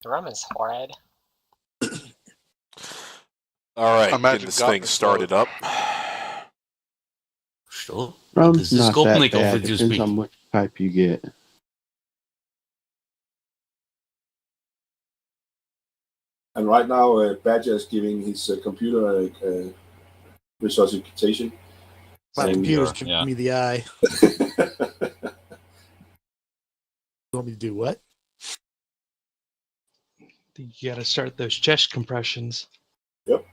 The room is horrid. All right, getting this thing started up. Sure. Rum's This is not that Kopnikov bad. with you Depends speak. on what type you get. And right now, Badger is giving his computer resuscitation. My computer's giving me the eye. You want me to do what? You gotta start those chest compressions. Yep.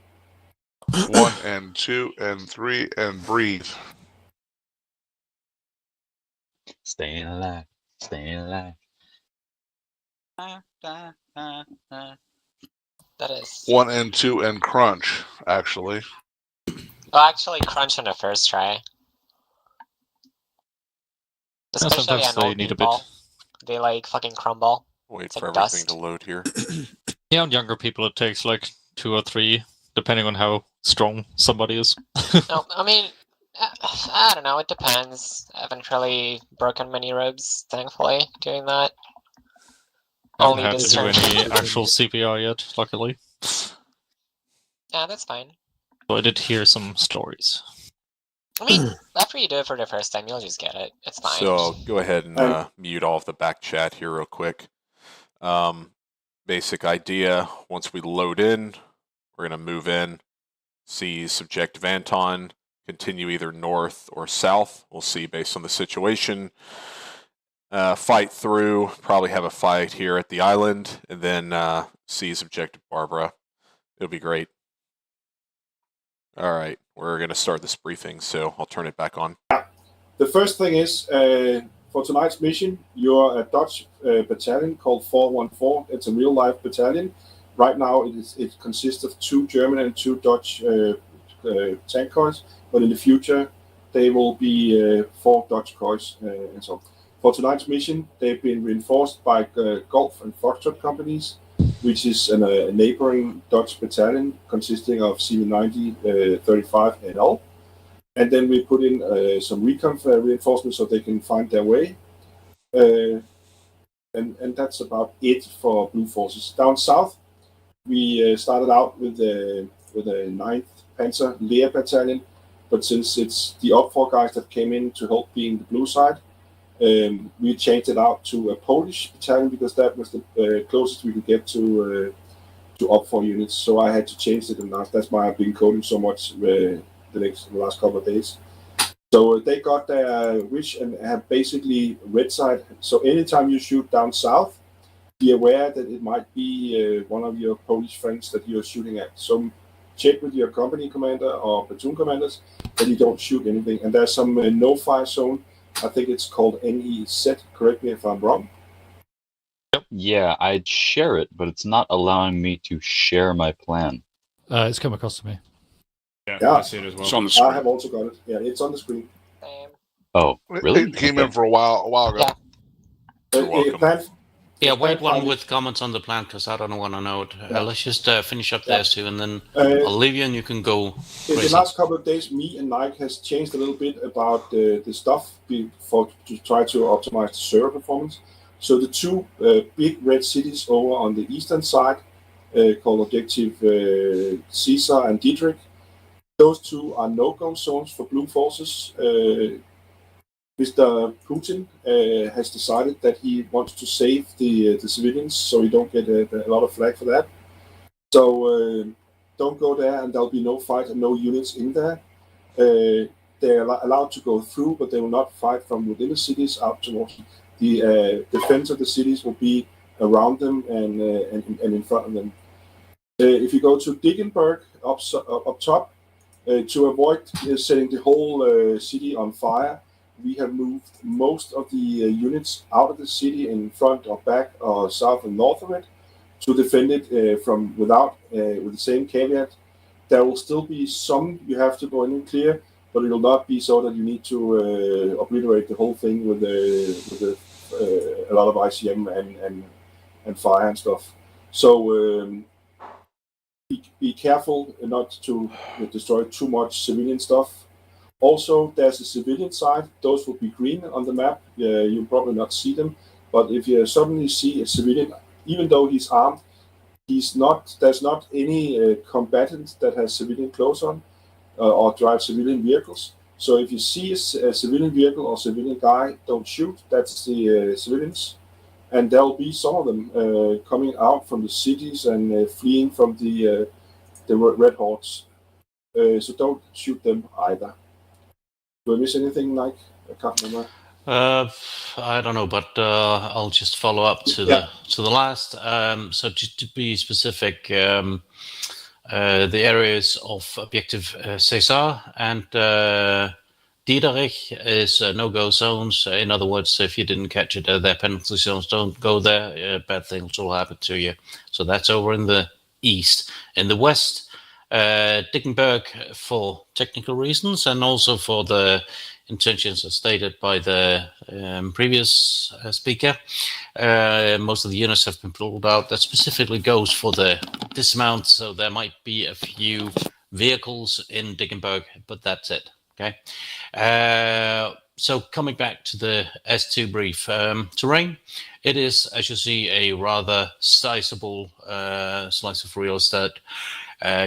1 and 2 and 3 and breathe. Staying alive. Staying alive. That is. 1 and 2 and crunch, actually. Well, actually, crunch on the first try. Especially sometimes on they old need a people. bit. They like fucking crumble. Wait It's for like everything dust. to load here. Yeah, on younger people it takes like 2 or 3, depending on how strong somebody is. No, I mean, I don't know. It depends. I haven't really broken many ribs, thankfully, doing that. I haven't Only had to this do turn. any actual CPR yet, luckily. Yeah, that's fine. So I did hear some stories. I mean, after you do it for the first time, you'll just get it. It's fine. So go ahead and mute all of the back chat here real quick. Basic idea, once we load in, we're going to move in, see subjective Anton, continue either north or south. We'll see based on the situation. Fight through, probably have a fight here at the island, and then see subjective Barbara. It'll be great. All right, we're going to start this briefing, so I'll turn it back on. The first thing is, for tonight's mission, you're a Dutch battalion called 414. It's a real-life battalion. Right now, it consists of 2 German and 2 Dutch tank corps, but in the future, they will be 4 Dutch corps and so on. For tonight's mission, they've been reinforced by Gulf and Foxtrot companies, which is a neighboring Dutch battalion consisting of CV90, 35 and all. And then we put in some recon reinforcements so they can find their way. And that's about it for Blue Forces. Down south, we started out with a 9th Panzer Lehr Battalion, but since it's the OPFOR guys that came in to help being the blue side, we changed it out to a Polish battalion because that was the closest we could get to OPFOR units. So I had to change it, and that's why I've been coding so much the last couple of days. So they got their wish and have basically red side. So anytime you shoot down south, be aware that it might be one of your Polish friends that you're shooting at. So check with your company commander or platoon commanders that you don't shoot anything. And there's some no-fire zone. I think it's called NEZ. Correct me if I'm wrong. Yeah, I'd share it, but it's not allowing me to share my plan. It's come across to me. Yeah, I see it as well. It's on the screen. I have also got it. Yeah, it's on the screen. Oh, really? It came in for a while ago. You're welcome. Yeah, wait one with comments on the plan because I don't want to know it. Let's just finish up there, Stu, and then I'll leave you and you can go. In the last couple of days, me and Nike has changed a little bit about the stuff to try to optimize the server performance. So the 2 big red cities over on the eastern side, called Objective Caesar and Dietrich, those 2 are no-go zones for Blue Forces. Mr. Putin has decided that he wants to save the civilians, so you don't get a lot of flag for that. So don't go there, and there'll be no fight and no units in there. They're allowed to go through, but they will not fight from within the cities out towards the defense of the cities will be around them and in front of them. If you go to Diggenberg up top, to avoid setting the whole city on fire, we have moved most of the units out of the city in front or back or south and north of it to defend it from without, with the same caveat. There will still be some you have to go in and clear, but it will not be so that you need to obliterate the whole thing with a lot of ICM and fire and stuff. So be careful not to destroy too much civilian stuff. Also, there's a civilian side. Those will be green on the map. You'll probably not see them. But if you suddenly see a civilian even though he's armed, he's not. There's not any combatant that has civilian clothes on or drive civilian vehicles. So if you see a civilian vehicle or civilian guy, don't shoot. That's the civilians, and there'll be some of them coming out from the cities and fleeing from the red hordes. So don't shoot them either. Do I miss anything, Mike? I can't remember. I don't know, but I'll just follow up to the last. So just to be specific, the areas of objective Cesar and Diederich is no-go zones. In other words, if you didn't catch it, they're penalty zones. Don't go there. Bad things will happen to you. So that's over in the east. In the west, Dickenberg, for technical reasons and also for the intentions as stated by the previous speaker, most of the units have been pulled out. That specifically goes for the dismount, so there might be a few vehicles in Dickenberg, but that's it. Okay. So coming back to the S2 brief, terrain, it is, as you see, a rather sizable slice of real estate.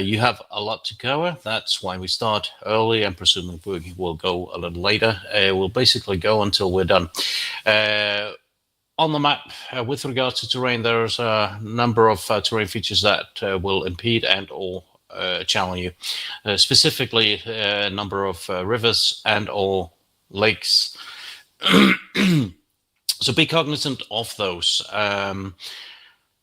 You have a lot to cover. That's why we start early and presumably we'll go a little later. We'll basically go until we're done. On the map, with regard to terrain, there's a number of terrain features that will impede and or challenge you. Specifically, a number of rivers and or lakes. So be cognizant of those.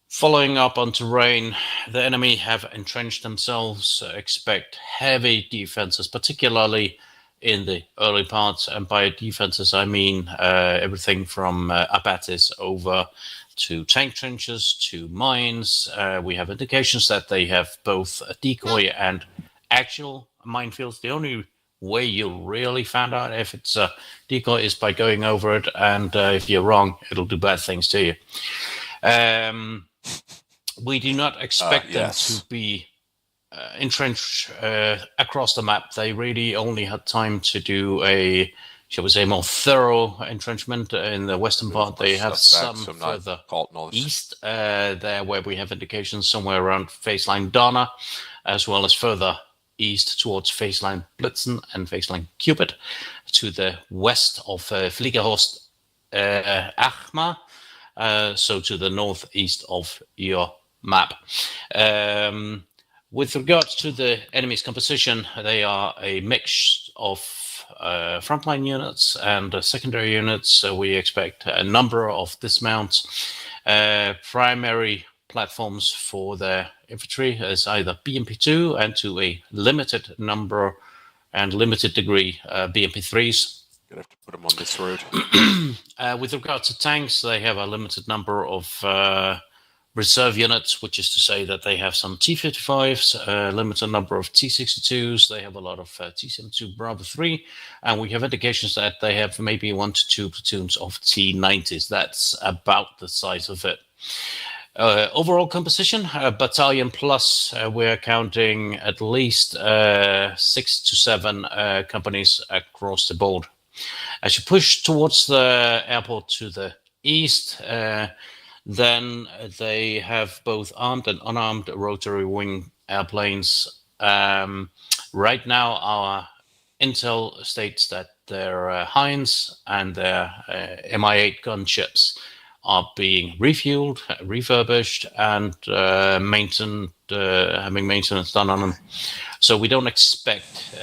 Following up on terrain, the enemy have entrenched themselves. Expect heavy defenses, particularly in the early parts. And by defenses, I mean everything from abatis over to tank trenches to mines. We have indications that they have both a decoy and actual minefields. The only way you'll really find out if it's a decoy is by going over it. And if you're wrong, it'll do bad things to you. We do not expect them to be entrenched across the map. They really only had time to do a, shall we say, more thorough entrenchment in the western part. They have some further east there where we have indications somewhere around Faceline Donna, as well as further east towards Faceline Blitzen and Faceline Cupid to the west of Fliegerhorst Achmar. So to the northeast of your map. With regards to the enemy's composition, they are a mix of frontline units and secondary units. So we expect a number of dismounts. Primary platforms for their infantry is either BMP-2 and to a limited number and limited degree BMP-3s. Gonna have to put them on this road. With regard to tanks, they have a limited number of reserve units, which is to say that they have some T-55s, a limited number of T-62s, they have a lot of T-72 Bravo 3, and we have indications that they have maybe 1 to 2 platoons of T-90s. That's about the size of it. Overall composition, battalion plus, we're counting at least 6 to 7 companies across the board. As you push towards the airport to the east, then they have both armed and unarmed rotary wing airplanes. Right now, our intel states that their Heinz and their Mi-8 gunships are being refueled, refurbished, and having maintenance done on them. So we don't expect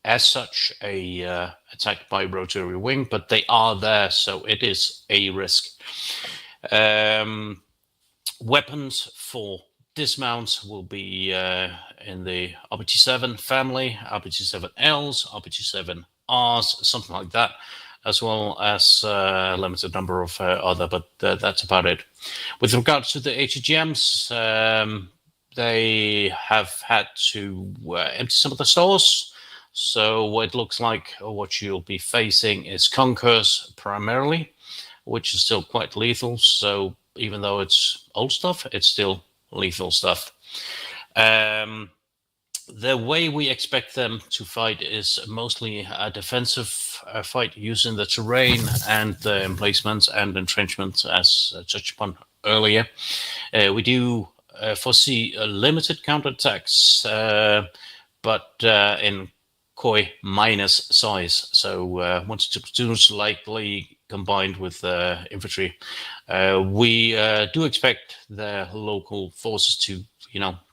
as such a attack by rotary wing, but they are there, so it is a risk. Weapons for dismounts will be in the RPG-7 family, RPG-7Ls, RPG-7Rs, something like that, as well as a limited number of other, but that's about it. With regards to the HGMs, they have had to empty some of the stores. So what it looks like, or what you'll be facing, is Conquers primarily, which is still quite lethal. So even though it's old stuff, it's still lethal stuff. The way we expect them to fight is mostly a defensive fight using the terrain and the emplacements and entrenchments as touched upon earlier. We do foresee a limited counterattacks, but in Koi minus size. So once platoons likely combined with infantry, we do expect the local forces to,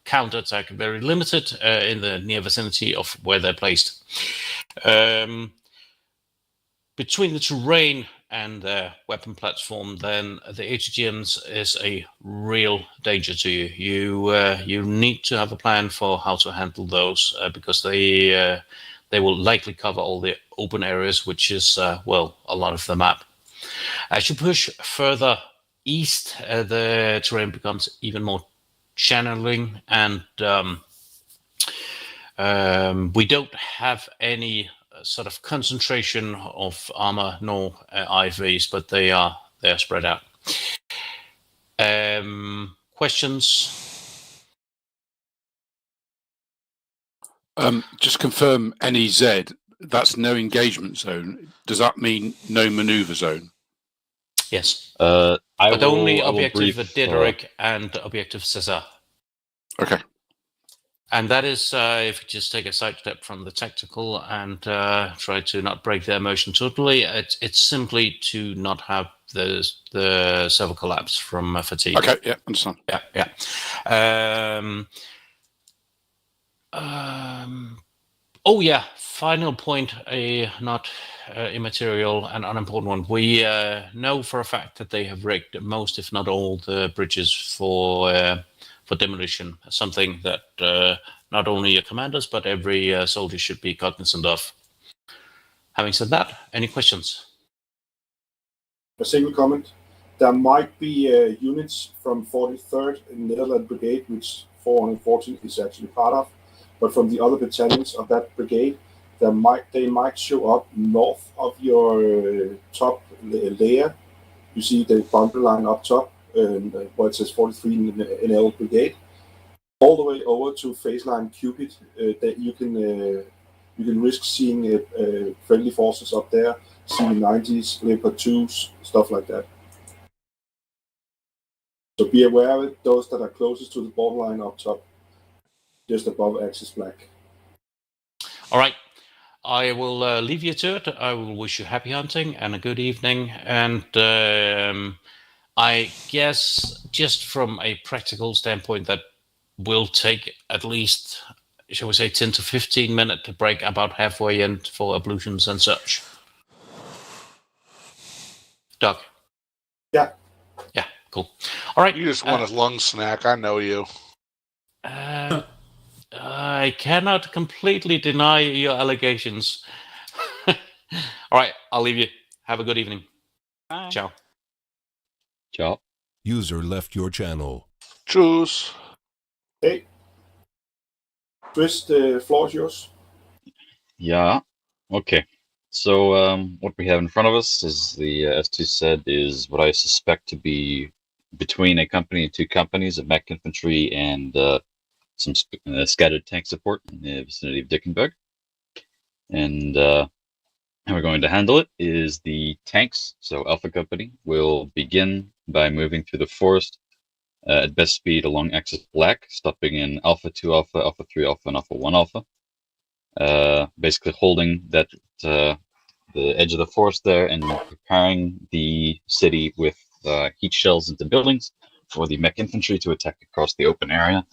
counterattack very limited in the near vicinity of where they're placed. Between the terrain and the weapon platform, then the HGMs is a real danger to you. You need to have a plan for how to handle those because they will likely cover all the open areas, which is a lot of the map. As you push further east, the terrain becomes even more channeling, and we don't have any sort of concentration of armor nor IFVs, but they are spread out. Questions? Just confirm NEZ. That's no engagement zone. Does that mean no maneuver zone? Yes. But only objective Diderik and objective Cesar. Okay. And that is, if you just take a side step from the tactical and try to not break their motion totally, it's simply to not have the server collapse from fatigue. Okay, yeah, understand. Yeah. Final point, not immaterial and unimportant one. We know for a fact that they have rigged most, if not all, the bridges for demolition, something that not only your commanders but every soldier should be cognizant of. Having said that, any questions? A single comment. There might be units from 43rd Netherlands Brigade, which 414 is actually part of, but from the other battalions of that brigade, they might show up north of your top layer. You see the boundary line up top, where it says 43 NL Brigade, all the way over to phase line Cupid. That you can risk seeing friendly forces up there, CV-90s, Leopard 2s, stuff like that. So be aware of it, those that are closest to the borderline up top, just above Axis Black. All right. I will leave you to it. I will wish you happy hunting and a good evening. And I guess just from a practical standpoint, that will take at least, shall we say, 10 to 15 minutes to break about halfway in for ablutions and such. Doug? Yeah. Yeah, cool. All right. You just want a lung snack. I know you. I cannot completely deny your allegations. All right, I'll leave you. Have a good evening. Bye. Ciao. Ciao. User left your channel. Choose. Hey. Twist, the floor is yours. Yeah. Okay. So what we have in front of us, as the S2 said, is what I suspect to be between a company and two companies of mech infantry and some scattered tank support in the vicinity of Dickenberg. And how we're going to handle it is the tanks. So Alpha Company will begin by moving through the forest at best speed along Axis Black, stopping in Alpha 2 Alpha, Alpha 3 Alpha, and Alpha 1 Alpha. Basically holding that the edge of the forest there and preparing the city with heat shells into buildings for the mech infantry to attack across the open area.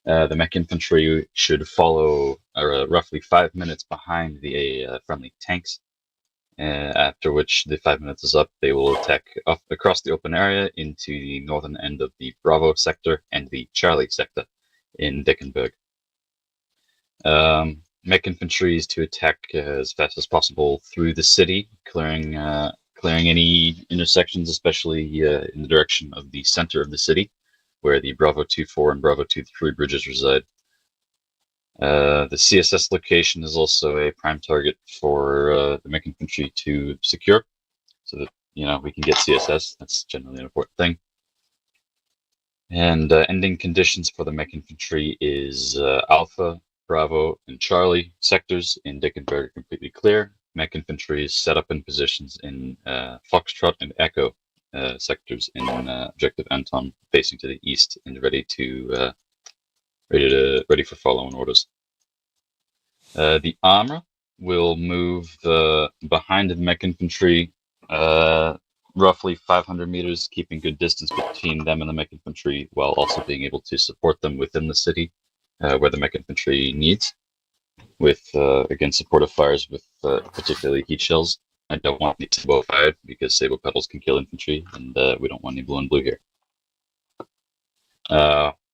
The mech infantry should follow roughly 5 minutes behind the friendly tanks, after which the 5 minutes is up, they will attack up across the open area into the northern end of the Bravo sector and the Charlie sector in Dickenberg. Mech infantry is to attack as fast as possible through the city, clearing any intersections, especially in the direction of the center of the city, where the Bravo 2-4 and Bravo 2-3 bridges reside. The CSS location is also a prime target for the mech infantry to secure, so that we can get CSS. That's generally an important thing. And ending conditions for the mech infantry is Alpha, Bravo, and Charlie sectors in Dickenberg are completely clear. Mech infantry is set up in positions in Foxtrot and Echo sectors in Objective Anton, facing to the east and ready for follow-on orders. The armor will move behind the mech infantry, roughly 500 meters, keeping good distance between them and the mech infantry, while also being able to support them within the city, where the mech infantry needs, with again supportive fires with particularly heat shells. I don't want any sabot fired because sabot petals can kill infantry, and we don't want any blue and blue here.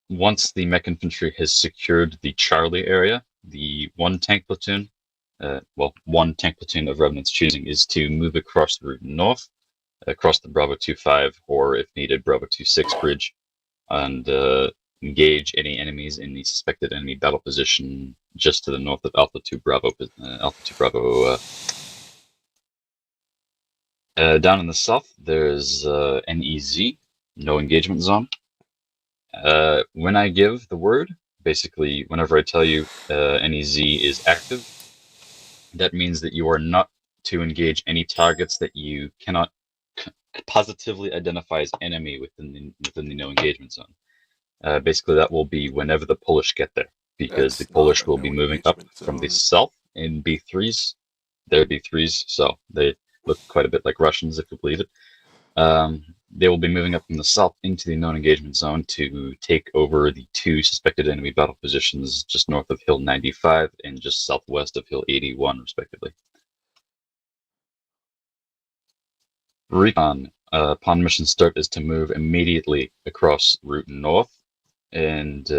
Once the mech infantry has secured the Charlie area, the one tank platoon of Revenant's choosing is to move across the route north, across the Bravo 2-5, or if needed, Bravo 2-6 bridge, and engage any enemies in the suspected enemy battle position just to the north of Alpha 2 Bravo. Down in the south, there's NEZ, no engagement zone. When I give the word, basically, whenever I tell you NEZ is active, that means that you are not to engage any targets that you cannot positively identify as enemy within the no engagement zone. Basically, that will be whenever the Polish get there, because the Polish will be moving up from the south in B3s. They're B3s, so they look quite a bit like Russians, if you believe it. They will be moving up from the south into the known engagement zone to take over the two suspected enemy battle positions just north of Hill 95 and just southwest of Hill 81, respectively. Recon, upon mission start, is to move immediately across Route North and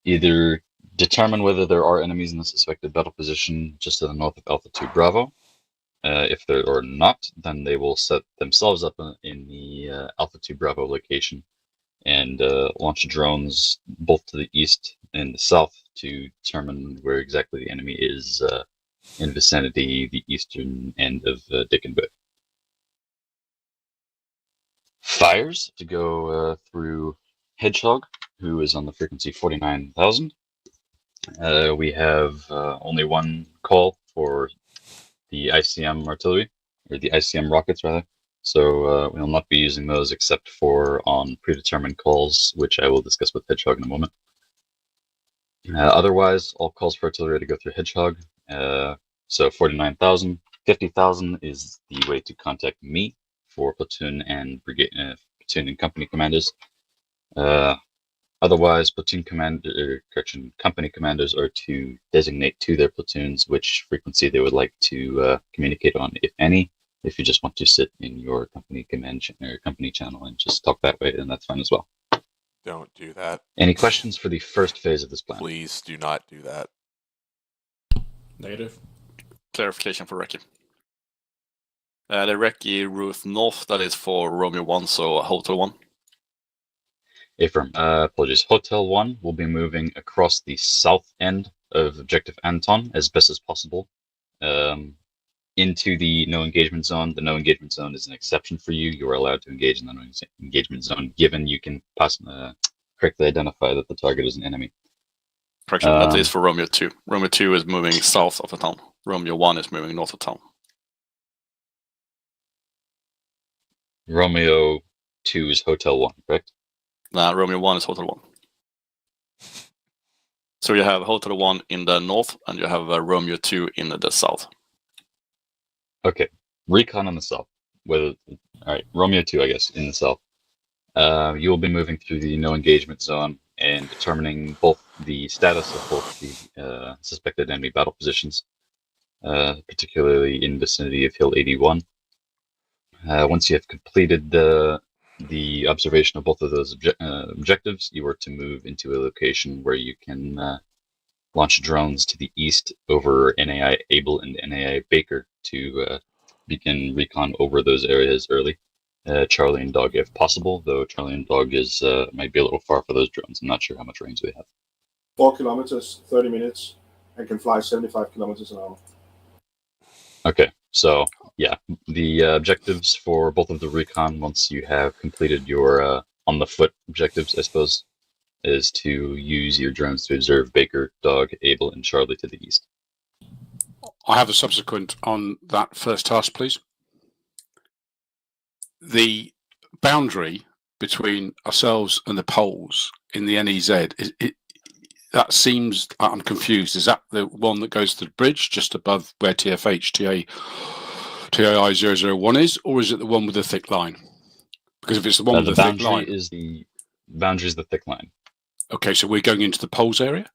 either determine whether there are enemies in the suspected battle position just to the north of Alpha 2 Bravo. If there are not, then they will set themselves up in the Alpha 2 Bravo location and launch drones both to the east and the south to determine where exactly the enemy is in vicinity, the eastern end of Dickenburg. Fires to go through Hedgehog, who is on the frequency 49,000. We have only one call for the ICM artillery, or the ICM rockets rather, so we will not be using those except for on predetermined calls, which I will discuss with Hedgehog in a moment. Otherwise, all calls for artillery to go through Hedgehog, so 49,000. 50,000 is the way to contact me for platoon and brigade, platoon and company commanders. Otherwise, company commanders are to designate to their platoons which frequency they would like to communicate on, if any. If you just want to sit in your company command or company channel and just talk that way, then that's fine as well. Don't do that. Any questions for the first phase of this plan? Please do not do that. Negative. Clarification for Recce. The Recce route north, that is for Romeo 1, so Hotel 1. Affirm. Apologies. Hotel 1 will be moving across the south end of Objective Anton as best as possible into the no engagement zone. The no engagement zone is an exception for you. You are allowed to engage in the no engagement zone, given you can correctly identify that the target is an enemy. Correction, that is for Romeo 2. Romeo 2 is moving south of the town. Romeo 1 is moving north of town. Romeo 2 is Hotel 1, correct? Nah, Romeo 1 is Hotel 1. So you have Hotel 1 in the north, and you have Romeo 2 in the south. Okay. Recon in the south. Alright, Romeo 2, I guess, in the south. You will be moving through the no engagement zone and determining both the status of both the suspected enemy battle positions, particularly in vicinity of Hill 81. Once you have completed the observation of both of those objectives, you are to move into a location where you can launch drones to the east over NAI Able and NAI Baker to begin recon over those areas early. Charlie and Dog if possible, though Charlie and Dog is might be a little far for those drones. I'm not sure how much range they have. 4 kilometers, 30 minutes, and can fly 75 kilometers an hour. Okay, so yeah, the objectives for both of the recon, once you have completed your on-the-foot objectives, I suppose, is to use your drones to observe Baker, Dog, Able, and Charlie to the east. I have a subsequent on that first task, please. The boundary between ourselves and the poles in the NEZ, that seems, I'm confused. Is that the one that goes to the bridge just above where TFH TAI 001 is, or is it the one with the thick line? Because if it's the one with the thick line, the boundary is the thick line. Okay, so we're going into the poles area.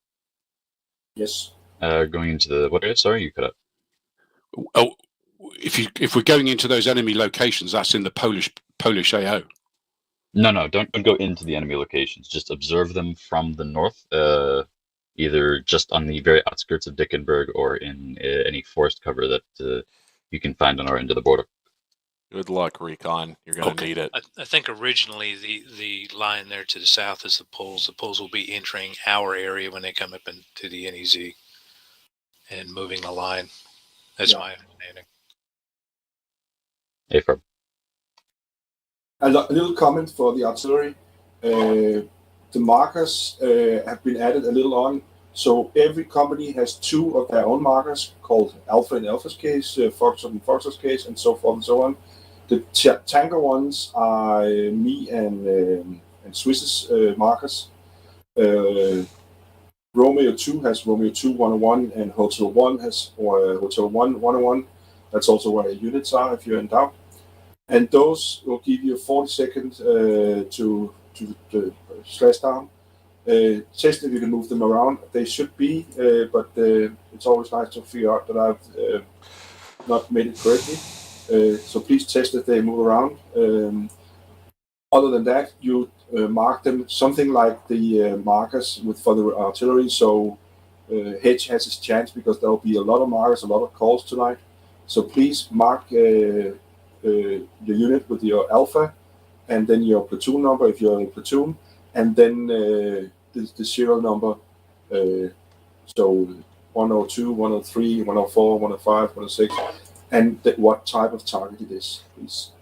Yes. Going into the what area? Sorry, you cut up. Oh, if we're going into those enemy locations, that's in the Polish AO. No, don't go into the enemy locations. Just observe them from the north, either just on the very outskirts of Dickenberg or in any forest cover that you can find on our end of the border. Good luck, Recon. You're going to need it. I think originally the line there to the south is the poles. The poles will be entering our area when they come up into the NEZ and moving the line. That's my understanding. Hey, Ferb. A little comment for the artillery. The markers have been added a little on. So every company has 2 of their own markers called Alpha in Alpha's case, Foxtrot in Foxtrot's case, and so forth and so on. The tanker ones are me and Swiss's markers. Romeo 2 has Romeo 2 101, and Hotel 1 has Hotel 1 101. That's also where units are if you're in doubt. And those will give you 40 seconds to slash down. Test if you can move them around. They should be, but it's always nice to figure out that I've not made it correctly. So please test that they move around. Other than that, you mark them something like the markers for the artillery. So Hedge has his chance because there will be a lot of markers, a lot of calls tonight. So please mark the unit with your alpha, and then your platoon number if you're in a platoon, and then the serial number. So 102, 103, 104, 105, 106, and what type of target it is, please.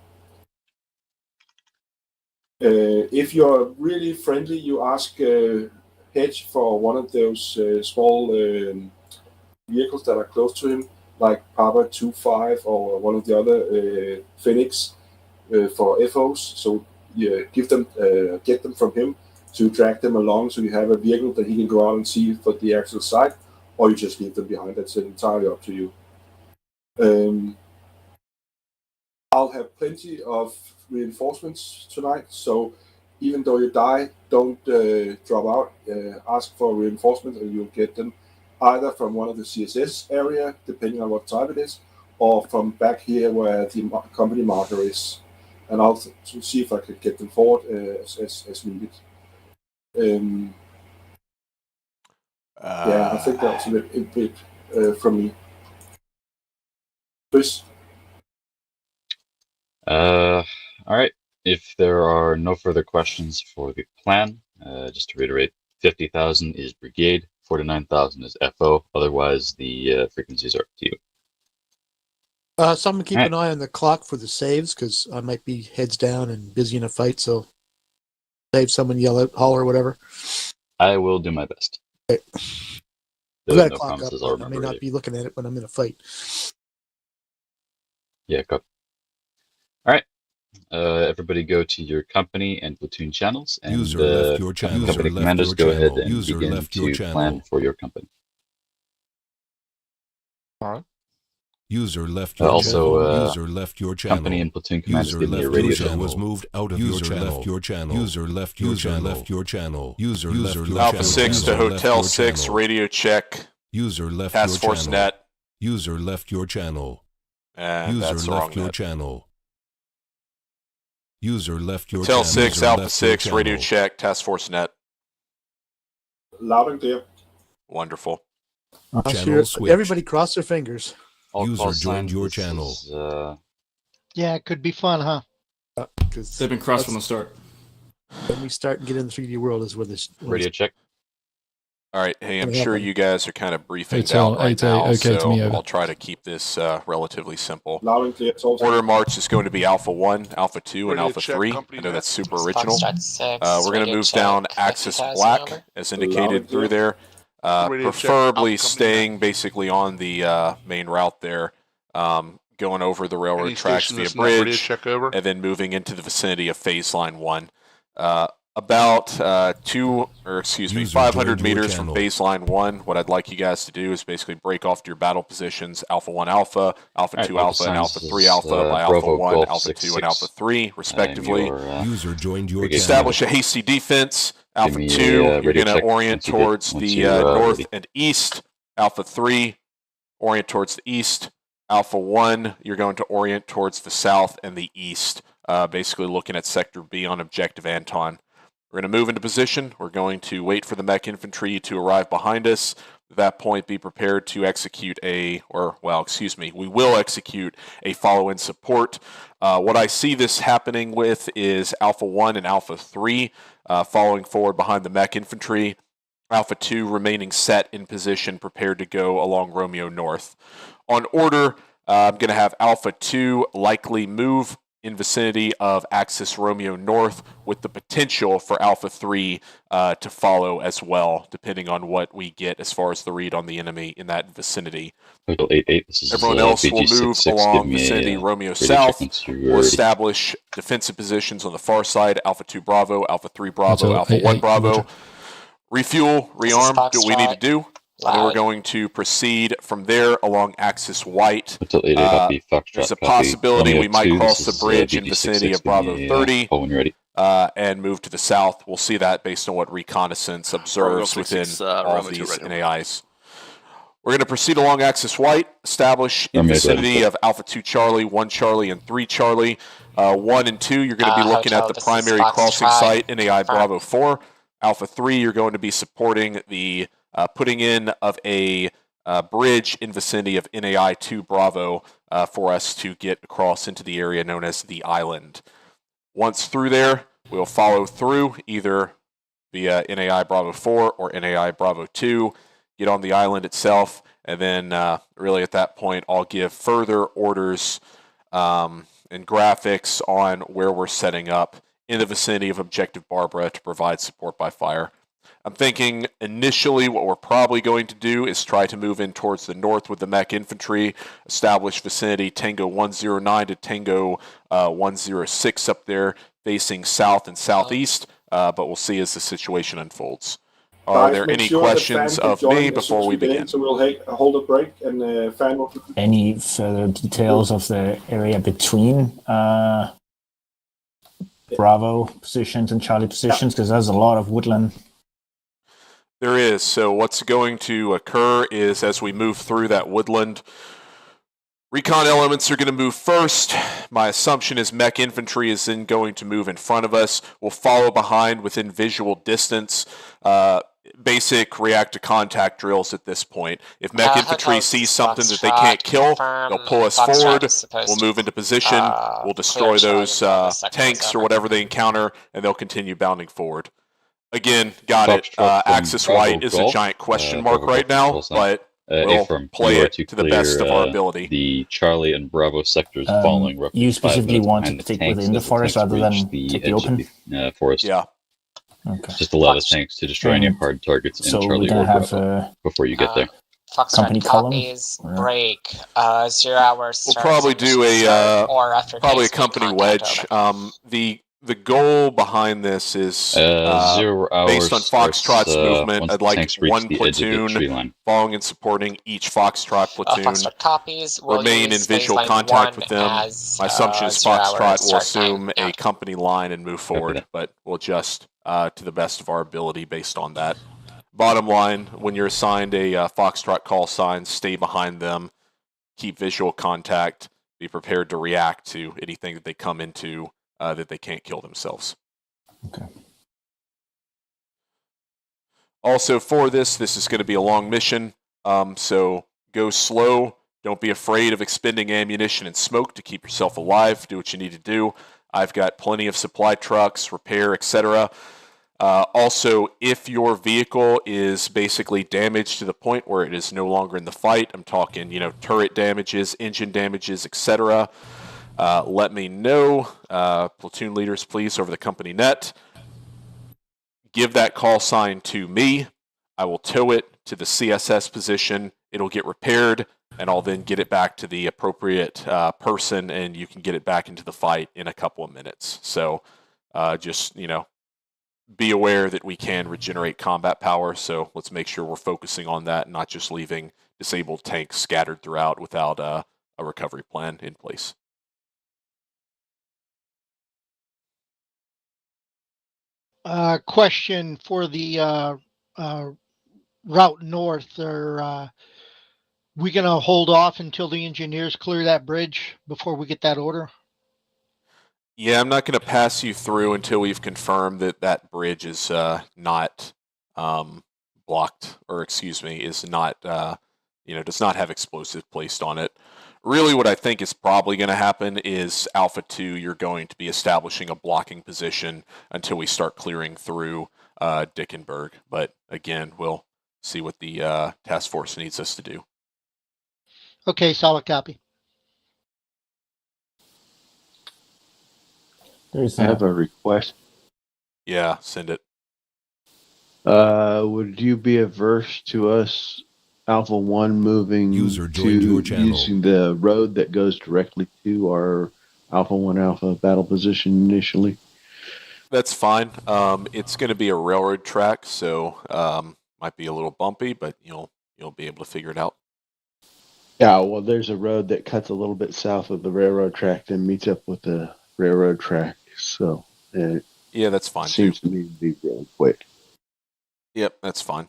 If you're really friendly, you ask Hedge for one of those small vehicles that are close to him, like Papa 25 or one of the other Phoenix for FOs. So you get them from him to drag them along, so you have a vehicle that he can go out and see for the actual site, or you just leave them behind. That's entirely up to you. I'll have plenty of reinforcements tonight, so even though you die, don't drop out. Ask for reinforcements and you'll get them either from one of the CSS area, depending on what type it is, or from back here where the company marker is. And I'll see if I could get them forward as needed. Yeah, I think that's a bit from me. Chris? All right. If there are no further questions for the plan, just to reiterate, 50,000 is brigade, 49,000 is FO. Otherwise, the frequencies are up to you. Someone keep an eye on the clock for the saves, because I might be heads down and busy in a fight, so save someone, yell out, holler, whatever. I will do my best. Okay. There's got a no clock promises, up, I'll but I may remember not be looking at it when I'm in a fight. Yeah, copy. All right. Everybody go to your company and platoon channels, and User left your channel. company User commanders left go your ahead channel. and User begin left your to channel. plan for your company. User left your also, channel. User left your channel. Company and platoon commanders User give me a left radio your channel. channel. Was moved out of your channel. Left your channel. User left your channel. Left your channel. User left your Alpha channel. 6 to Hotel 6, radio check. User left Task your Force channel. net. User left your channel. And User that's the wrong left your net. channel. User left your Hotel channel. 6, User Alpha left your 6, radio channel. check, Task Force net. Loud and clear. Wonderful. Channel switch. Everybody cross their fingers. User joined your channel. Yeah, it could be fun, huh? Because They've been crossed from the start. when we start and get in the 3D world is where this Radio check. All right. Hey, I'm sure you guys are kind of briefing Hotel out right 8A, now, okay so to me, over. I'll try to keep this relatively simple. Loud and clear. It's also Order march is going to be Alpha 1, Alpha 2, and Radio Alpha check, 3. company I know net. that's super original. Foxtrot 6, We're going to radio move check, down Axis 50,000 Black, over. as Loud and indicated clear. through there. Radio check, Preferably Alpha company staying basically on the main route there. going over the railroad Any tracks station via that's not ready to bridge, check over? and then moving into the vicinity of phase line 1. About 500 meters from baseline 1, what I'd like you guys to do is basically break off to your battle positions, Alpha 1 Alpha, Alpha 2 Alpha, and Alpha 3 Alpha by Alpha 1, Alpha 2, and Alpha 3, respectively. User joined your channel. Establish a hasty defense. Alpha 2, you're going to orient towards the north and east. Alpha 3, orient towards the east. Alpha 1, you're going to orient towards the south and the east, basically looking at Sector B on Objective Anton. We're going to move into position. We're going to wait for the mech infantry to arrive behind us. At that point, be prepared to execute we will execute a follow-in support. What I see this happening with is Alpha 1 and Alpha 3 following forward behind the mech infantry. Alpha 2 remaining set in position, prepared to go along Romeo North. On order, I'm going to have Alpha 2 likely move in vicinity of Axis Romeo North, with the potential for Alpha 3 to follow as well, depending on what we get as far as the read on the enemy in that vicinity. Total 8-8. This is Everyone else will move along vicinity Romeo South. We'll ready. establish defensive positions on the far side, Alpha 2 Bravo, Alpha 3 Bravo, Alpha 1 Bravo. Refuel, rearm, do what we need to do. And then we're going to proceed from there along Axis White. There's a possibility we might cross the bridge in vicinity of Bravo 30 and move to the south. We'll see that based on what reconnaissance observes within all of these NAIs. We're going to proceed along Axis White, establish in vicinity of Alpha 2 Charlie, 1 Charlie, and 3 Charlie. 1 and 2, you're going to be looking at the primary crossing site, NAI Bravo 4. Alpha 3, you're going to be supporting the putting in of a bridge in vicinity of NAI 2 Bravo for us to get across into the area known as the island. Once through there, we'll follow through either via NAI Bravo 4 or NAI Bravo 2, get on the island itself, and then really at that point I'll give further orders and graphics on where we're setting up in the vicinity of Objective Barbara to provide support by fire. I'm thinking initially what we're probably going to do is try to move in towards the north with the mech infantry, establish vicinity Tango 109 to Tango 106 up there, facing south and southeast, but we'll see as the situation unfolds. Are there any questions of me before we begin? So we'll hold a break and Fan will... Any further details of the area between Bravo positions and Charlie positions? Because there's a lot of woodland. There is. So what's going to occur is as we move through that woodland, recon elements are going to move first. My assumption is mech infantry is then going to move in front of us. We'll follow behind within visual distance. Basic react to contact drills at this point. If mech infantry sees something that they can't kill, they'll pull us forward. We'll move into position. We'll destroy those tanks or whatever they encounter, and they'll continue bounding forward. Again, got it. Axis White is a giant question mark right now, but we'll play it to the best of our ability. The Charlie and Bravo sectors following roughly. You specifically want to stick within the forest rather than take the open? Forest. Yeah. Okay. Just allow the tanks to destroy any hard targets in Charlie or Bravo before you get there. Company copies, break, 0 hours. We'll probably do a company wedge. The goal behind this is 0 hours based on Foxtrot's movement. once I'd like tanks reach one the edge of the tree platoon line. following and supporting each Foxtrot platoon. Foxtrot copies. We'll remain in use visual baseline contact 1 with them. as, My assumption is 0 hours Foxtrot will start assume time. a company line and move forward, but we'll adjust to the best of our ability based on that. Bottom line, when you're assigned a Foxtrot call sign, stay behind them, keep visual contact, be prepared to react to anything that they come into that they can't kill themselves. Okay. Also for this is going to be a long mission, so go slow. Don't be afraid of expending ammunition and smoke to keep yourself alive. Do what you need to do. I've got plenty of supply trucks, repair, etc. Also, if your vehicle is basically damaged to the point where it is no longer in the fight, I'm talking, turret damages, engine damages, etc., let me know. Platoon leaders, please, over the company net. Give that call sign to me. I will tow it to the CSS position. It'll get repaired. and I'll then get it back to the appropriate person, and you can get it back into the fight in a couple of minutes. So just, be aware that we can regenerate combat power, so let's make sure we're focusing on that and not just leaving disabled tanks scattered throughout without a recovery plan in place. Question for the route north. Are we going to hold off until the engineers clear that bridge before we get that order? Yeah, I'm not going to pass you through until we've confirmed that that bridge is not blocked, or is not, does not have explosive placed on it. Really, what I think is probably going to happen is Alpha 2, you're going to be establishing a blocking position until we start clearing through Dickenberg. But again, we'll see what the task force needs us to do. Okay, solid copy. I have a request. Yeah, send it. Would you be averse to us, Alpha 1, moving User to joined your channel. using the road that goes directly to our Alpha 1 Alpha battle position initially? That's fine. It's going to be a railroad track, so might be a little bumpy, but you'll be able to figure it out. Yeah, well, there's a road that cuts a little bit south of the railroad track and meets up with the railroad track. So yeah, that's fine. Seems to me to be really quick. Yep, that's fine.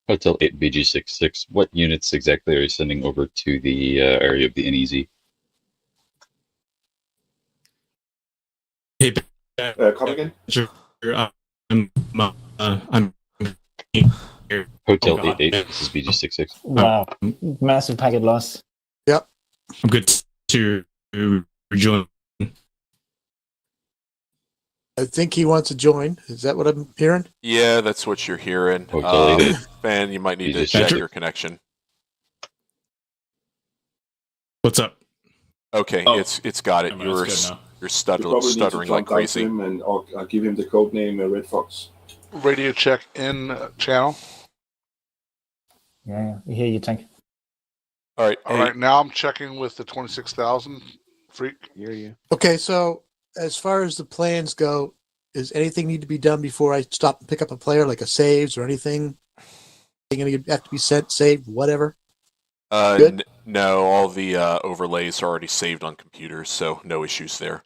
Hotel 8 BG66, what units exactly are you sending over to the area of the NEZ? Come again? I'm Hotel 88, this is BG66. Wow, massive packet loss. Yep. I'm good to rejoin. I think he wants to join. Is that what I'm hearing? Yeah, that's what you're hearing. Fan, you might need to check your connection. What's up? Okay, it's got it. You're stuttering like crazy. Him and I'll give him the code name Red Fox. Radio check in channel. Yeah, we hear you, Tank. All right. All right, now I'm checking with the 26,000 freak. Hear you. Okay, so as far as the plans go, does anything need to be done before I stop and pick up a player, like a saves or anything? Anything have to be sent, saved, whatever? No, all the overlays are already saved on computers, so no issues there.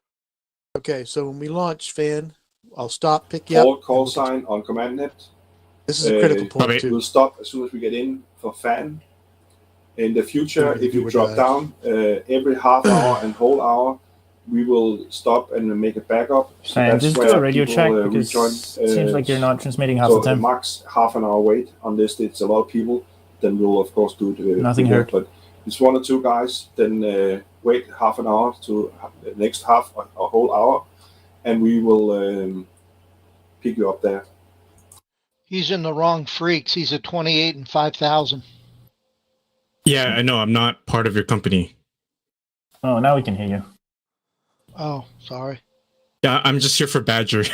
Okay, so when we launch, Fan, I'll stop, pick you up. Call sign on command net. This is a critical point, too. We'll stop as soon as we get in for Fan. In the future, if you drop down every half hour and whole hour, we will stop and make a backup. So Fan, just do a radio check because it seems like you're not transmitting half the time. Max half an hour wait, unless it's a lot of people, then we'll of course do it. Nothing hurt. But it's one or two guys, then wait half an hour to the next half a whole hour, and we will pick you up there. He's in the wrong freaks. He's at 28 and 5,000. Yeah, I know. I'm not part of your company. Oh, now we can hear you. Oh, sorry. Yeah, I'm just here for Badger.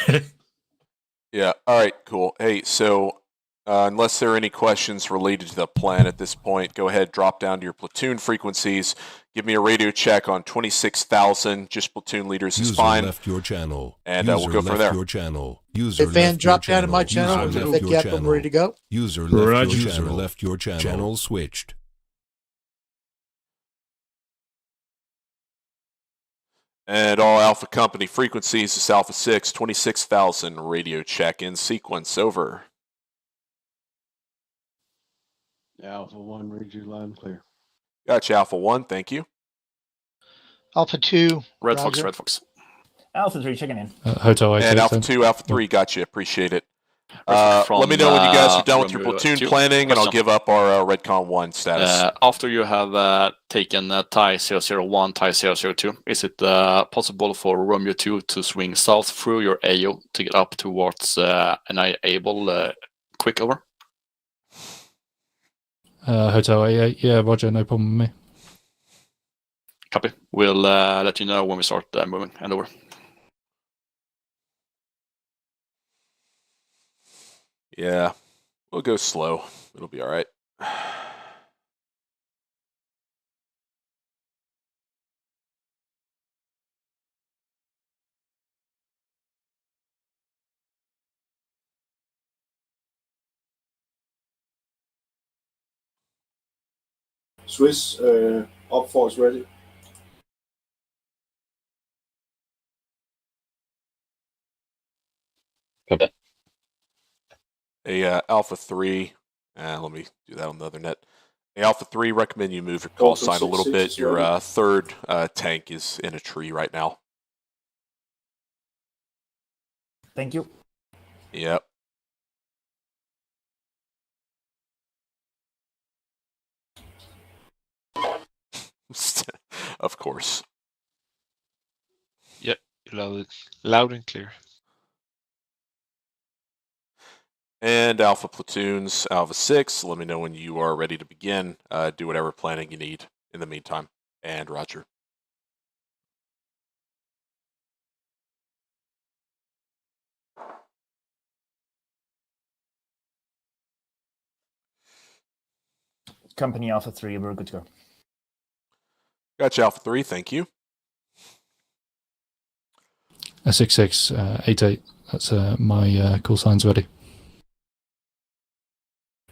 Yeah, all right, cool. Hey, so unless there are any questions related to the plan at this point, go ahead, drop down to your platoon frequencies. Give me a radio check on 26,000. Just platoon leaders is fine. Left your channel. And we'll go from there. Your channel. User Hey, Fan, drop down to my channel. I'm pick you up. I'm ready to go. User left your channel. Left your channel. Channel switched. And all Alpha Company frequencies is Alpha 6, 26,000. Radio check in sequence. Over. Alpha 1, read your line clear. Gotcha, Alpha 1. Thank you. Alpha 2. Red Fox. Alpha 3 checking in. Hotel 8. And Alpha 2, Alpha 3. Gotcha. Appreciate it. Let me know when you guys are done with your platoon planning, and I'll give up our Redcon 1 status. After you have taken TIE 001, TIE 002, is it possible for Romeo 2 to swing south through your AO to get up towards an able quick over? Hotel 88. Yeah, Roger. No problem with me. Copy. We'll let you know when we start moving and over. Yeah, we'll go slow. It'll be all right. Swiss up force ready. Copy that. A Alpha 3, let me do that on the other net. A Alpha 3, recommend you move your call Hotel sign a little 6-6 bit. is Your ready. third tank is in a tree right now. Thank you. Yep. Of course. Yep, loud and clear. And Alpha Platoons, Alpha 6, let me know when you are ready to begin. Do whatever planning you need in the meantime. And Roger. Company Alpha 3, we're good to go. Gotcha, Alpha 3, thank you. 66, 88. That's my call signs ready.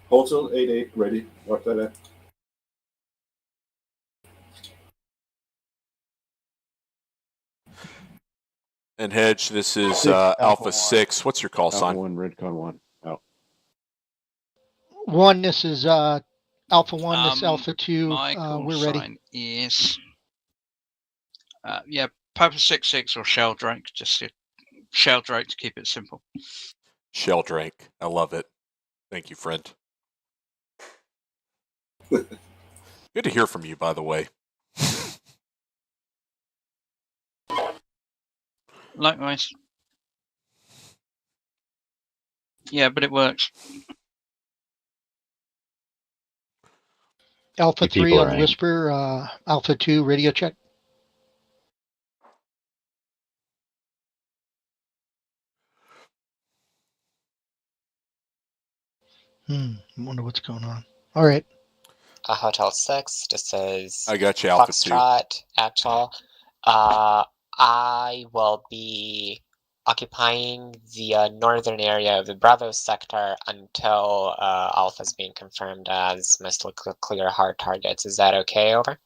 Hotel 88 ready. What that? And Hedge, this is Six, Alpha 6. What's your call Alpha sign? 1, Redcon 1. Out. 1, this is Alpha 1, this Alpha 2. My call We're ready. sign is Papa 66 or Sheldrake. Just Sheldrake to keep it simple. Sheldrake. I love it. Thank you, friend. Good to hear from you, by the way. Likewise. Yeah, but it works. Alpha You 3 people are on angry. Whisper. Alpha 2 radio check. I wonder what's going on. All right. Hotel 6, this is I got you, Alpha 2. Foxtrot, actual. I will be occupying the northern area of the Bravo sector until Alpha's being confirmed as mostly clear hard targets. Is that okay, over?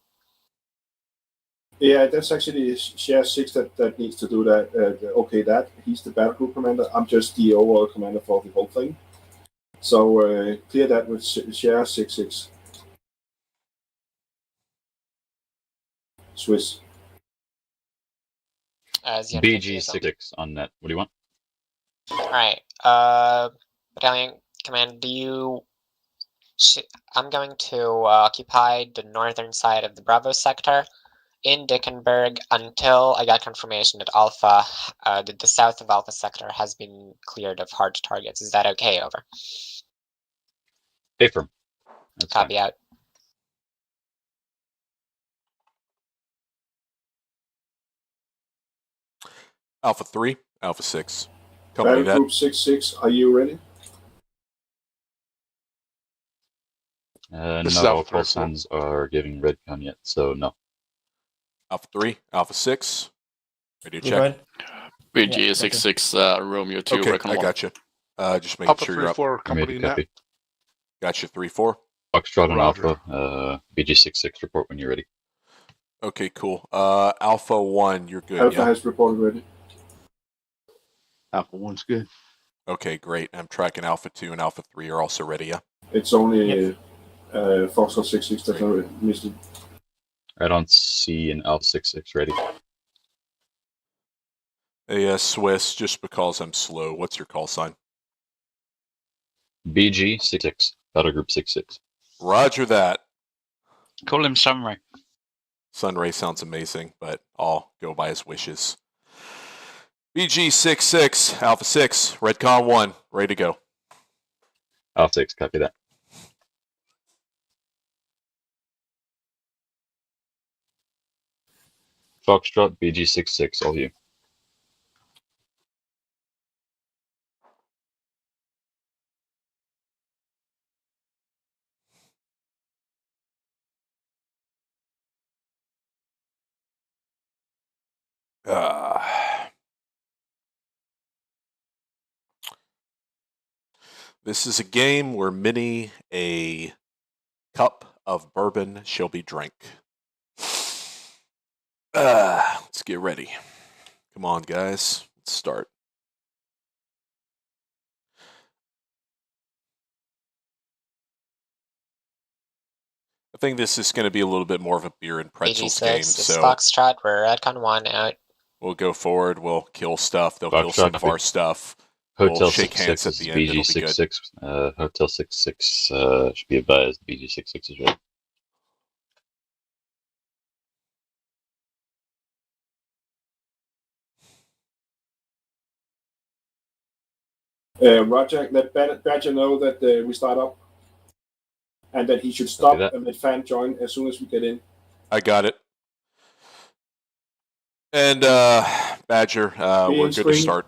Yeah, that's actually Share 6 that needs to do that. Okay, that. He's the battle group commander. I'm just the overall commander for the whole thing. So clear that with Share 6-6. Swiss. BG66 on net. What do you want? Alright, Battalion Command, I'm going to occupy the northern side of the Bravo sector in Dickenberg until I got confirmation that Alpha, that the south of Alpha sector has been cleared of hard targets. Is that okay, over? Stay firm. That's Copy fine. out. Alpha 3, Alpha 6. Company Battle net. group 6-6, are you ready? This is No Alpha call 3-4. signs are giving Redcon yet, so no. Alpha 3, Alpha 6. Ready to You check? ready? BG Yeah, 66 Romeo 2 Okay, Recon I 1. got you. Just making Alpha sure you're up. 3-4, company net. Copy. Got you, 3-4. Foxtrot on Roger. Alpha. BG66 report when you're ready. Okay, cool. Alpha 1, you're good, Alpha yeah? has reported ready. Alpha 1's good. Okay, great. I'm tracking Alpha 2 and Alpha 3 are also ready, yeah? It's only Foxtrot 6-6 that's already missed it. Right on C and Alpha 66 ready. Hey, Swiss, just because I'm slow, what's your call sign? BG66. Battle Group 66. Roger that. Call him Sunray. Sunray sounds amazing, but I'll go by his wishes. BG66, Alpha 6, Redcon 1, ready to go. Alpha 6, copy that. Foxtrot, BG66, all you. This is a game where many a cup of bourbon shall be drank. Let's get ready. Come on, guys. Let's start. I think this is going to be a little bit more of a beer and pretzels game. BG6 is So Foxtrot. We're Redcon 1 out. we'll go forward. We'll kill stuff. They'll Foxtrot, kill some of our stuff. Hotel We'll shake hands at 66 the is end. It'll be good. BG66. Hotel 66 should be advised. BG66 is ready. Roger, let Badger know that we start up, and that he should stop and let Fan join as soon as we get in. I got it. And Badger, we're good to start.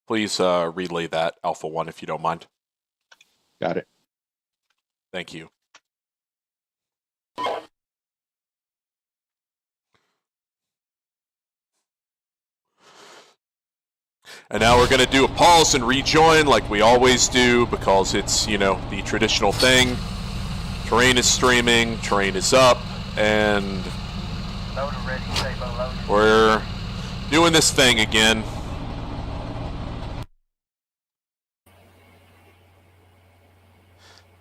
Please relay that, Alpha 1, if you don't mind. Got it. Thank you. And now we're going to do a pause and rejoin like we always do because it's, you know, the traditional thing. Terrain is streaming, terrain is up, and we're doing this thing again.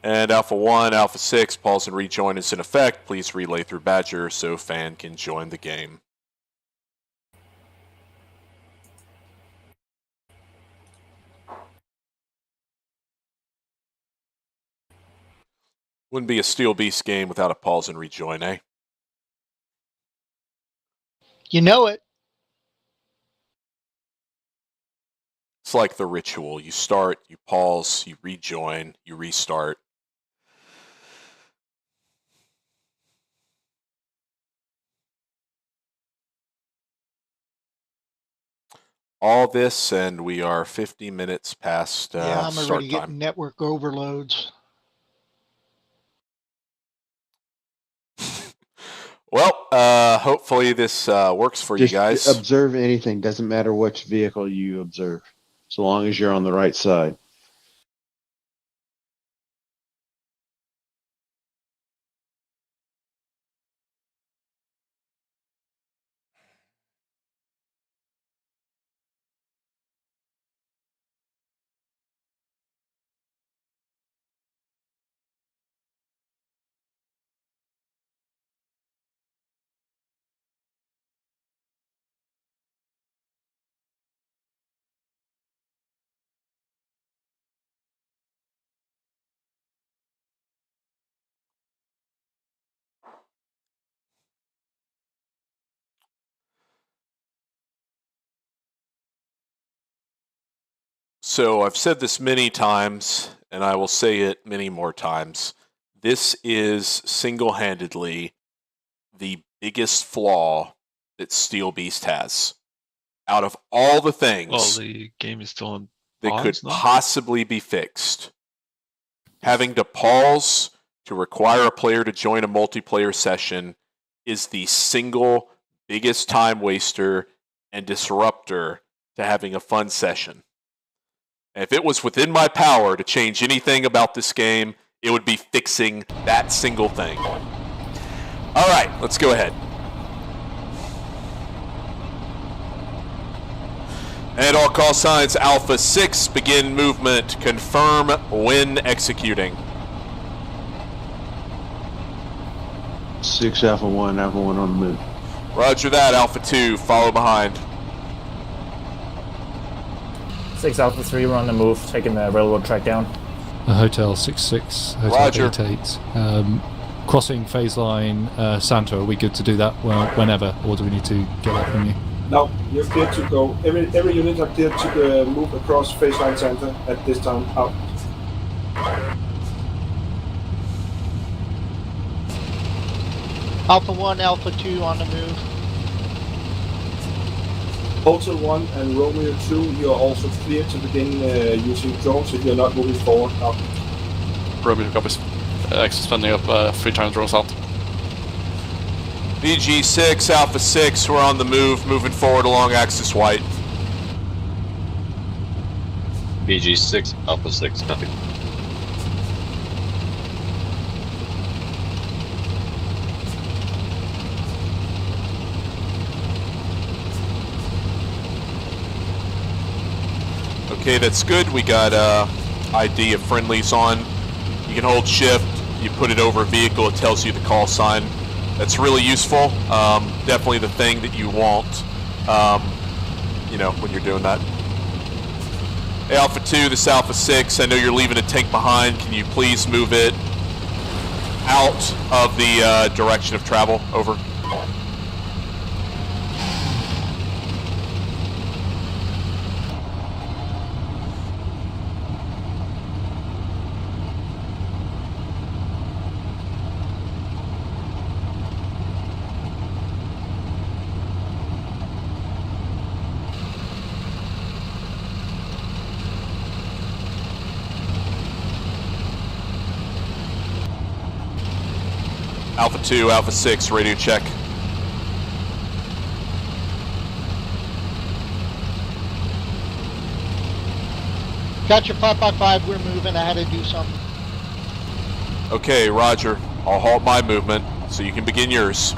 And Alpha 1, Alpha 6, pause and rejoin is in effect. Please relay through Badger so Fan can join the game. Wouldn't be a Steel Beast game without a pause and rejoin, eh? You know it. It's like the ritual. You start, you pause, you rejoin, you restart. All this, and we are 50 minutes past Yeah, I'm start already time. getting network overloads. Well, hopefully this works for Just you guys. observe anything. Doesn't matter which vehicle you observe, so long as you're on the right side. So I've said this many times, and I will say it many more times. This is single-handedly the biggest flaw that Steel Beast has. Out of all the things Well, the game is still on that pause could now? possibly be fixed, having to pause to require a player to join a multiplayer session is the single biggest time waster and disruptor to having a fun session. And if it was within my power to change anything about this game, it would be fixing that single thing. All right, let's go ahead. And all call signs Alpha 6, begin movement, confirm when executing. 6 Alpha 1 on the move. Roger that, Alpha 2, follow behind. 6 Alpha 3, we're on the move, taking the railroad track down. Hotel 66, Hotel Roger. 88. Crossing phase line Santa, are we good to do that whenever, or do we need to get that from you? No, you're clear to go. Every unit are clear to move across phase line center at this time. Out. Alpha 1, Alpha 2 on the move. Hotel 1 and Romeo 2, you are also clear to begin using drones if you're not moving forward. Out. Romeo copies. Expanding up 3 times drones out. BG6, Alpha 6, we're on the move, moving forward along axis white. BG6, Alpha 6, copy. Okay, that's good. We got ID of friendlies on. You can hold shift, you put it over a vehicle, it tells you the call sign. That's really useful. Definitely the thing that you want, when you're doing that. Hey, Alpha 2, this is Alpha 6. I know you're leaving a tank behind. Can you please move it out of the direction of travel? Over. Alpha 2, Alpha 6, radio check. Got your 5x5, we're moving. I had to do something. Okay, roger. I'll halt my movement so you can begin yours.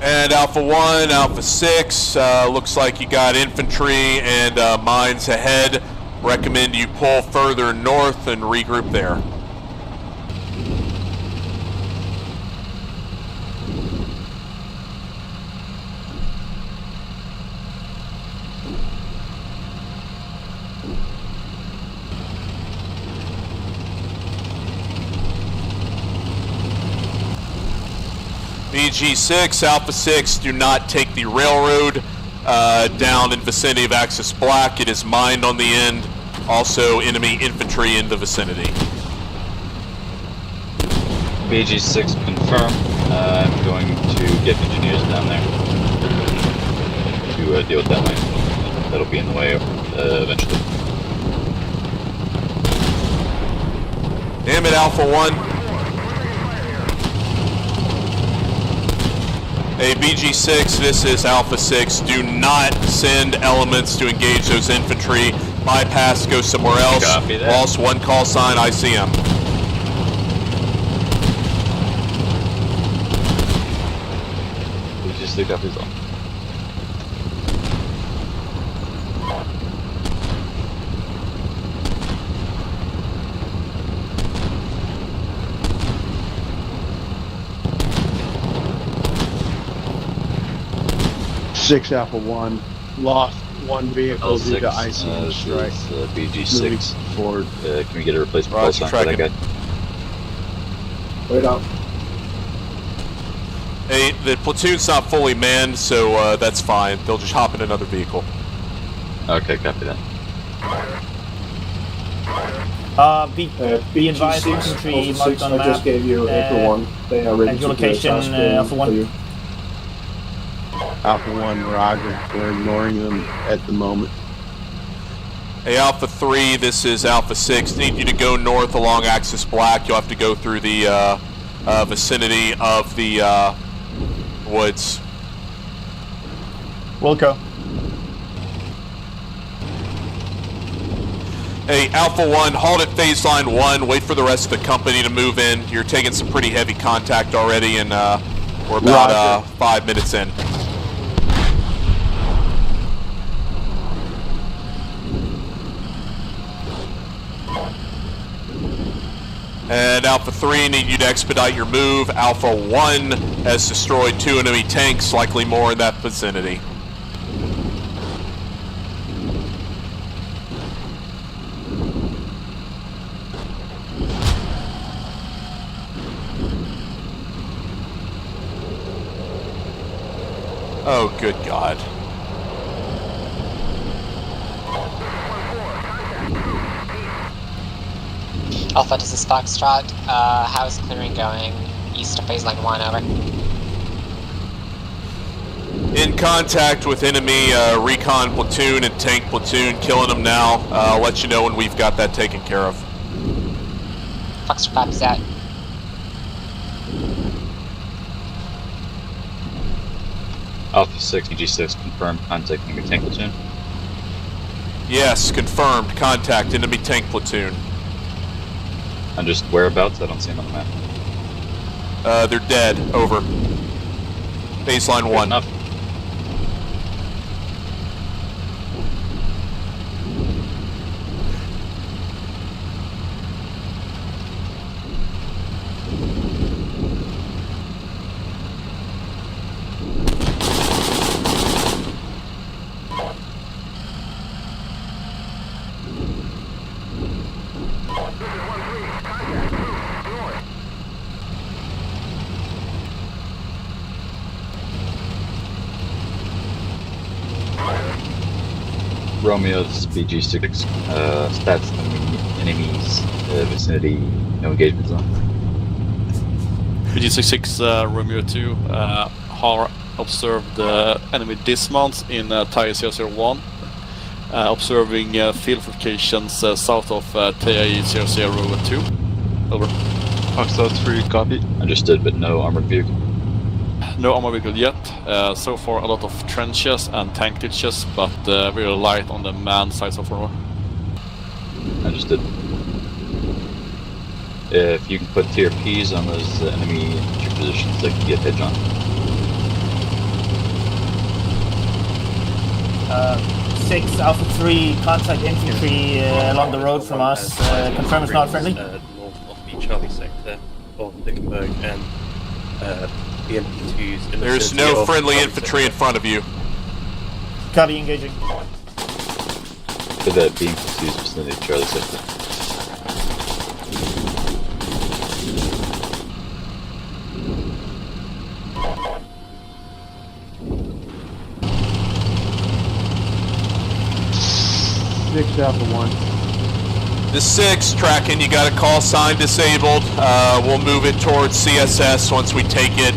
And Alpha 1, Alpha 6, looks like you got infantry and mines ahead. Recommend you pull further north and regroup there. BG6, Alpha 6, do not take the railroad down in vicinity of Axis Black. It is mined on the end. Also, enemy infantry in the vicinity. BG6 confirm. I'm going to get engineers down there to deal with that lane. That'll be in the way eventually. Damn it, Alpha 1. Hey, BG6, this is Alpha 6. Do not send elements to engage those infantry. Bypass, go somewhere else. Copy that. Lost one call sign, ICM. We just looked up his own. Six Alpha 1 lost one vehicle due to L6, ICM strike. BG6 forward. Can we get a replacement call sign for that guy? Wait up. Hey, the platoon's not fully manned, so that's fine. They'll just hop in another vehicle. Okay, copy that. Be advised, infantry marked on I map. just gave you Alpha 1. They are ready And to your do a location, task Alpha 1. for you. Alpha 1, roger. We're ignoring them at the moment. Hey, Alpha 3, this is Alpha 6. Need you to go north along Axis Black. You'll have to go through the vicinity of the woods. Wilco. Hey, Alpha 1, halt at phase line 1. Wait for the rest of the company to move in. You're taking some pretty heavy contact already, and we're about 5 minutes in. And Alpha 3, need you to expedite your move. Alpha 1 has destroyed 2 enemy tanks, likely more in that vicinity. Oh, good God. Alpha, this is Foxtrot. How's clearing going? east of phase line 1, over. In contact with enemy recon platoon and tank platoon, killing them now. I'll let you know when we've got that taken care of. Fox copies that. Alpha 6, BG6, confirmed contact enemy tank platoon. Yes, confirmed. Contact enemy tank platoon. And just whereabouts? I don't see them on the map. They're dead. Over. Baseline 1. Enough. Romeo, this is BG6. Stats enemies vicinity, no engagement zone. BG66 Romeo 2 har observed enemy dismounts in TIE 001. Observing field fortifications south of TIE 002. Over. Foxtrot 3, copy. Understood, but no armored vehicle. No armor vehicle yet. So far a lot of trenches and tank ditches, but very light on the manned side so far. Understood. If you can put TRPs on those enemy infantry positions, they can get hedge on. 6 Alpha 3 contact infantry along the road from us. Confirm it's not friendly. North of the Charlie sector of Dickenberg and the MP2s in the There's vicinity no of friendly Charlie infantry in front of you. Copy, engaging. Could that be infantry's vicinity of Charlie sector? Alpha 1. The 6 tracking, you got a call sign disabled. We'll move it towards CSS once we take it.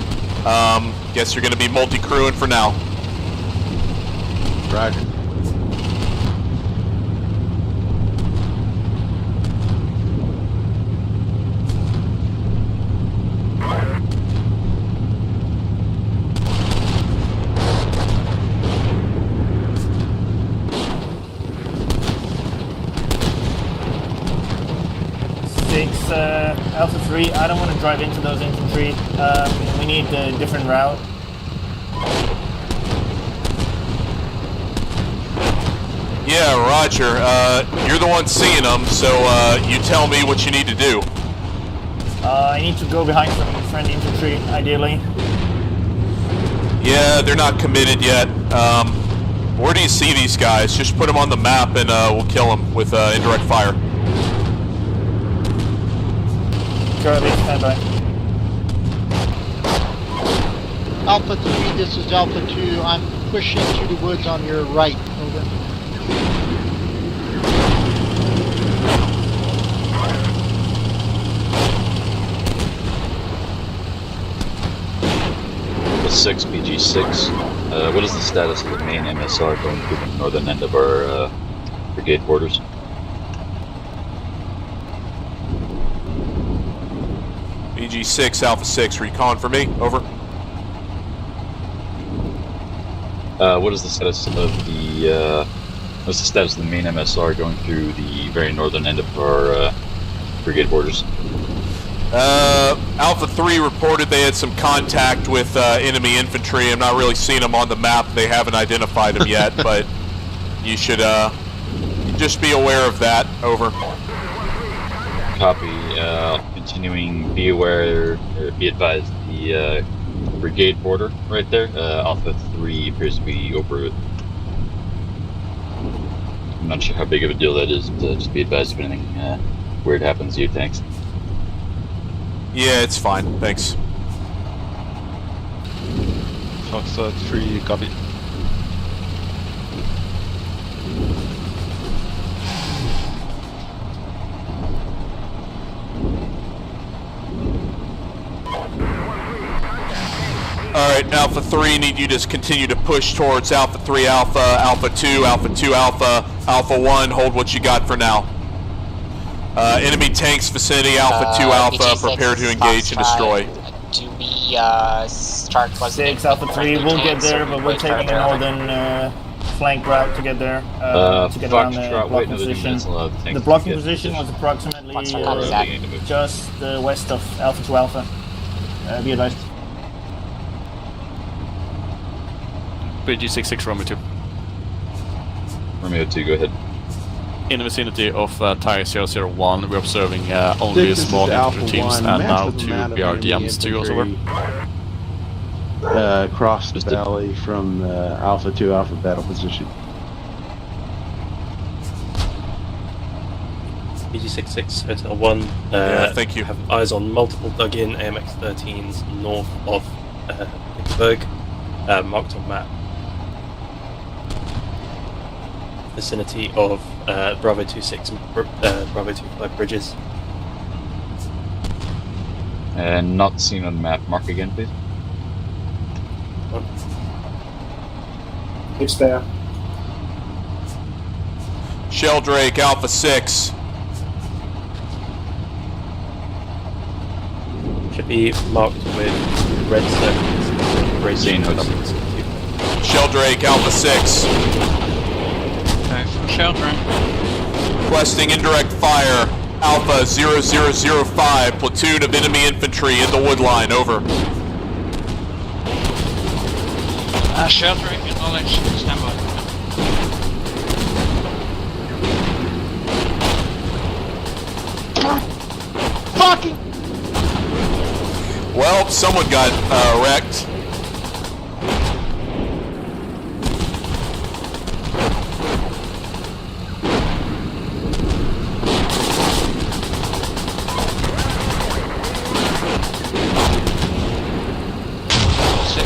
Guess you're going to be multi-crewing for now. Roger. Alpha 3, I don't want to drive into those infantry. We need a different route. Yeah, roger. You're the one seeing them, so you tell me what you need to do. I need to go behind some friendly infantry, ideally. Yeah, they're not committed yet. Where do you see these guys? Just put them on the map and we'll kill them with indirect fire. Charlie, stand by. Alpha 3, this is Alpha 2. I'm pushing through the woods on your right. Over. The 6 BG6. What is the status of the main MSR going through the northern end of our brigade borders? BG6 Alpha 6, recon for me. Over. What is the status of the what's the status of the main MSR going through the very northern end of our brigade borders? Alpha 3 reported they had some contact with enemy infantry. I'm not really seeing them on the map. They haven't identified them yet, but you should just be aware of that. Over. Copy. Continuing, be aware, or be advised, the brigade border right there, Alpha 3 appears to be over it. I'm not sure how big of a deal that is, but just be advised if anything weird happens to you, thanks. Yeah, it's fine, thanks. Foxtrot 3, copy. Alright, Alpha 3, need you to continue to push towards Alpha 3 Alpha, Alpha 2, Alpha 2 Alpha, Alpha 1, hold what you got for now. Enemy tanks vicinity, Alpha 2 Alpha, prepare to engage and destroy. Do we start closing 6 Alpha 3, we'll get there, but we're taking a northern flank route to get there, to get around the blocking position. The blocking position was approximately just west of Alpha 2 Alpha. Be advised. BG66 Romeo 2. Romeo 2, go ahead. In the vicinity of Tiger 001, we're observing only small infantry teams and now 2 BRDMs to go over. Across the valley from Alpha 2 Alpha battle position. BG66 Hotel 1. Thank you. Have eyes on multiple dug-in AMX-13s north of Wittenberg, marked on map. Vicinity of Bravo 26 and Bravo 25 bridges. Not seen on the map. Mark again, please. It's there. Sheldrake, Alpha 6. Should be marked with red circles. Racing Sheldrake, Alpha 6. Okay, from Sheldrake. Requesting indirect fire. Alpha 0005, platoon of enemy infantry in the wood line, over. Sheldrake, acknowledge, stand by. Fucking! Well, someone got wrecked.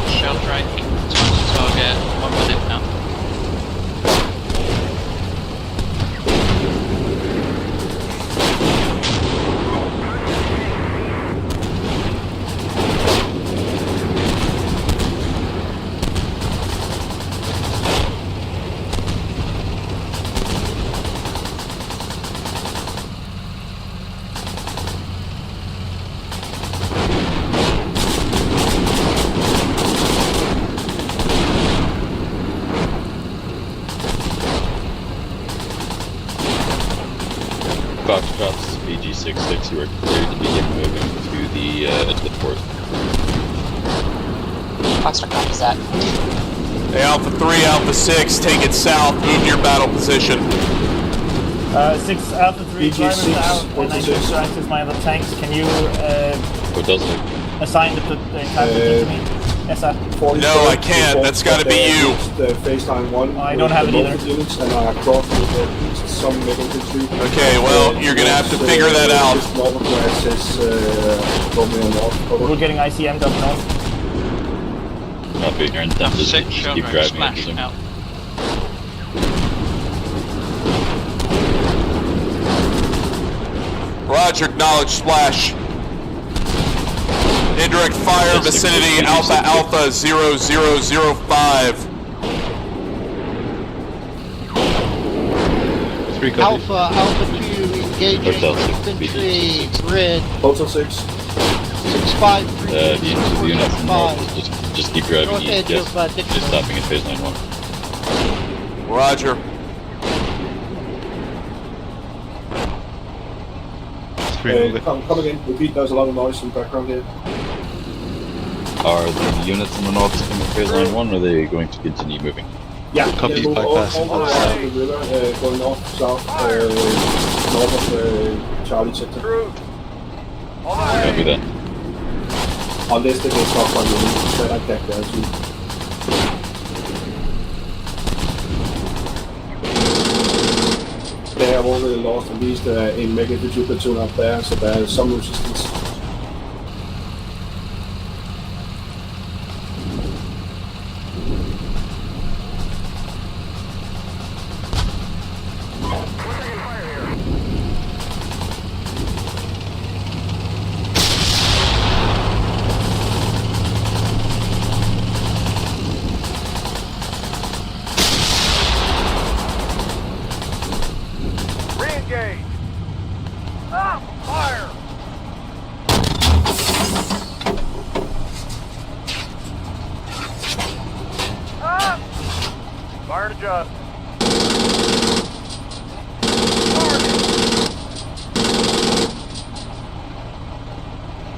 Sheldrake, target, 1 minute now. Foxtrots, BG66, you are cleared to begin moving to the edge of the fort. Foxtrot copies that. Hey, Alpha 3, Alpha 6, take it south, move to your battle position. 6 Alpha 3, driver south, and I just access my other tanks. Can you What does it? assign the type to me? Yes, sir. No, I can't. That's got to be you. Phase line 1. I don't have it either. Units and are across with at least some middle infantry. Okay, well, you're going to have to figure that out. Just north of where it says Romeo North. Over. We're getting ICM'd up north. Not big, you're in depth. Just keep driving. I presume. Out. Roger, acknowledge splash. Indirect fire vicinity Alpha Alpha 0005. Alpha 2 engaging infantry grid. Hotel 6. 653. The unit from north, just keep driving North east, edge yes. of Just Dixon. stopping at phase line 1. Roger. Come again. Repeat, there's a lot of noise in the background here. Are the units in the north coming to phase line 1, or are they going to continue moving? Yeah, Copy, move bypass. all the way around the river, going north, south, north of Charlie sector. Copy that. Unless they get stopped on the units, then I back there too. They have already lost at least a mega infantry platoon up there, so there is some resistance. adjust.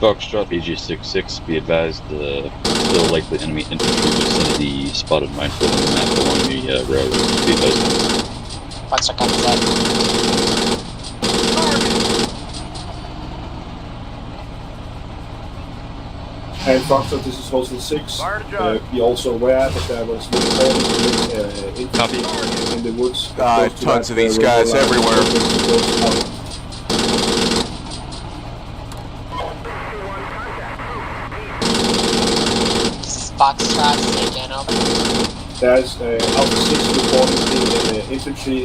Foxtrot BG66, be advised, still likely enemy infantry vicinity, spotted minefield on the map along the railroad. Be advised. Foxtrot comes in. And Foxtrot, this is Hotel 6. Be also aware that there was infantry in the woods. Tons of these guys everywhere. Foxtrot, say again, over. There's Alpha 6 reporting infantry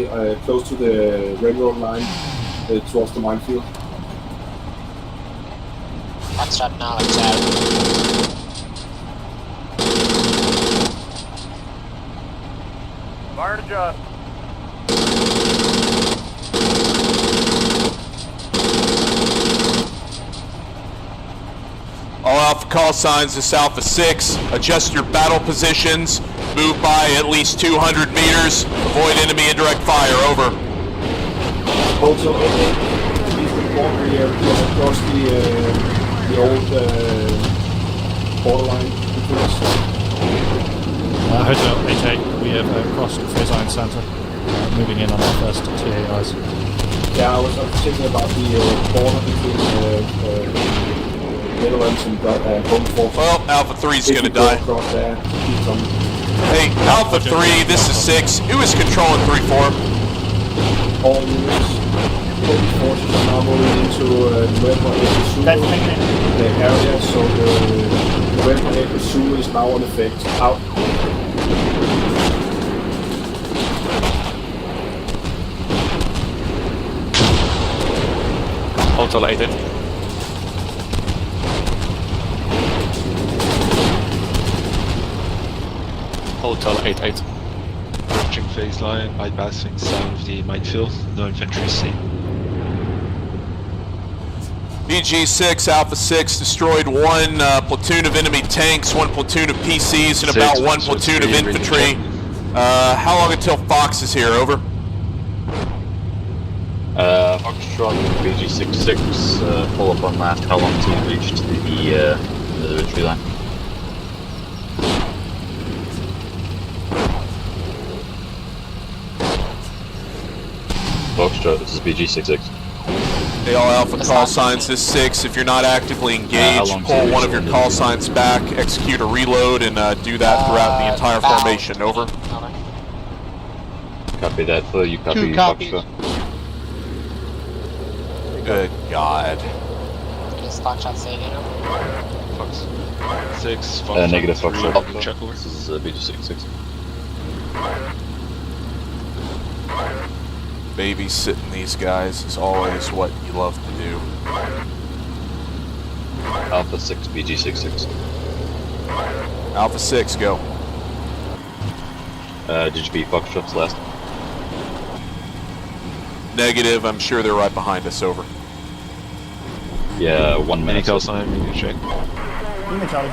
close to the railroad line towards the minefield. Foxtrot, knowledge out. Fire adjust. All Alpha call signs, this Alpha 6. Adjust your battle positions. Move by at least 200 meters. Avoid enemy indirect fire. Over. Also, please report we are across the old borderline between us. Hotel 88, we have crossed phase line center, moving in on our first TAIs. Yeah, I was thinking about the border between Netherlands and home force. Well, Alpha 3 is going to die. Hey, Alpha 3, this is 6. Who is controlling 3-4? All units. Home forces are now moving into the area, so the weapon pursuit is now in effect. Out. Hotel 88. Hotel 88. Approaching phase line, bypassing south of the minefield. No infantry seen. BG6, Alpha 6 destroyed one platoon of enemy tanks, one platoon of PCs, and about one platoon of infantry. How long until Fox is here? Over. Foxtrot BG66, pull up on last. How long till you reach to the tree line? Foxtrot, this is BG66. They all Alpha call signs, this 6. If you're not actively engaged, pull one of your call signs back, execute a reload, and do that throughout the entire formation. Over. Copy that, Phil. You copy Two copies. Foxtrot. Good God. Is Foxtrot saying it? Fox 6, Fox Negative 3, Foxtrot. check over. This is BG66. Babysitting these guys is always what you love to do. Alpha 6, BG66. Alpha 6, go. Did you beat Foxtrot's last? Negative, I'm sure they're right behind us. Over. Yeah, 1 minute. Any call sign, we can check. Unit Charlie.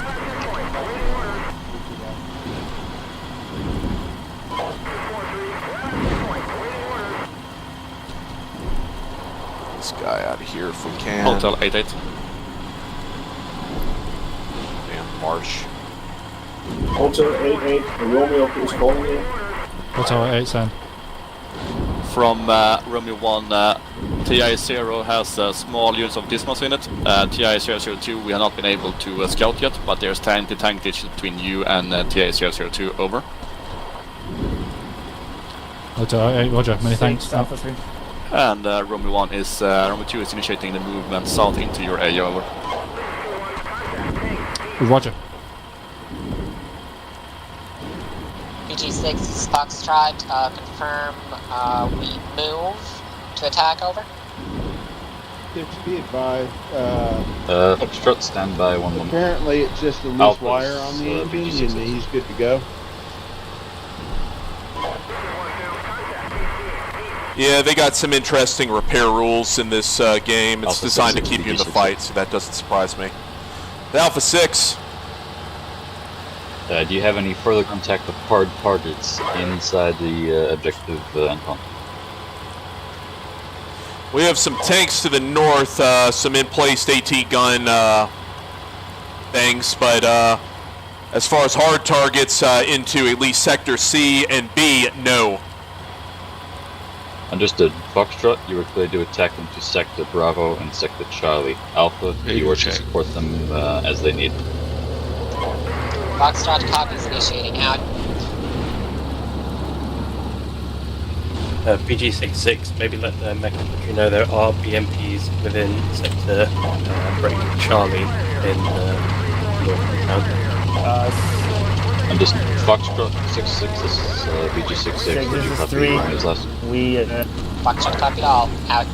This guy out of here if we can. Hotel 88. Damn Marsh. Hotel 88, Romeo is calling you. Hotel 88, Sam. From Romeo 1, TI-0 has small units of Dismos in it. TI-002 we have not been able to scout yet, but there's tank ditch between you and TI-002, over. Hotel 88, roger, many thanks. Alpha 3. And Romeo 1 is, Romeo 2 is initiating the movement south into your area, over. Roger. BG6 is Foxtrot, confirm we move to attack, over. To be advised, Foxtrot, stand by 1 moment. Apparently it's just a loose Alpha's, wire on the engine and he's good to go. Yeah, they got some interesting repair rules in this game. It's Alpha designed to 6, keep you in the BG6. fight, so that doesn't surprise me. The Alpha 6. Do you have any further contact with hard targets inside the objective, Anton? We have some tanks to the north, some in-place AT gun things, but as far as hard targets into at least Sector C and B, no. Understood. Foxtrot, you were clear to attack them to Sector Bravo and Sector Charlie. Alpha, you are to support them as they need. Foxtrot copies, initiating out. PG-66, maybe let the mech infantry know there are BMPs within Sector Charlie in north town. I'm just Foxtrot 66, this is BG-66, would you copy 3. last? We Foxtrot copied all, out.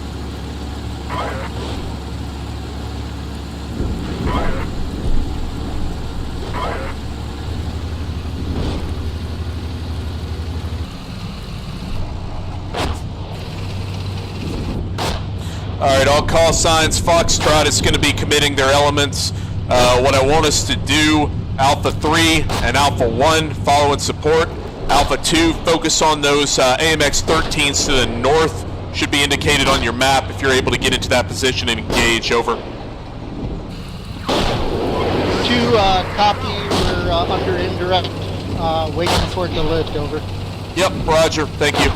Alright, all call signs, Foxtrot is going to be committing their elements. What I want us to do, Alpha 3 and Alpha 1 follow and support. Alpha 2, focus on those AMX-13s to the north. Should be indicated on your map if you're able to get into that position and engage, over. 2, copy, we're under indirect, waiting for it to lift, over. Yep, roger, thank you.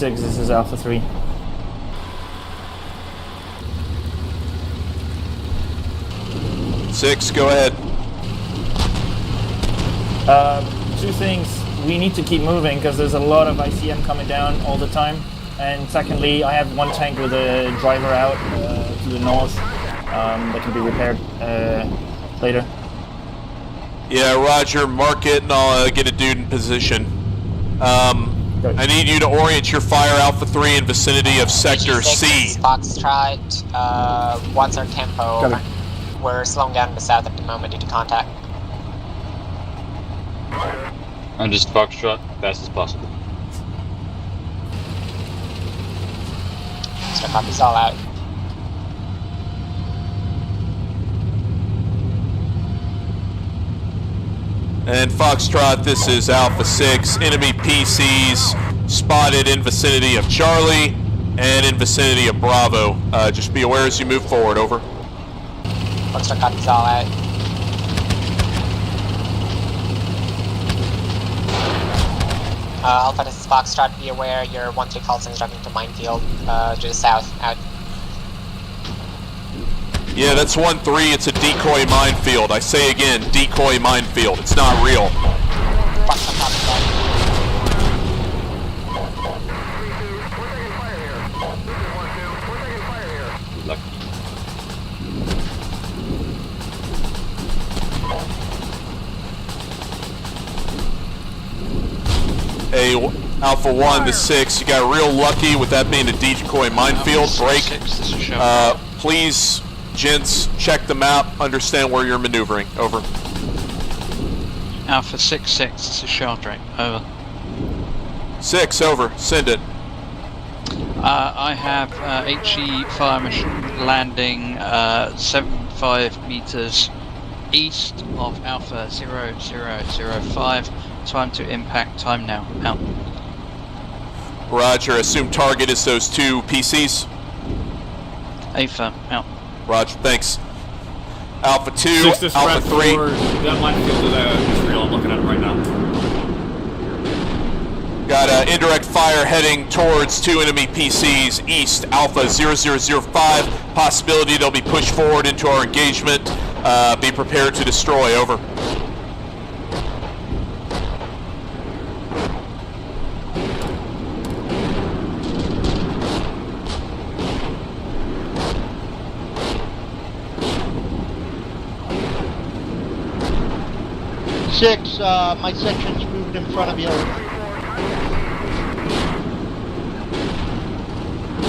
This is Alpha 3. Six, go ahead. Two things. We need to keep moving because there's a lot of ICM coming down all the time. And secondly, I have one tank with a driver out to the north that can be repaired later. Yeah, roger, mark it and I'll get a dude in position. I need you to orient your fire Alpha 3 in vicinity of Sector C. Foxtrot, what's our tempo? Got it. We're slowing down in the south at the moment due to contact. I'm just Foxtrot, fast as possible. So copies all out. And Foxtrot, this is Alpha 6. Enemy PCs spotted in vicinity of Charlie and in vicinity of Bravo. Just be aware as you move forward, over. Foxtrot copies all out. Alpha, this is Foxtrot. Be aware your 1-3 call signs driving to minefield to the south. Out. Yeah, that's 1-3. It's a decoy minefield. I say again, decoy minefield. It's not real. Hey, Alpha 1 to 6, you got real lucky with that being a decoy minefield. Break. Please, gents, check the map, understand where you're maneuvering. Over. Alpha 6-6, this is Sheldrake. Over. 6, over. Send it. I have HE fire machine landing 75 meters east of Alpha 0005. Time to impact, time now. Out. Roger, assume target is those 2 PCs. Affirm, out. Roger, thanks. Alpha 2, Alpha 3. That minefield is real, I'm looking at it right now. Got indirect fire heading towards 2 enemy PCs east, Alpha 0005. Possibility they'll be pushed forward into our engagement. Be prepared to destroy, over. 6, my section's moved in front of you.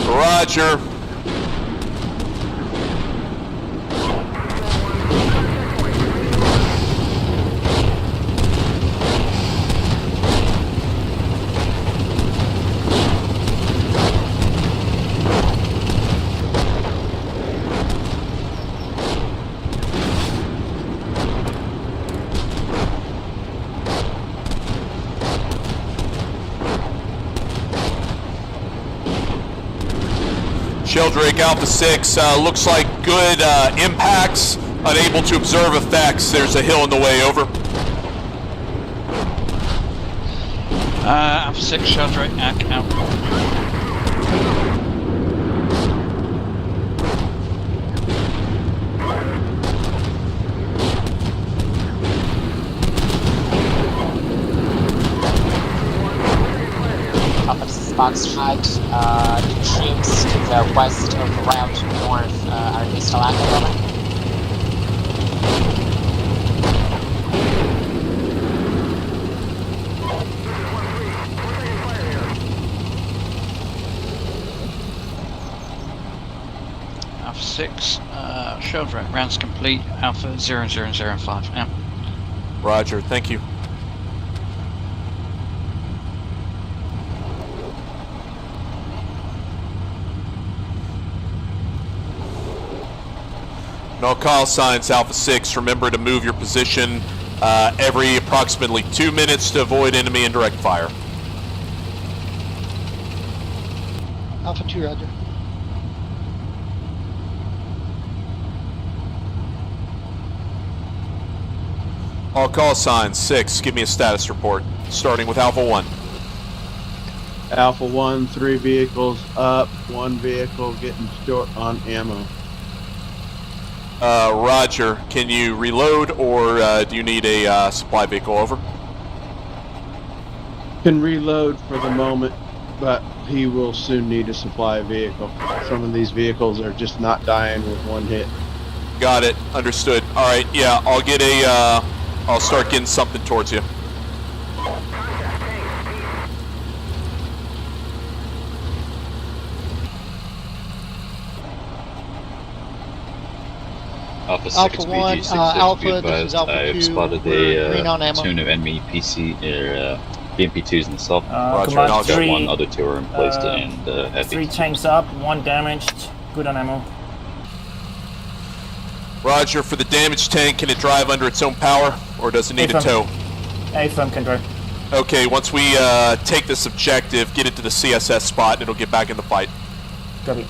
Roger. Sheldrake Alpha 6, looks like good impacts, unable to observe effects. There's a hill in the way, over. Alpha 6, Sheldrake, out. Foxtrot, the troops to the west of Route North, are they still active, over? Alpha 6, Sheldrake, rounds complete, Alpha 0005, out. Roger, thank you. No call signs, Alpha 6. Remember to move your position every approximately 2 minutes to avoid enemy indirect fire. Alpha 2, roger. All call signs, 6. Give me a status report, starting with Alpha 1. Alpha 1, 3 vehicles up, 1 vehicle getting short on ammo. Roger. Can you reload, or do you need a supply vehicle, over? Can reload for the moment, but he will soon need a supply vehicle. Some of these vehicles are just not dying with 1 hit. Got it. Understood. All right. Yeah, I'll get I'll start getting something towards you. Alpha 6, Alpha 1, BG6, Alpha, this is Alpha 2, I've spotted green on ammo. 2 new enemy PC, BMP2s in the south. Roger, I've got three, 1, other 2 are in place and heavy. 3 tanks up, 1 damaged, good on ammo. Roger, for the damaged tank, can it drive under its own power, or does it need a tow? A-firm can drive. Okay, once we take this objective, get it to the CSS spot, and it'll get back in the fight. Copy.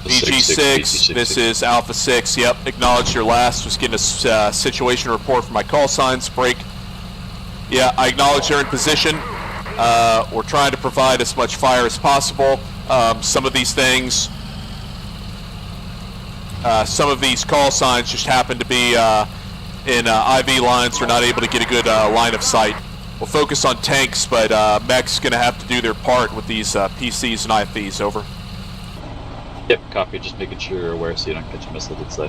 BG6, this is Alpha 6, yep, acknowledge your last, was getting a situation report for my call signs, break. Yeah, I acknowledge they're in position. We're trying to provide as much fire as possible. Some of these things, some of these call signs just happen to be in IV lines, we're not able to get a good line of sight. We'll focus on tanks, but mech's going to have to do their part with these PCs and IFVs, over. Yep, copy. Just making sure you're aware so you don't catch a missile that's there.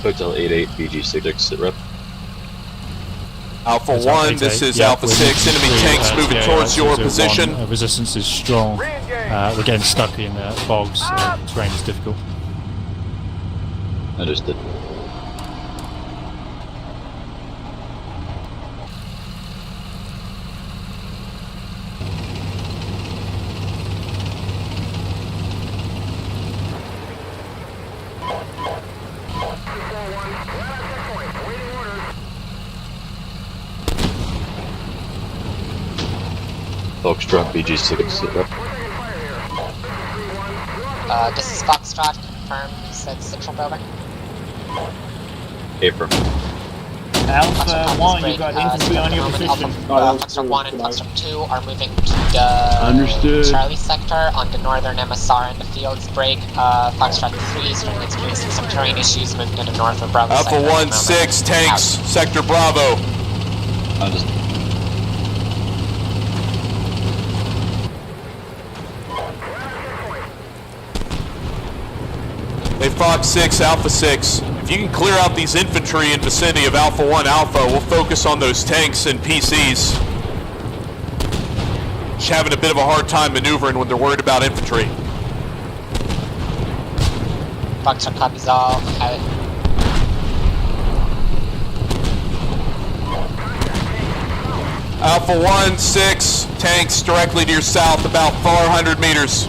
Hotel 88, BG6, exit rep. Alpha 1, this is Alpha 6, enemy tanks moving towards your position. Resistance is strong. We're getting stuck in bogs, terrain is difficult. Understood. Foxtrot, BG6, sit rep. This is Foxtrot, confirm, you said Central, over. April. Alpha 1, you got infantry on your position. Foxtrot 1 and Foxtrot 2 are moving to the Charlie sector on the northern MSR and the fields break. Foxtrot 3 is currently experiencing some terrain issues moving to the north of Bravo Alpha sector. 1-6, tanks, sector Bravo. Hey, Fox 6, Alpha 6. If you can clear out these infantry in vicinity of Alpha 1 Alpha, we'll focus on those tanks and PCs. Just having a bit of a hard time maneuvering when they're worried about infantry. Foxtrot copies all. Alpha 1-6, tanks directly to your south, about 400 meters.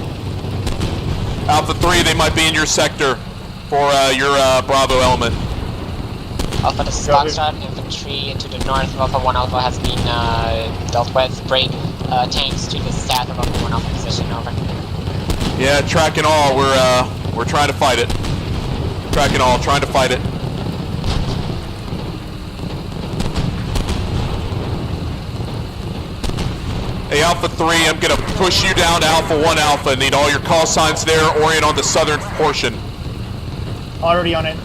Alpha 3, they might be in your sector for your Bravo element. Alpha, this is Foxtrot. Infantry into the north of Alpha 1 Alpha has been dealt with. Break tanks to the south of Alpha 1 Alpha position, over. Yeah, tracking all. We're trying to fight it. Tracking all, trying to fight it. Hey, Alpha 3, I'm gonna push you down to Alpha 1 Alpha. Need all your call signs there. Orient on the southern portion. Already on it.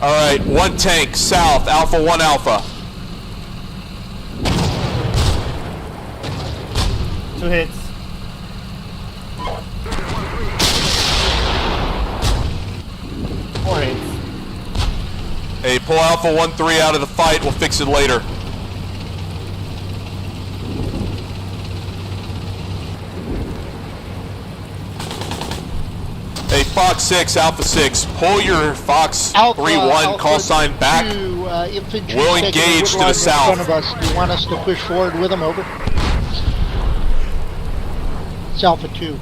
Alright, one tank, south, Alpha 1 Alpha. 2 hits. Four hits. Hey, pull Alpha 1-3 out of the fight. We'll fix it later. Hey, Fox 6, Alpha 6, pull your Fox 3-1 call sign back. We'll engage to the south. In front of us. Do you want us to push forward with them? Over. It's Alpha 2.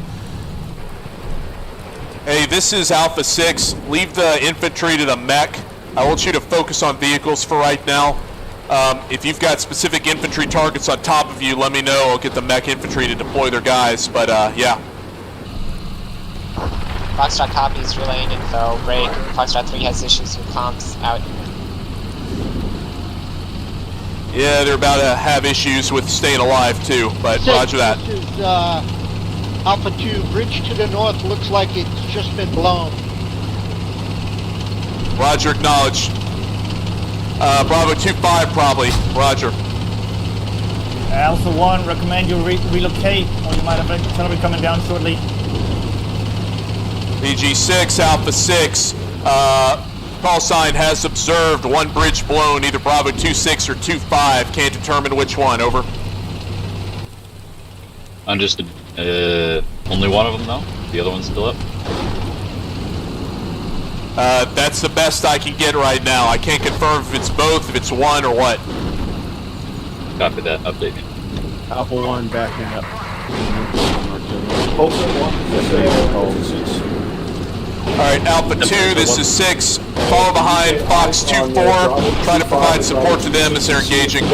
Hey, this is Alpha 6. Leave the infantry to the mech. I want you to focus on vehicles for right now. If you've got specific infantry targets on top of you, let me know. I'll get the mech infantry to deploy their guys, but yeah. Foxtrot copies, relaying info, break. Foxtrot 3 has issues with comms, out. Yeah, they're about to have issues with staying alive too, but roger that. This is Alpha 2, bridge to the north looks like it's just been blown. Roger, acknowledged. Bravo 2-5 probably, roger. Alpha 1, recommend you relocate, or you might have be coming down shortly. BG6, Alpha 6, call sign has observed one bridge blown, either Bravo 2-6 or 2-5, can't determine which one, over. Understood. Only one of them though? The other one's still up? That's the best I can get right now. I can't confirm if it's both, if it's one, or what. Copy that. Update. Alpha 1 backing up. Alright, Alpha 2, this is 6. Follow behind Fox 2-4. Try to provide support to them as they're engaging. I've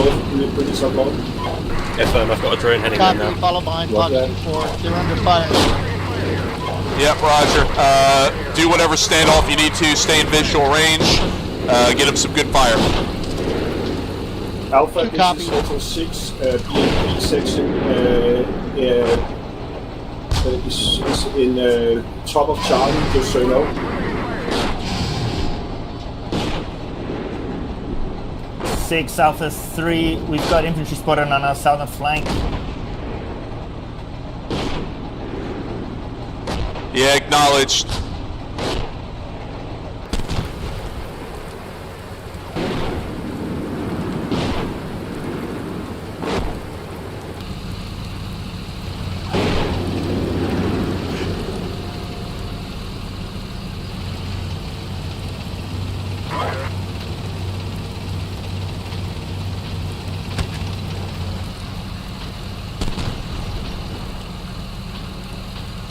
got a drone heading in now. Follow behind Fox 2-4. They're under fire. Yep, roger. Do whatever standoff you need to. Stay in visual range. Get them some good fire. Alpha, this is Hotel 6, BMP section is in top of Charlie, just so you know. 6, Alpha 3, we've got infantry spotted on our southern flank. Yeah, acknowledged.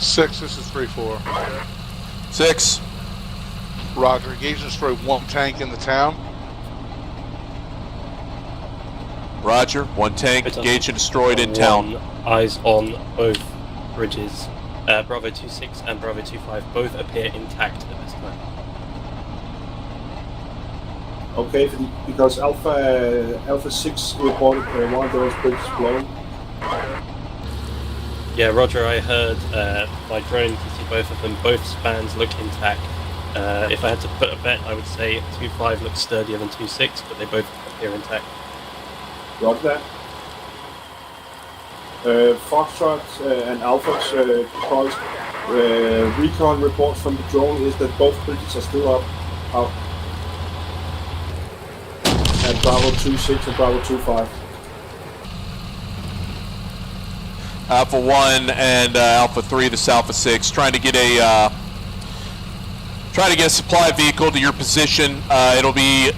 Six, this is 3-4. 6. Roger, engage and destroy one tank in the town. Roger, one tank engaged and destroyed in town. Eyes on both bridges. Bravo 26 and Bravo 25 both appear intact at this time. Okay, because Alpha 6 reported one of those bridges blown. Yeah, Roger, I heard my drone can see both of them. Both spans look intact. If I had to put a bet, I would say 2.5 looks sturdier than 2.6, but they both appear intact. Roger that. Foxtrot and Alpha's because recon reports from the drone is that both bridges are still up. At Bravo 26 and Bravo 25. Alpha 1 and Alpha 3, this Alpha 6, trying to get a supply vehicle to your position. It'll be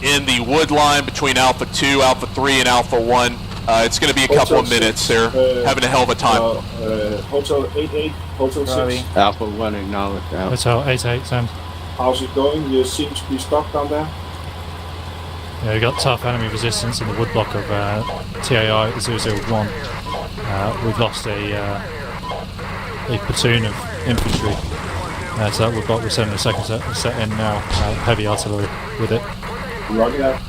in the wood line between Alpha 2, Alpha 3, and Alpha 1. It's going to be a couple of minutes. They're having a hell of a time. Hotel 88, Hotel 6. Alpha 1 acknowledged. Hotel 88, Sam. How's it going? You seem to be stuck down there. Yeah, we got tough enemy resistance in the wood block of TAI 001. We've lost a platoon of infantry. So that wood block, we're sending a second set in now. Heavy artillery with it. Roger that.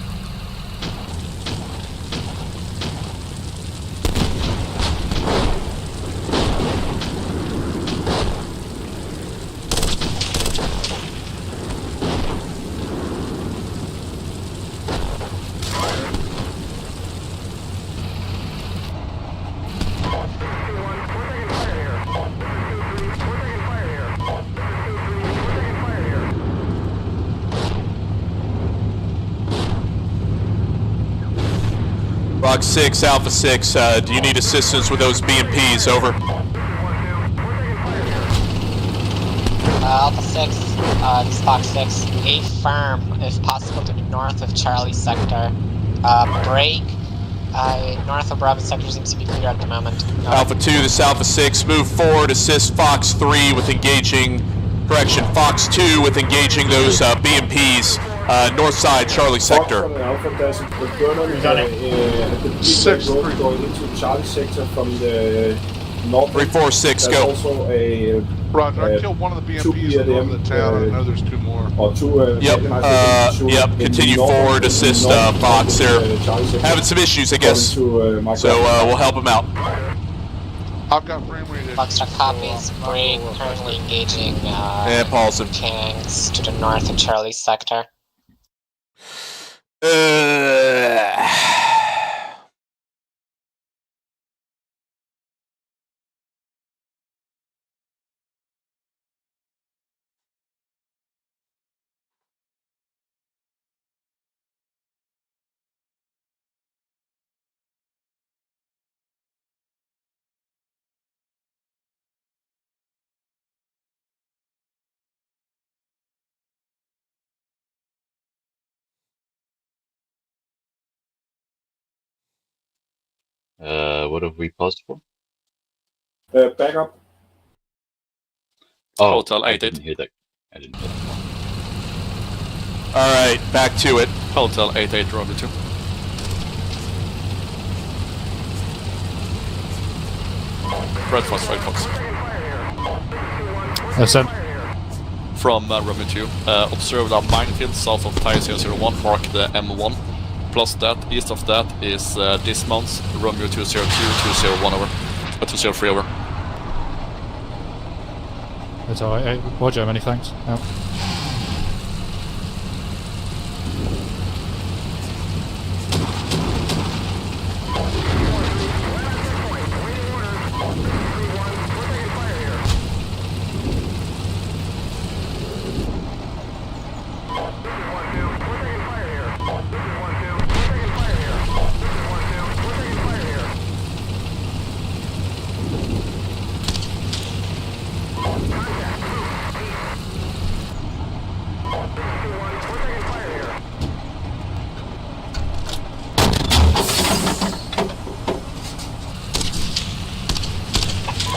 Rock 6, Alpha 6, do you need assistance with those BMPs? Over. Alpha 6, this is Fox 6, a firm, if possible, to the north of Charlie sector. Break, north of Bravo sector seems to be clear at the moment. Alpha 2, this Alpha 6, move forward, assist Fox 3 with engaging, Fox 2 with engaging those BMPs, north side, Charlie sector. Six going into Charlie sector from the north. 346, go. Also a Roger, I killed one of the BMPs in the town, and I know there's two more. Or two. Yep. Continue forward, assist Fox. They're having some issues, I guess. So we'll help them out. I've got frame rate. Foxtrot copies. Break, currently engaging and Paulson tanks to the north of Charlie sector. What have we paused for? Backup. Oh, Hotel 88. I didn't hear that. Alright, back to it. Hotel 88, Roger 2. Red Fox, Red Fox. Send. From Romeo 2, observe the minefield south of Tire 001, mark the M1. Plus that, east of that is dismounts, Romeo 202, 201 over, 203 over. That's alright. Roger, many thanks. Out.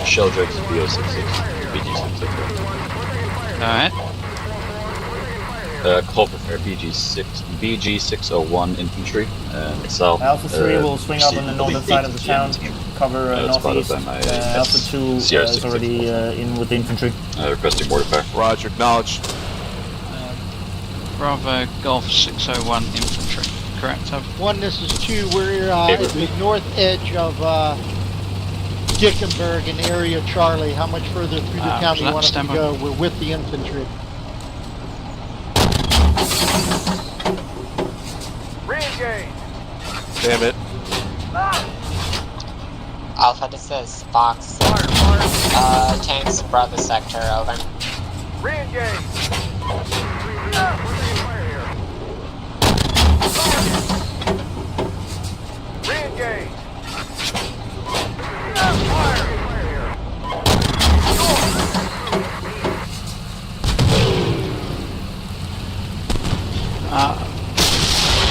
Shell Drake's BO66, BG66. Alright. Call for BG601 infantry south. Alpha 3 will swing up on the northern side of the town, cover northeast. Alpha 2 is already in with the infantry. Requesting mortar fire. Roger, acknowledged. Bravo Golf 601 infantry. Correct. 1, this is 2. We're at the north edge of Dickenburg in area Charlie. How much further through the town do you want us to go? We're with the infantry. Re-engage. Damn it. Alpha, this is Fox. Tanks in Bravo sector, over. Re-engage. Re-engage.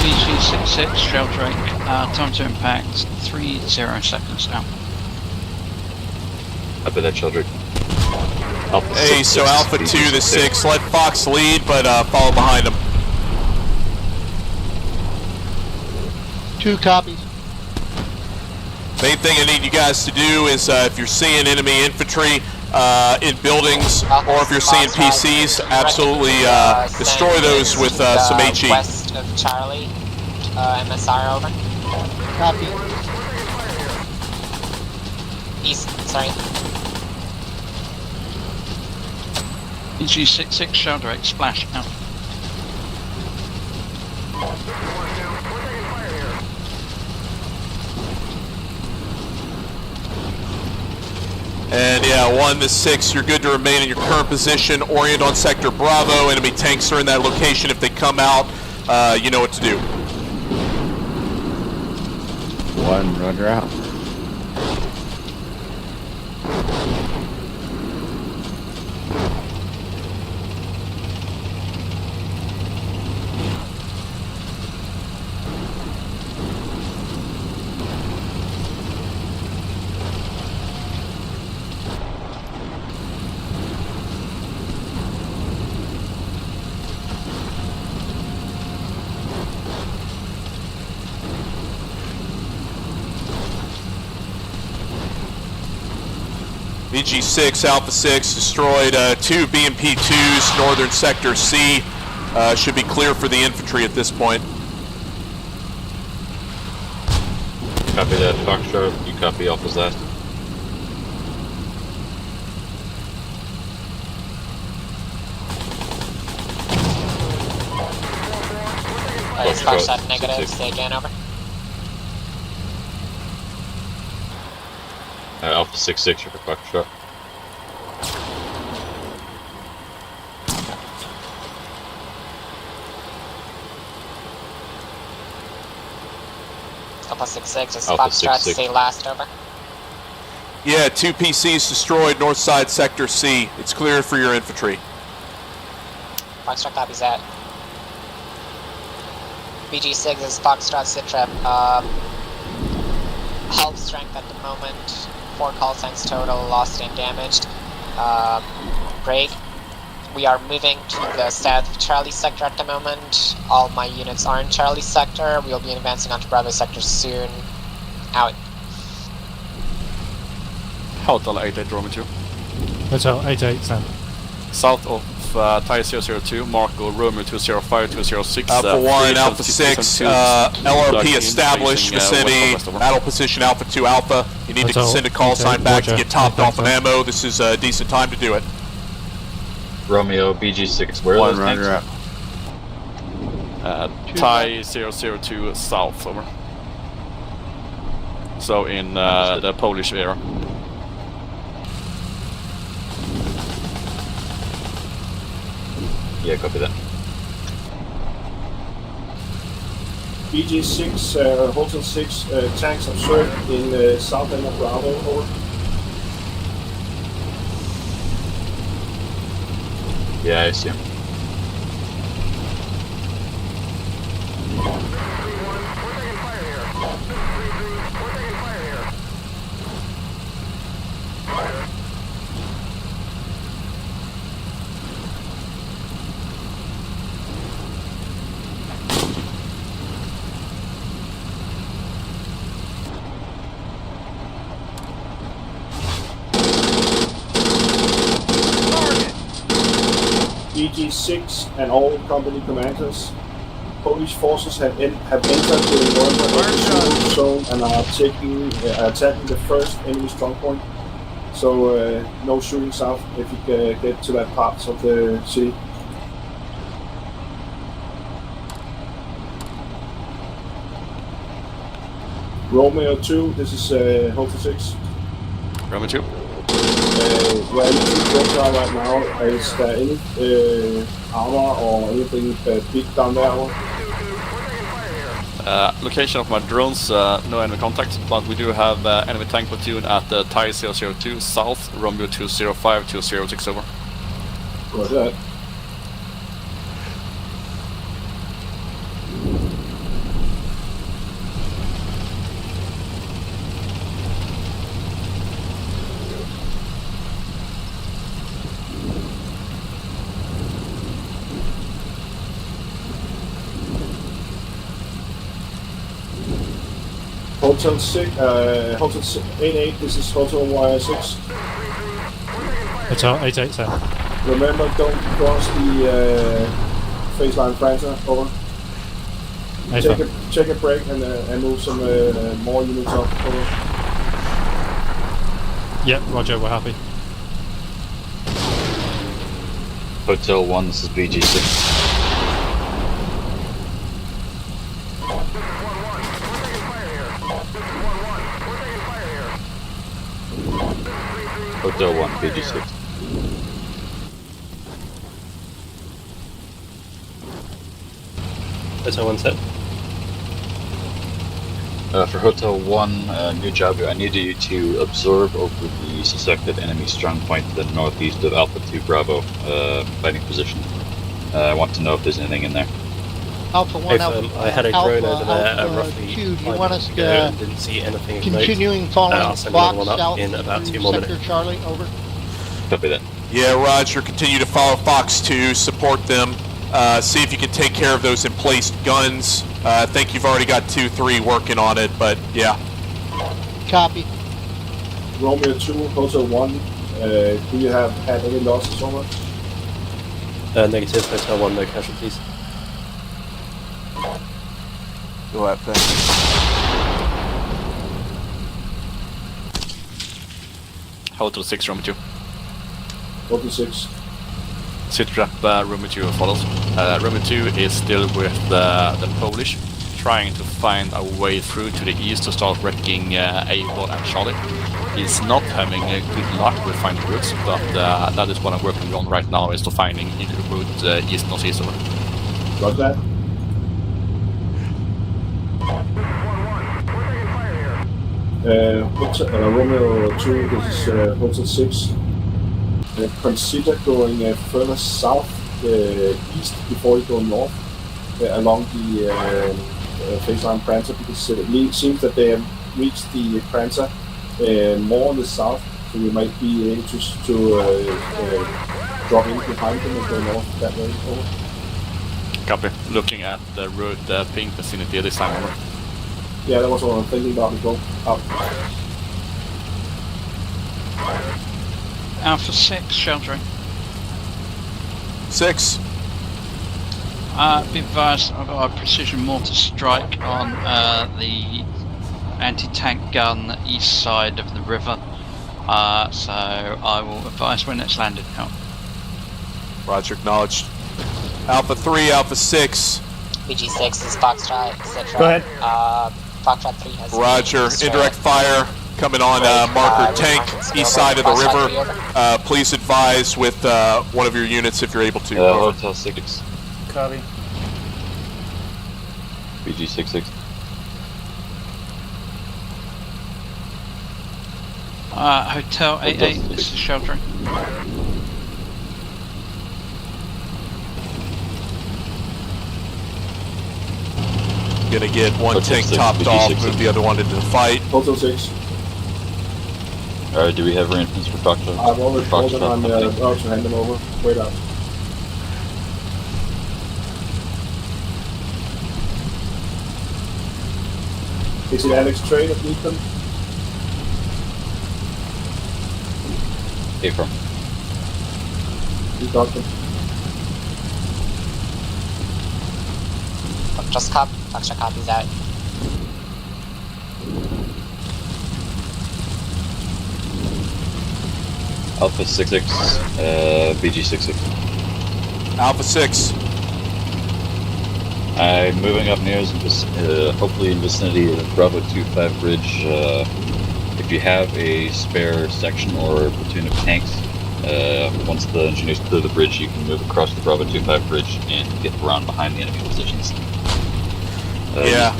BG66 Sheldrake, time to impact 30 seconds now. Up at that Sheldrake. Hey, so Alpha 2 to 6, let Fox lead, but follow behind him. 2 copies. Main thing I need you guys to do is if you're seeing enemy infantry in buildings, or if you're seeing PCs, absolutely destroy those with some HE. West of Charlie, MSR, over. Copy. East, sorry. BG66 Sheldrake, splash now. And yeah, 1 to 6, you're good to remain in your current position. Orient on Sector Bravo. Enemy tanks are in that location. If they come out, you know what to do. 1, roger out. BG6, Alpha 6 destroyed 2 BMP-2s, northern sector C. Should be clear for the infantry at this point. Copy that, Foxtrot. You copy Alpha's last. Is Foxtrot negative, say again, over. Alpha 6-6 for Foxtrot. Alpha 6-6 is Alpha Foxtrot, 6-6. say last, over. Yeah, 2 PCs destroyed, north side sector C. It's clear for your infantry. Foxtrot copies that. BG6 is Foxtrot Citrep. Hull strength at the moment. 4 call signs total, lost and damaged. Break. We are moving to the south of Charlie sector at the moment. All my units are in Charlie sector. We'll be advancing onto Bravo sector soon. Out. Hotel 88 Romeo 2. Hotel 88, Sam. South of Thai 002, Marco Romeo 205, 206. Alpha 1, Alpha 6, LRP established, vicinity, battle position Alpha 2 Alpha. You need to send a call sign back to get topped off on ammo. This is a decent time to do it. Romeo, BG6, where are those tanks? Thai 002 south, over. So in the Polish area. Yeah, copy that. BG6, Hotel 6, tanks observed in south end of Bravo, over. Yeah, I see him. BG6 and all company commanders. Polish forces have entered the northern zone and are attacking the first enemy strongpoint. So no shooting south if you get to that part of the city. Romeo 2, this is Hotel 6. Romeo 2. Where you are right now, is there any armor or anything big down there? Location of my drones, no enemy contact, but we do have enemy tank platoon at the Thai 002 south, Romeo 205, 206 over. What's that? Hotel 6, Hotel 88, this is Hotel Y6. Hotel 887. Remember, don't cross the phase line Franza, over. Check a break and move some more units up, over. Yep, roger, we're happy. Hotel 1, this is BG6. Hotel 1, BG6. Hotel 1 set. For Hotel 1, new job, I need you to observe over the suspected enemy strong point to the northeast of Alpha 2 Bravo, fighting position. I want to know if there's anything in there. Alpha 1, Alpha, I had a drone Alpha, over there Alpha roughly 2, do you 5 want minutes us ago and didn't see anything of note. continuing following I'll send another Fox one up south in about to 2 more Sector minutes. Charlie, over. Copy that. Yeah, Roger, continue to follow Fox 2, support them. See if you can take care of those emplaced guns. I think you've already got 2-3 working on it, but yeah. Copy. Romeo 2, Hotel 1, do you have had any losses over? Negative, Hotel 1, no casualties. Go at that. Hotel 6, Romeo 2. Hotel 6. Sitrap, Romeo 2 follows. Romeo 2 is still with the Polish, trying to find a way through to the east to start wrecking A1 and Charlie. He's not having good luck with finding routes, but that is what I'm working on right now, is to finding either route east-northeast over. Got that? Romeo 2, this is Hotel 6. Consider going further south, east, before you go north, along the phase line Prancer, because it seems that they have reached the Prancer more on the south, so you might be able to drop in behind them and go north that way. Over. Copy. Looking at the road, the pink vicinity this time over. Yeah, that was what I'm thinking about as well. Up. Alpha 6, sheltering. 6. Be advised, I've got a precision mortar strike on the anti-tank gun east side of the river. So I will advise when it's landed now. Roger, acknowledged. Alpha 3, Alpha 6. BG6 is Foxtrot, etc. Go ahead. Foxtrot 3 has... Roger, indirect fire coming on marker tank, east side of the river. Please advise with one of your units if you're able to. Hotel 6. Copy. BG66. Hotel 88, this is sheltering. Gonna get one tank topped off, move the other one into the fight. Hotel 6. Alright, do we have reinforcements for Fox? I've already told them I'm about to hand them over. Wait up. Is it Alex Trey that needs them? Hey, from. You got them. Foxtrot copies out. Alpha 6-6, BG 6-6. Alpha 6. I'm moving up near, hopefully in vicinity of Bravo 2-5 bridge. If you have a spare section or platoon of tanks, once the engineers clear the bridge, you can move across the Bravo 2-5 bridge and get around behind the enemy positions. Yeah.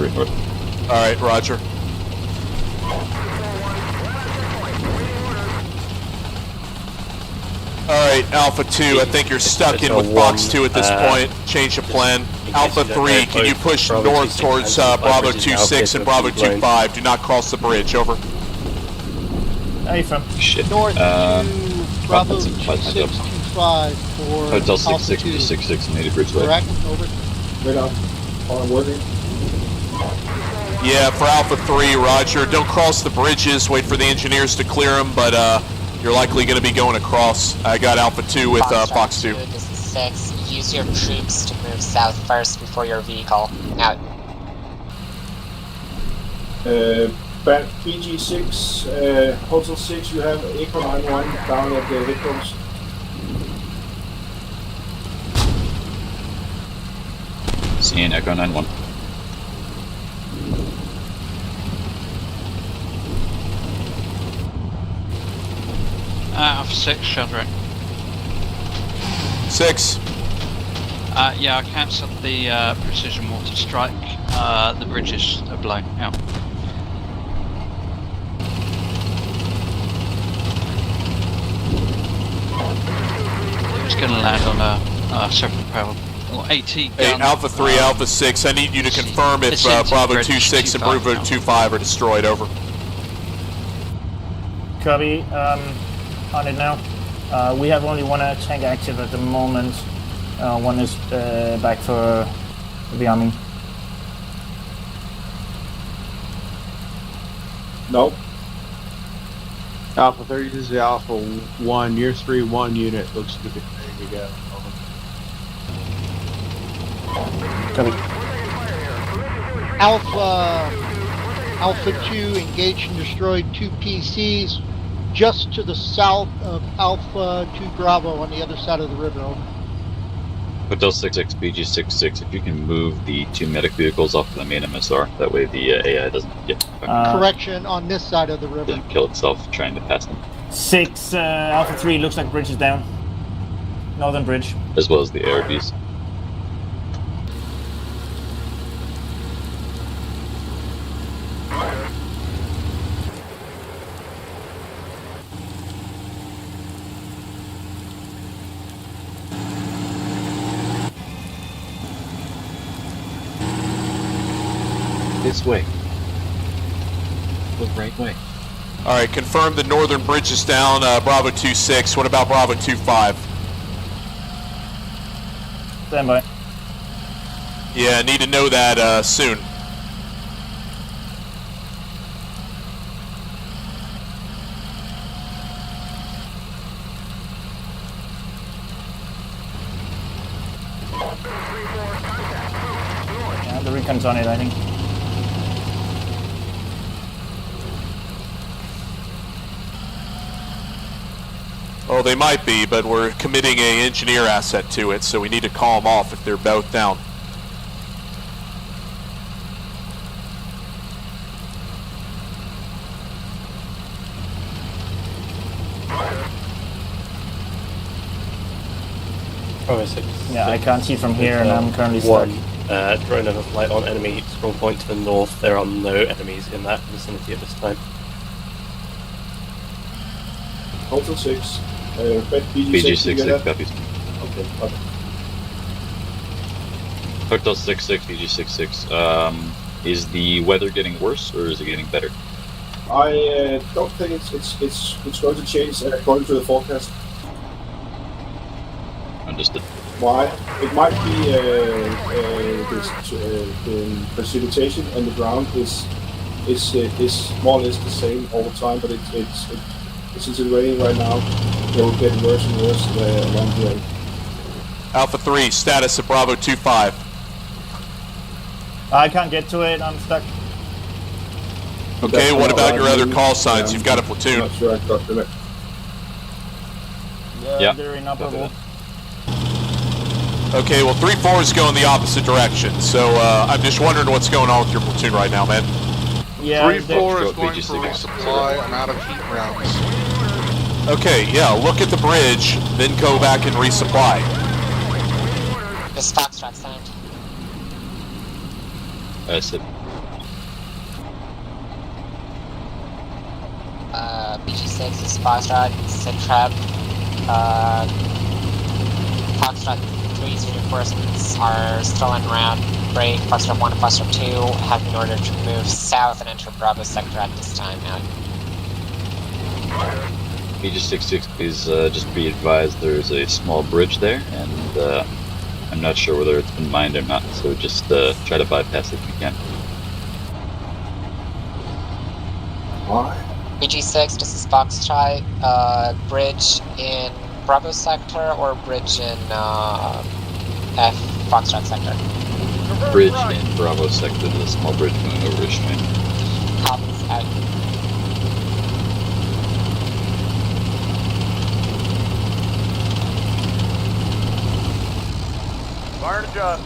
Alright, roger. Alright, Alpha 2, I think you're stuck in with Fox 2 at this point. Change the plan. Alpha 3, can you push north towards Bravo 2-6 and Bravo 2-5? Do not cross the bridge, over. Hey, from Shit. North to Bravo 2625 for Hotel Alpha 6-6, 2. BG 6-6, native bridge way. Correct, over. Right on. On working. Yeah, for Alpha 3, roger. Don't cross the bridges, wait for the engineers to clear them, but you're likely going to be going across. I got Alpha 2 with Fox 2. This is 6. Use your troops to move south first before your vehicle. Out. BG6, Hotel 6, you have Echo 91 down at the headquarters. Seeing Echo 91. Alpha 6, shuttering. 6. Yeah, I cancelled the precision mortar strike. The bridges are blown out. It was going to land on a separate propelled or AT gun. Hey, Alpha 3, Alpha 6, I need you to confirm if Bravo 2-6 and Bravo 2-5 are destroyed, over. Copy. On it now. We have only one tank active at the moment. One is back for the army. No. Alpha 3, this is Alpha 1. Your 3-1 unit looks to be ready to go. Coming. Alpha 2 engaged and destroyed 2 PCs just to the south of Alpha 2 Bravo on the other side of the river. Over. Hotel 6-6, BG 6-6, if you can move the 2 medic vehicles off the main MSR, that way the AI doesn't get correction on this side of the river. Doesn't kill itself trying to pass them. 6, Alpha 3, looks like bridge is down. Northern bridge. As well as the ARBs. This way. The right way. Alright, confirm the northern bridge is down, Bravo 2-6. What about Bravo 2-5? Stand by. Yeah, need to know that soon. Yeah, the recon's on it, I think. Oh, they might be, but we're committing a engineer asset to it, so we need to call them off if they're both down. Bravo 6. Yeah, I can't see from here, and I'm currently stuck. Drone over flight on enemy strong point to the north. There are no enemies in that vicinity at this time. Hotel 6. BG 6-6, copies. Okay, okay. Hotel 6-6, BG 6-6. Is the weather getting worse or is it getting better? I don't think it's going to change according to the forecast. Understood. Why? It might be the precipitation and the ground is more or less the same all the time, but since it's raining right now, it will get worse and worse along the way. Alpha 3, status of Bravo 2-5. I can't get to it. I'm stuck. Okay, what about your other call signs? You've got a platoon. I'm not sure I got the Yeah, they're inoperable. Okay, well 3-4 is going the opposite direction, so I'm just wondering what's going on with your platoon right now, man. Yeah, 3-4 is going for resupply. I'm out of heat rounds. Okay, yeah, look at the bridge, then go back and resupply. This Foxtrot signed. I see. BG6 is Foxtrot, Citrap. Foxtrot 3's reinforcements are still en route. Break, Foxtrot 1 and Foxtrot 2 have been ordered to move south and enter Bravo sector at this time. Out. BG66, please just be advised there's a small bridge there, and I'm not sure whether it's been mined or not, so just try to bypass it if you can. Why? BG6, this is Foxtrot. Bridge in Bravo sector or bridge in F Foxtrot sector? Bridge in Bravo sector, the small bridge going over restraint. Copies, out. Fire and adjust.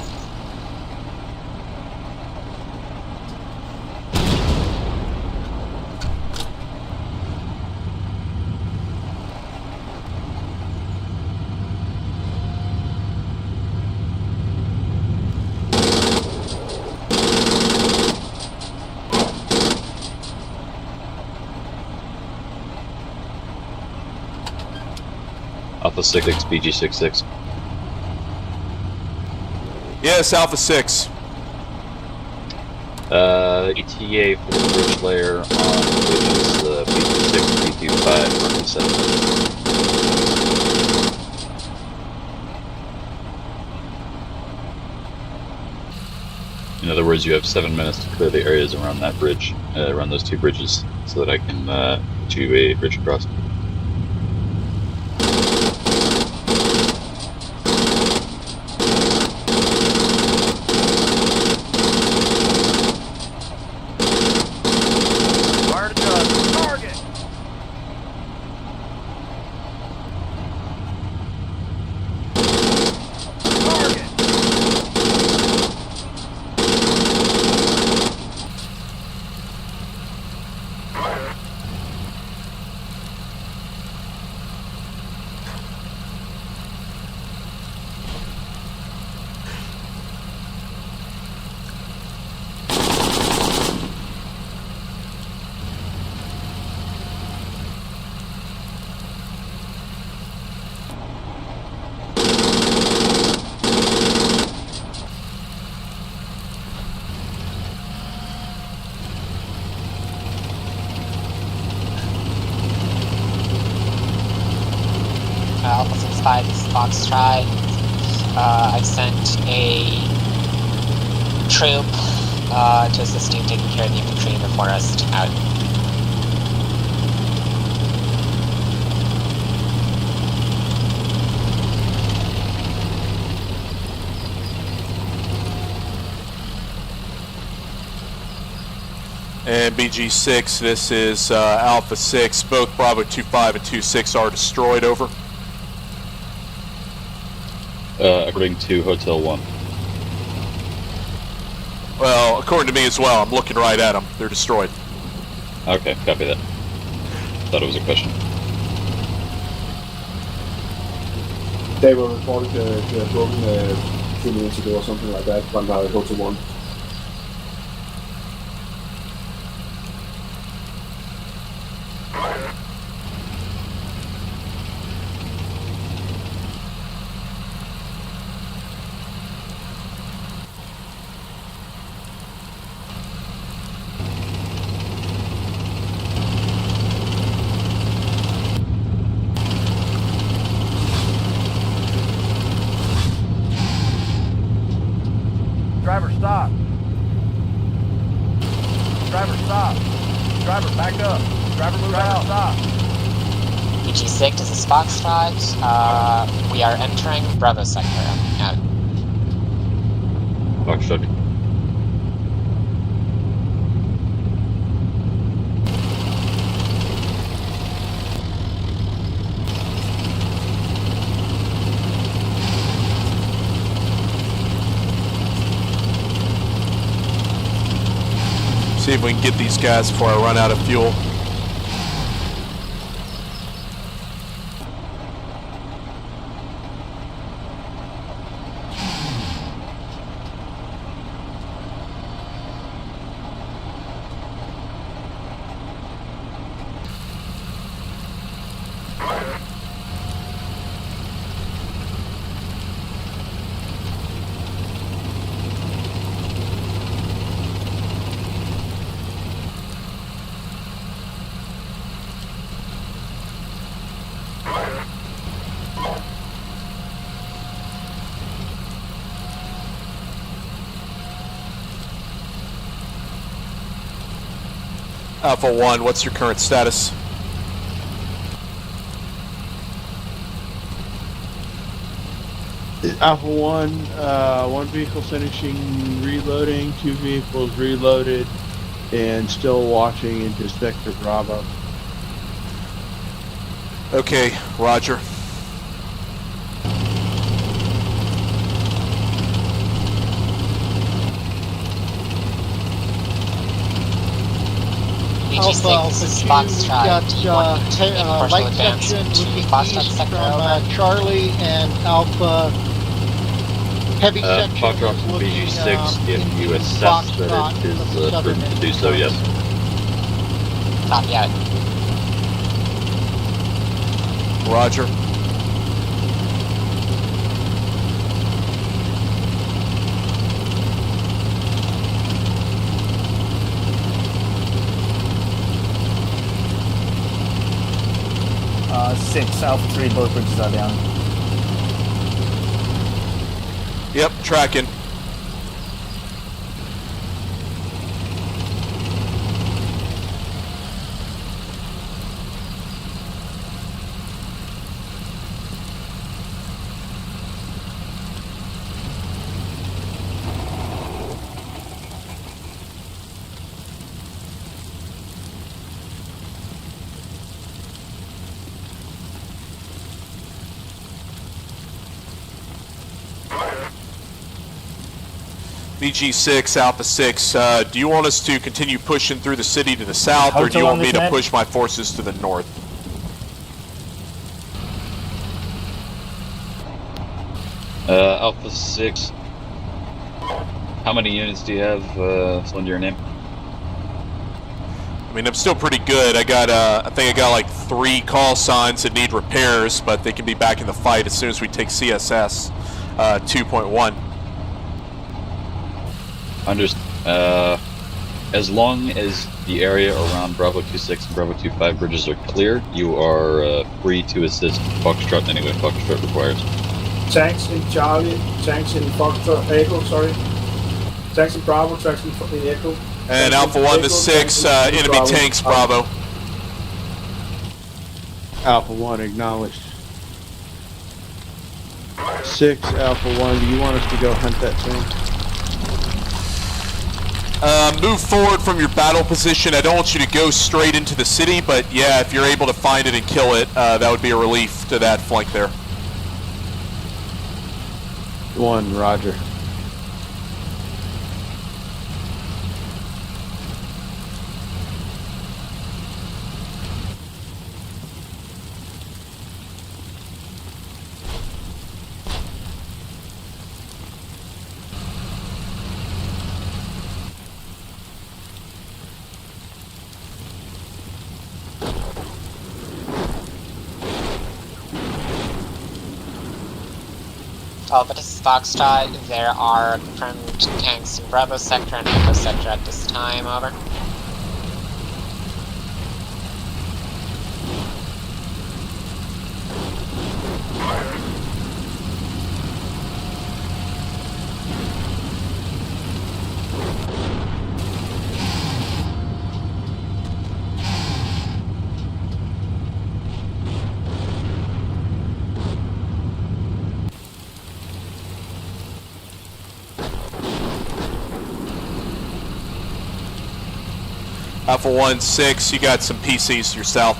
Alpha 6, BG66. Yes, Alpha 6. ETA for the bridge layer on bridges BG6, BG5, roughly 7 minutes. In other words, you have 7 minutes to clear the areas around that bridge, around those two bridges, so that I can do a bridge across. Alpha 65 is Foxtrot. I've sent a troop to assist you in taking care of the infantry in the forest. Out. And BG6, this is Alpha 6. Both Bravo 25 and 26 are destroyed, over. According to Hotel 1. Well, according to me as well. I'm looking right at them. They're destroyed. Okay, copy that. Thought it was a question. They were reported broken 2 minutes ago or something like that from Hotel 1. Driver, stop. Driver, stop. Driver, back up. Driver, move out. Stop. BG6, this is Foxtrot. We are entering Bravo sector. Out. Foxtrot. if we can get these guys before I run out of fuel. Alpha 1, what's your current status? Alpha 1, one vehicle finishing reloading, 2 vehicles reloaded, and still watching into Sector Bravo. Okay, roger. Alpha 2, got light section looking east from Charlie, and Alpha heavy section Foxtrot from looking BG6, if you assess that it is prudent to do so, yes. Copy out. Roger. Six, Alpha 3, both bridges are down. Yep, tracking. BG6, Alpha 6, do you want us to continue pushing through the city to the south, or do you want me to push my forces to the north? Alpha 6, how many units do you have under your name? I mean, I'm still pretty good. I got, I think I got like 3 call signs that need repairs, but they can be back in the fight as soon as we take CSS 2.1. As long as the area around Bravo 26 and Bravo 25 bridges are clear, you are free to assist Foxtrot anyway. Foxtrot requires. Tanks in Charlie, tanks in Foxtrot, Echo, sorry. Tanks in Bravo, tanks in Echo. And Alpha 1 to 6, enemy tanks, Bravo. Alpha 1, acknowledged. 6, Alpha 1, do you want us to go hunt that thing? Move forward from your battle position. I don't want you to go straight into the city, but yeah, if you're able to find it and kill it, that would be a relief to that flank there. 1, roger. Alpha, this is Foxtrot. There are confirmed tanks in Bravo sector and Echo sector at this time, over. Alpha 1-6, you got some PCs to your south.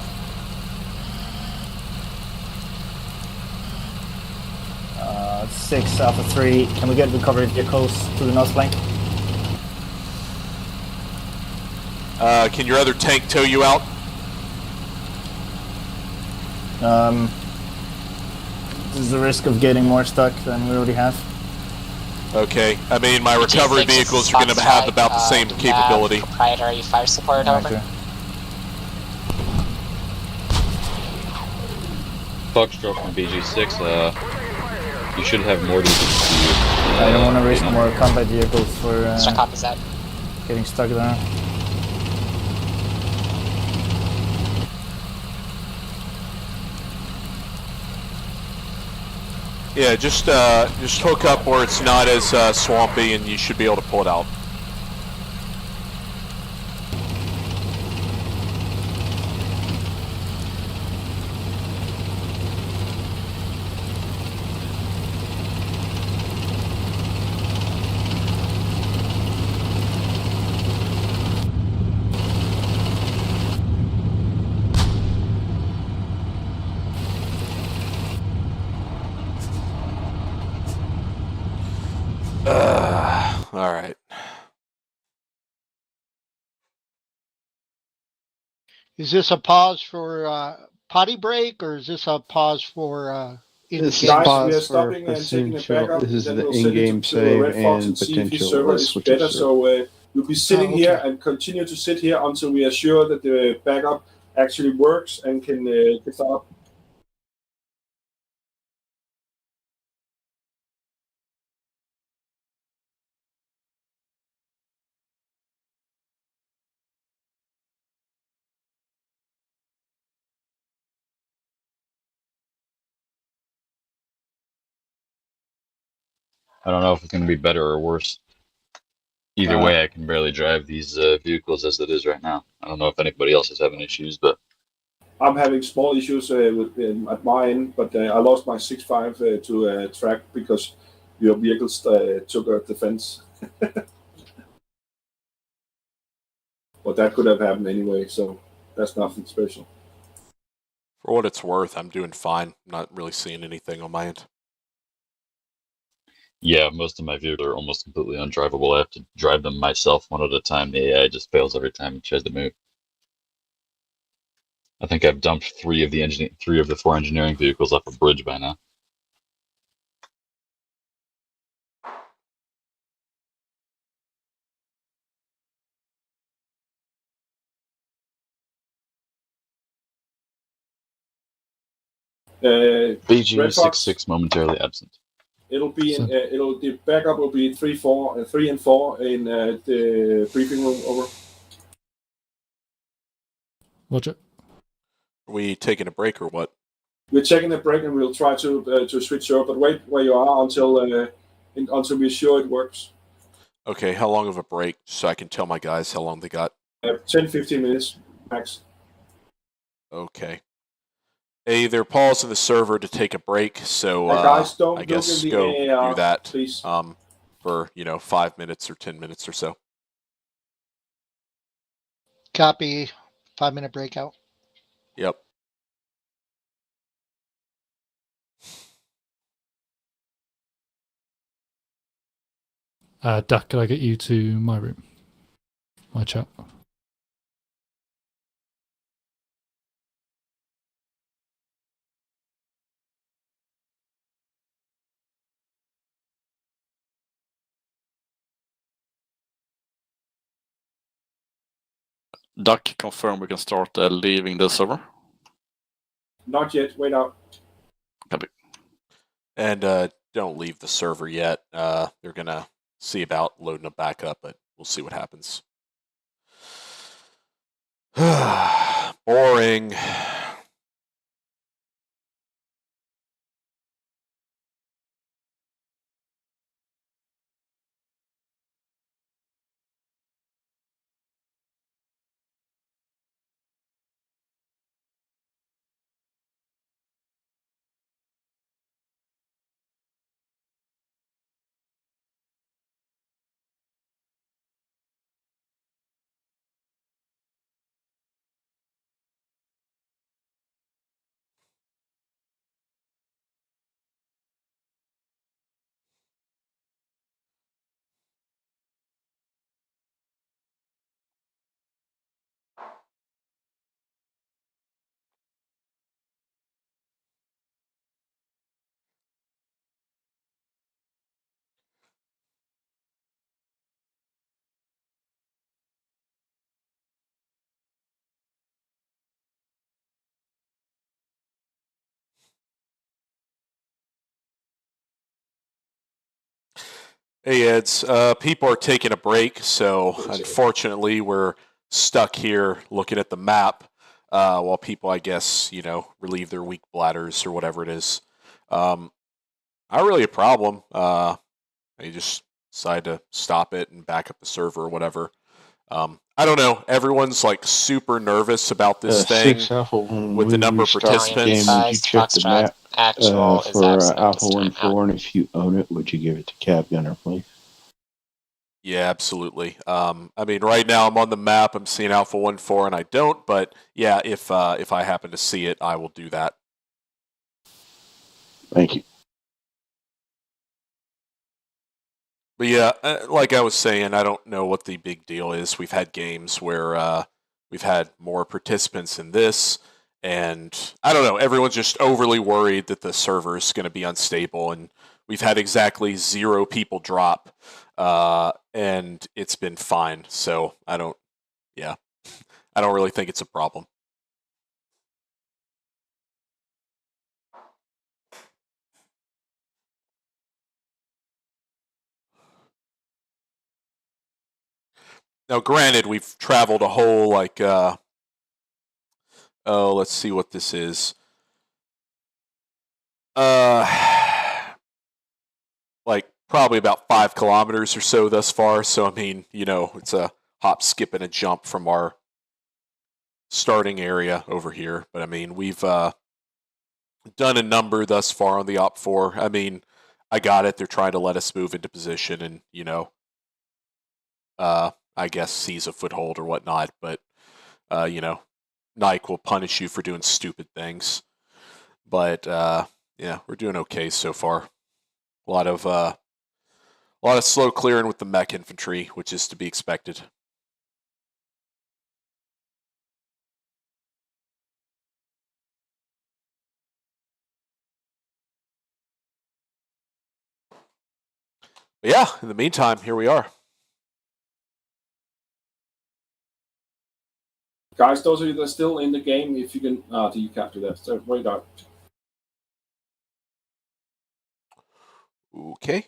Six, Alpha 3, can we get recovery vehicles to the north flank? Can your other tank tow you out? There's a risk of getting more stuck than we already have. Okay. I mean, my recovery vehicles are going to have about the same capability. Proprietary fire support over. Foxtrot from BG6, you should have more to I don't want to risk more combat vehicles for getting stuck there. Yeah, just hook up where it's not as swampy, and you should be able to pull it out. All right. Is this a pause for potty break, or is this a pause for This is in-game? Guys, we are pause for stopping and taking a potential. backup. This is Then the we'll send in-game it to save Red Fox and and see if his potential server is switches better. server. So we'll be sitting here and continue to sit here until we are sure that the backup actually works and can start. I don't know if it's going to be better or worse. Either way, I can barely drive these vehicles as it is right now. I don't know if anybody else is having issues, but I'm having small issues at my end, but I lost my 6.5 to track because your vehicles took a defense. But that could have happened anyway, so that's nothing special. For what it's worth, I'm doing fine. I'm not really seeing anything on my end. yeah, most of my vehicles are almost completely undrivable. I have to drive them myself one at a time. The AI just fails every time it tries to move. I think I've dumped three of the 4 engineering vehicles off a bridge by now. BG66 momentarily absent. It'll be the backup will be 3 and 4 in the briefing room. Over. Roger. Are we taking a break or what? We're taking a break and we'll try to switch over, but wait where you are until we're sure it works. Okay, how long of a break so I can tell my guys how long they got? 10-15 minutes max. Okay. Hey, they're pausing the server to take a break, so guys, don't I guess look in go the AR, do that please. For 5 minutes or 10 minutes or so. Copy. 5-minute breakout. Yep. Duck, can I get you to my room? My chat. Duck, confirm we can start leaving the server. Not yet. Wait out. Copy. And don't leave the server yet. They're gonna see about loading it back up, but we'll see what happens. Boring. Hey, Eds. People are taking a break, so unfortunately we're stuck here looking at the map while people, I guess, relieve their weak bladders or whatever it is. Not really a problem. They just decide to stop it and back up the server or whatever. I don't know. Everyone's like super nervous about this thing 6 Alpha 1, with the when number we of start the participants. game, would you check the map for Alpha 1-4, and if you own it, would you give it to Cab Gunner, please? Yeah, absolutely. I mean, right now I'm on the map. I'm seeing Alpha 1-4, and I don't. But yeah, if I happen to see it, I will do that. Thank you. But yeah, like I was saying, I don't know what the big deal is. We've had games where we've had more participants in this, and I don't know. Everyone's just overly worried that the server is going to be unstable, and we've had exactly 0 people drop, and it's been fine. So I don't really think it's a problem. Now, granted, we've traveled a whole let's see what this is. Like probably about 5 kilometers or so thus far. So I mean, it's a hop, skip, and a jump from our starting area over here. But I mean, we've done a number thus far on the OP4. I mean, I got it. They're trying to let us move into position, and I guess seize a foothold or whatnot. But Nike will punish you for doing stupid things. But yeah, we're doing okay so far. A lot of slow clearing with the mech infantry, which is to be expected. But yeah, in the meantime, here we are. Guys, those of you that are still in the game, if you can, you can't do that. So wait out. Okay.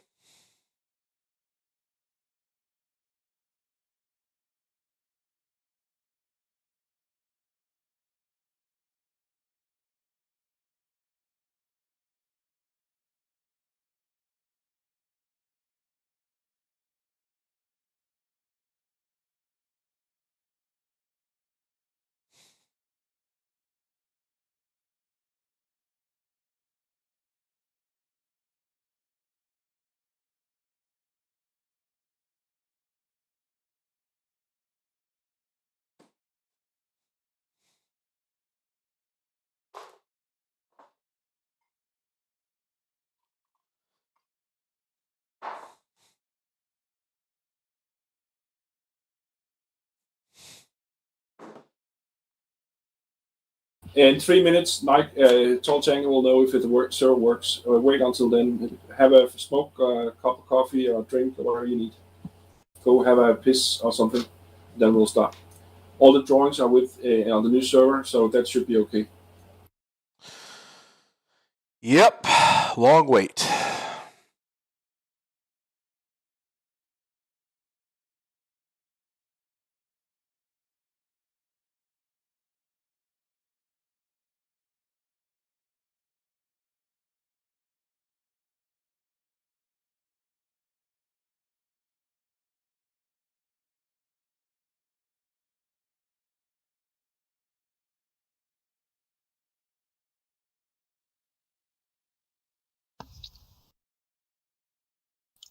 In 3 minutes, Tall Tango will know if it server works. Wait until then. Have a smoke, cup of coffee, or drink, or whatever you need. Go have a piss or something. Then we'll start. All the drawings are with on the new server, so that should be okay. Yep, long wait.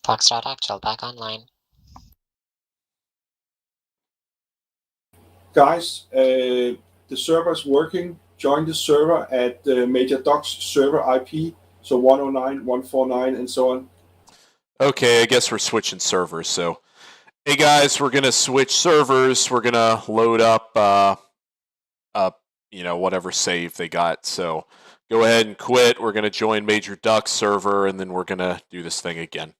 Foxtrot Actual back online. Guys, the server is working. Join the server at Major Doc's server IP, so 109, 149, and so on. Okay, I guess we're switching servers. So, hey guys, we're gonna switch servers. We're gonna load up, whatever save they got. So, go ahead and quit. We're gonna join Major Duck's server, and then we're gonna do this thing again.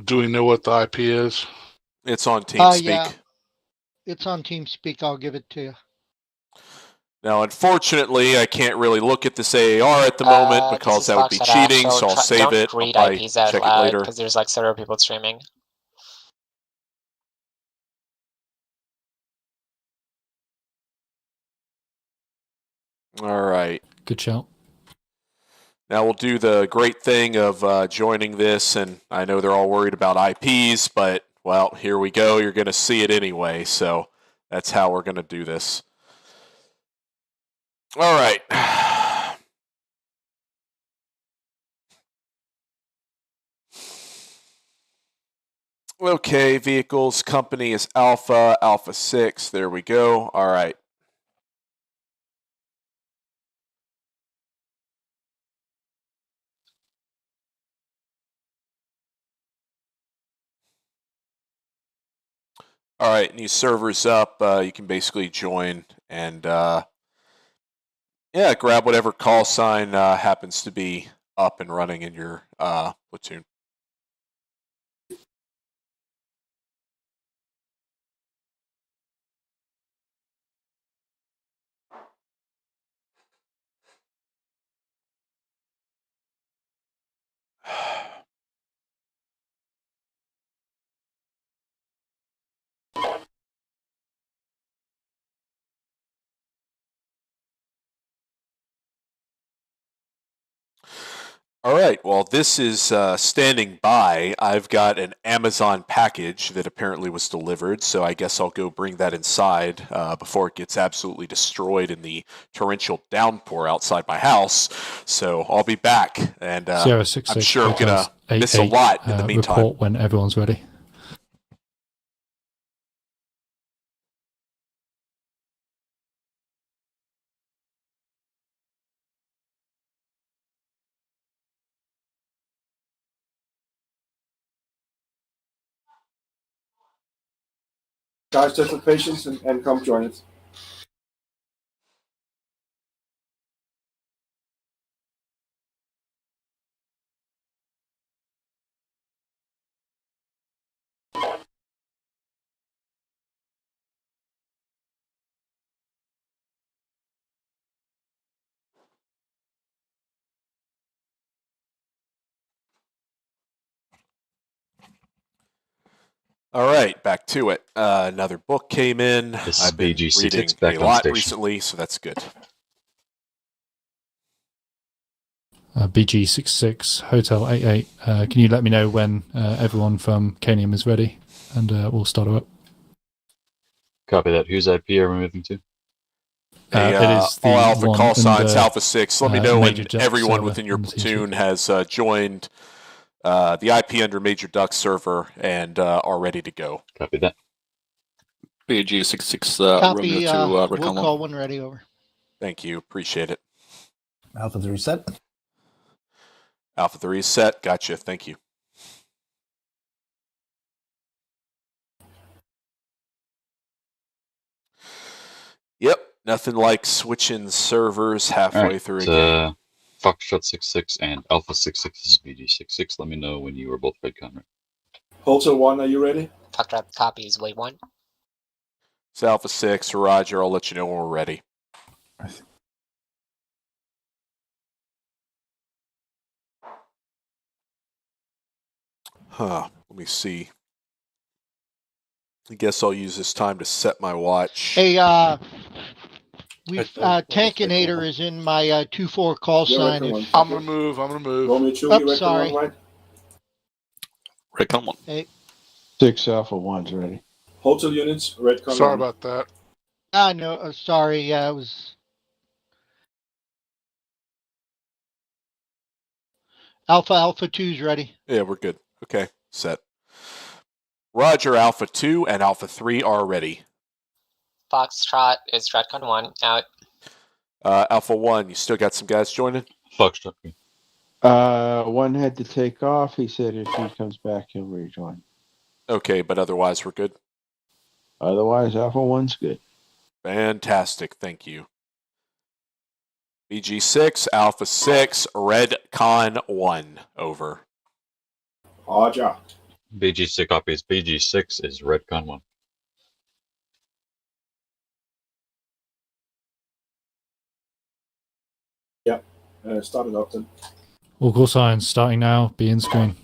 Do we know what the IP is? It's on TeamSpeak. Yeah. It's on TeamSpeak. I'll give it to you. Now, unfortunately, I can't really look at this AAR at the moment because that would be cheating, so I'll save it. Don't read I'll IPs out check it loud later. because there's like several people streaming. All right. Good shout. Now we'll do the great thing of joining this, and I know they're all worried about IPs, but, well, here we go. You're going to see it anyway, so that's how we're going to do this. All right. Okay, vehicles, company is Alpha, Alpha 6. There we go. All right. All right, new server's up. You can basically join and, yeah, grab whatever call sign happens to be up and running in your platoon. All right, well, this is standing by. I've got an Amazon package that apparently was delivered, so I guess I'll go bring that inside before it gets absolutely destroyed in the torrential downpour outside my house. So I'll be back, and Sierra 66, I'm sure I'm going to miss a 88, lot in the meantime. Report when everyone's ready. Guys, just have patience and come join it. All right, back to it. Another book came in. This I've been BG66 reading back a on lot station. recently, so that's good. BG66, Hotel 88. Can you let me know when everyone from Canium is ready? And we'll start her up. Copy that. Whose IP are we moving to? It is the all Alpha one call signs, under, Alpha 6. Let me know when Major Duck everyone server within your in the platoon has joined the IP under Major Duck server and are ready to go. Copy that. BG66 Copy. Romeo to We'll call one ready over. Thank you. Appreciate it. Alpha 3 set. Alpha 3 is set. Gotcha. Thank you. Yep. Nothing like switching servers halfway through a game. Foxtrot 66 and Alpha 66 is BG66. Let me know when you are both ready, Conrad. Hotel 1, are you ready? Foxtrot copies, wait 1. It's Alpha 6, Roger. I'll let you know when we're ready. Let me see. I guess I'll use this time to set my watch. Hey, Tankinator is in my 2-4 call sign. I'm gonna move. Romeo 2, Oh, you reckon sorry. one, right? Redcon 1. Hey. 6 Alpha 1's ready. Hotel units, Redcon Sorry 1. about that. No, sorry. Yeah, it was Alpha 2's ready. Yeah, we're good. Okay, set. Roger, Alpha 2 and Alpha 3 are ready. Foxtrot is Redcon 1, out. Alpha 1, you still got some guys joining? Foxtrot. One had to take off. He said if he comes back, he'll rejoin. Okay, but otherwise we're good? Otherwise, Alpha 1's good. Fantastic, thank you. BG6, Alpha 6, Redcon 1, over. Roger. BG6 copies. BG6 is Redcon 1. Start it up then. All call signs starting now. Be in screen.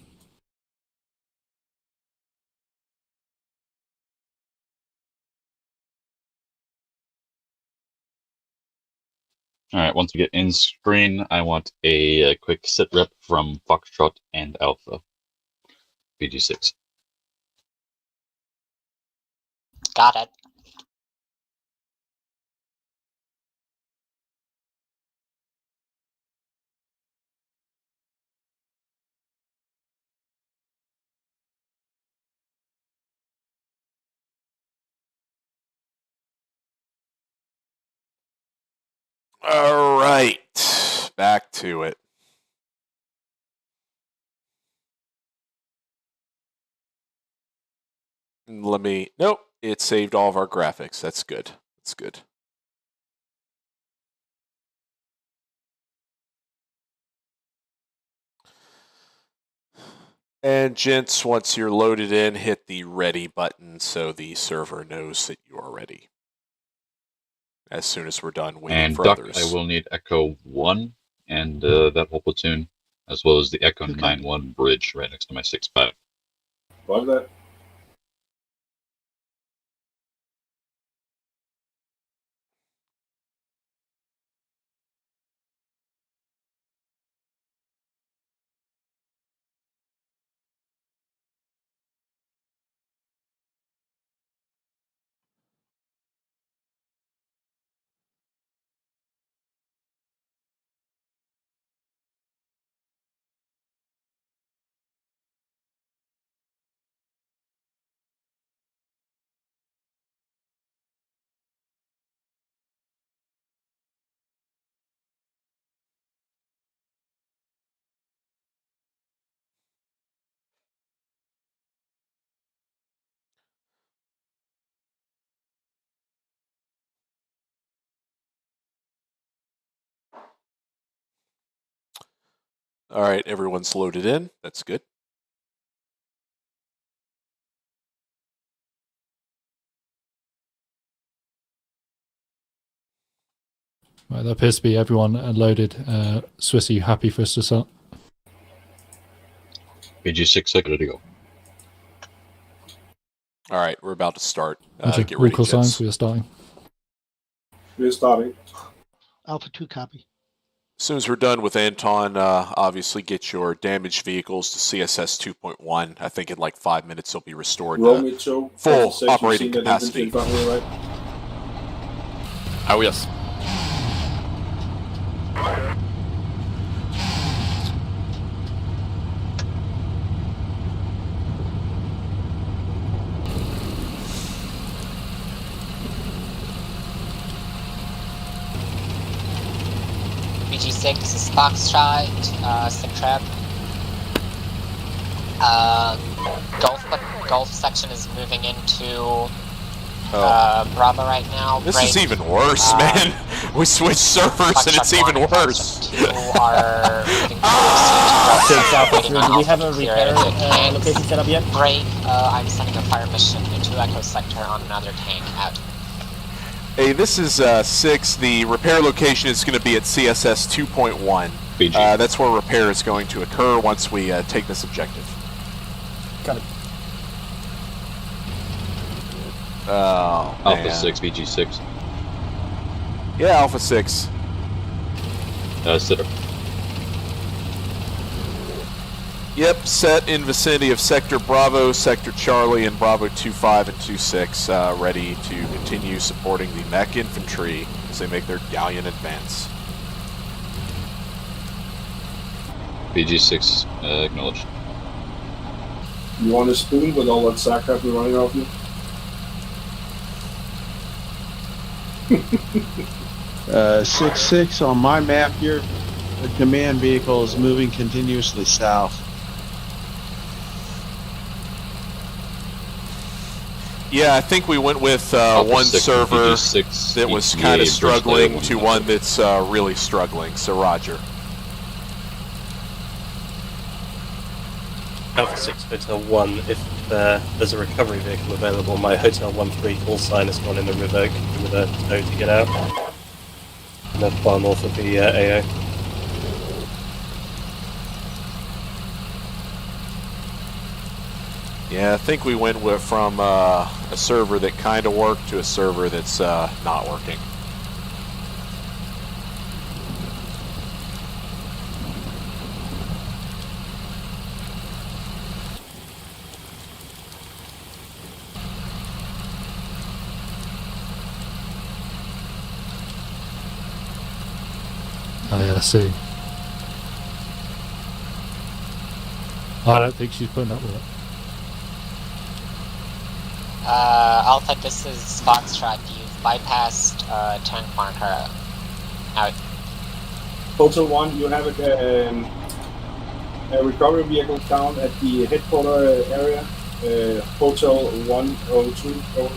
All right, once we get in screen, I want a quick sit rep from Foxtrot and Alpha. BG6. Got it. All right, back to it. Nope, it saved all of our graphics. That's good. That's good. And gents, once you're loaded in, hit the ready button so the server knows that you are ready. As soon as we're done waiting and for Duck, others. I will need Echo 1 and that whole platoon, as well as the Echo 9-1 bridge right next to my 6-5. Love that. All right, everyone's loaded in. That's good. Right, that appears to be everyone loaded. Swiss, are you happy for us to start? BG6, ready to go. All right, we're about to start. Get All ready, call gents. signs, we are starting. We're starting. Alpha 2 copy. As soon as we're done with Anton, obviously get your damaged vehicles to CSS 2.1. I think in like 5 minutes they'll be restored to full operating capacity. Right? Oh, yes. BG6 is Foxtrot, Citrep. Gulf section is moving into Bravo right now. This is even worse, man. We switched servers and it's even worse. Do we have a repair location set up yet? Great. I'm sending a fire mission into Echo Sector on another tank out. Hey, this is 6. The repair location is going to be at CSS 2.1. That's where repair is going to occur once we take this objective. Got it. Oh, Alpha man. 6, BG6. Yeah, Alpha 6. Sit up. Yep, set in vicinity of Sector Bravo, Sector Charlie, and Bravo 2-5 and 2-6, ready to continue supporting the mech infantry as they make their galleon advance. BG6, acknowledged. You want a spoon with all that sack I've been running off you? 6-6 on my map here. The command vehicle is moving continuously south. Yeah, I think we went with one server that was kind of struggling to one that's really struggling, so roger. Alpha 6, Hotel 1, if there's a recovery vehicle available, my Hotel 1-3 call sign has gone in the river with a tow to get out. And then far north of the AO. Yeah, I think we went from a server that kind of worked to a server that's not working. Oh yeah, I see. I don't think she's putting up with it. Alpha, this is Foxtrot. You've bypassed tank marker out. Hotel 1, you have a recovery vehicle down at the headquarter area. Hotel 102, over.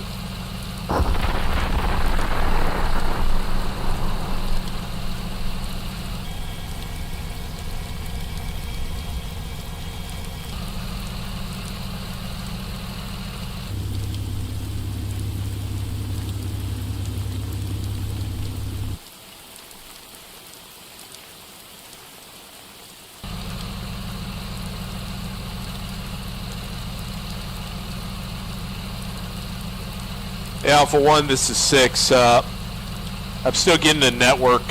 Alpha 1, this is 6. I'm still getting a network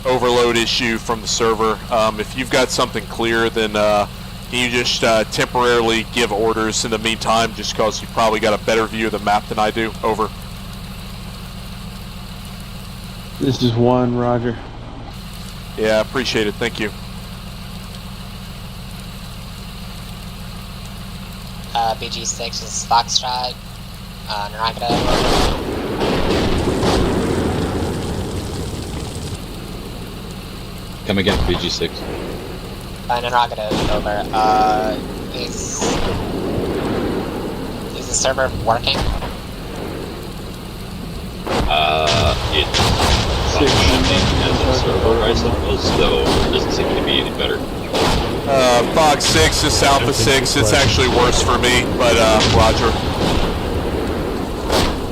overload issue from the server. If you've got something clear, then can you just temporarily give orders in the meantime, just because you probably got a better view of the map than I do? Over. This is 1, roger. Yeah, appreciate it. Thank you. BG6 is Foxtrot. Naragada. Come again, BG6. Naragada, over. Is the server working? It's functioning as a server, I suppose, though it doesn't seem to be any better. Fox 6, this is Alpha 6. It's actually worse for me, but roger.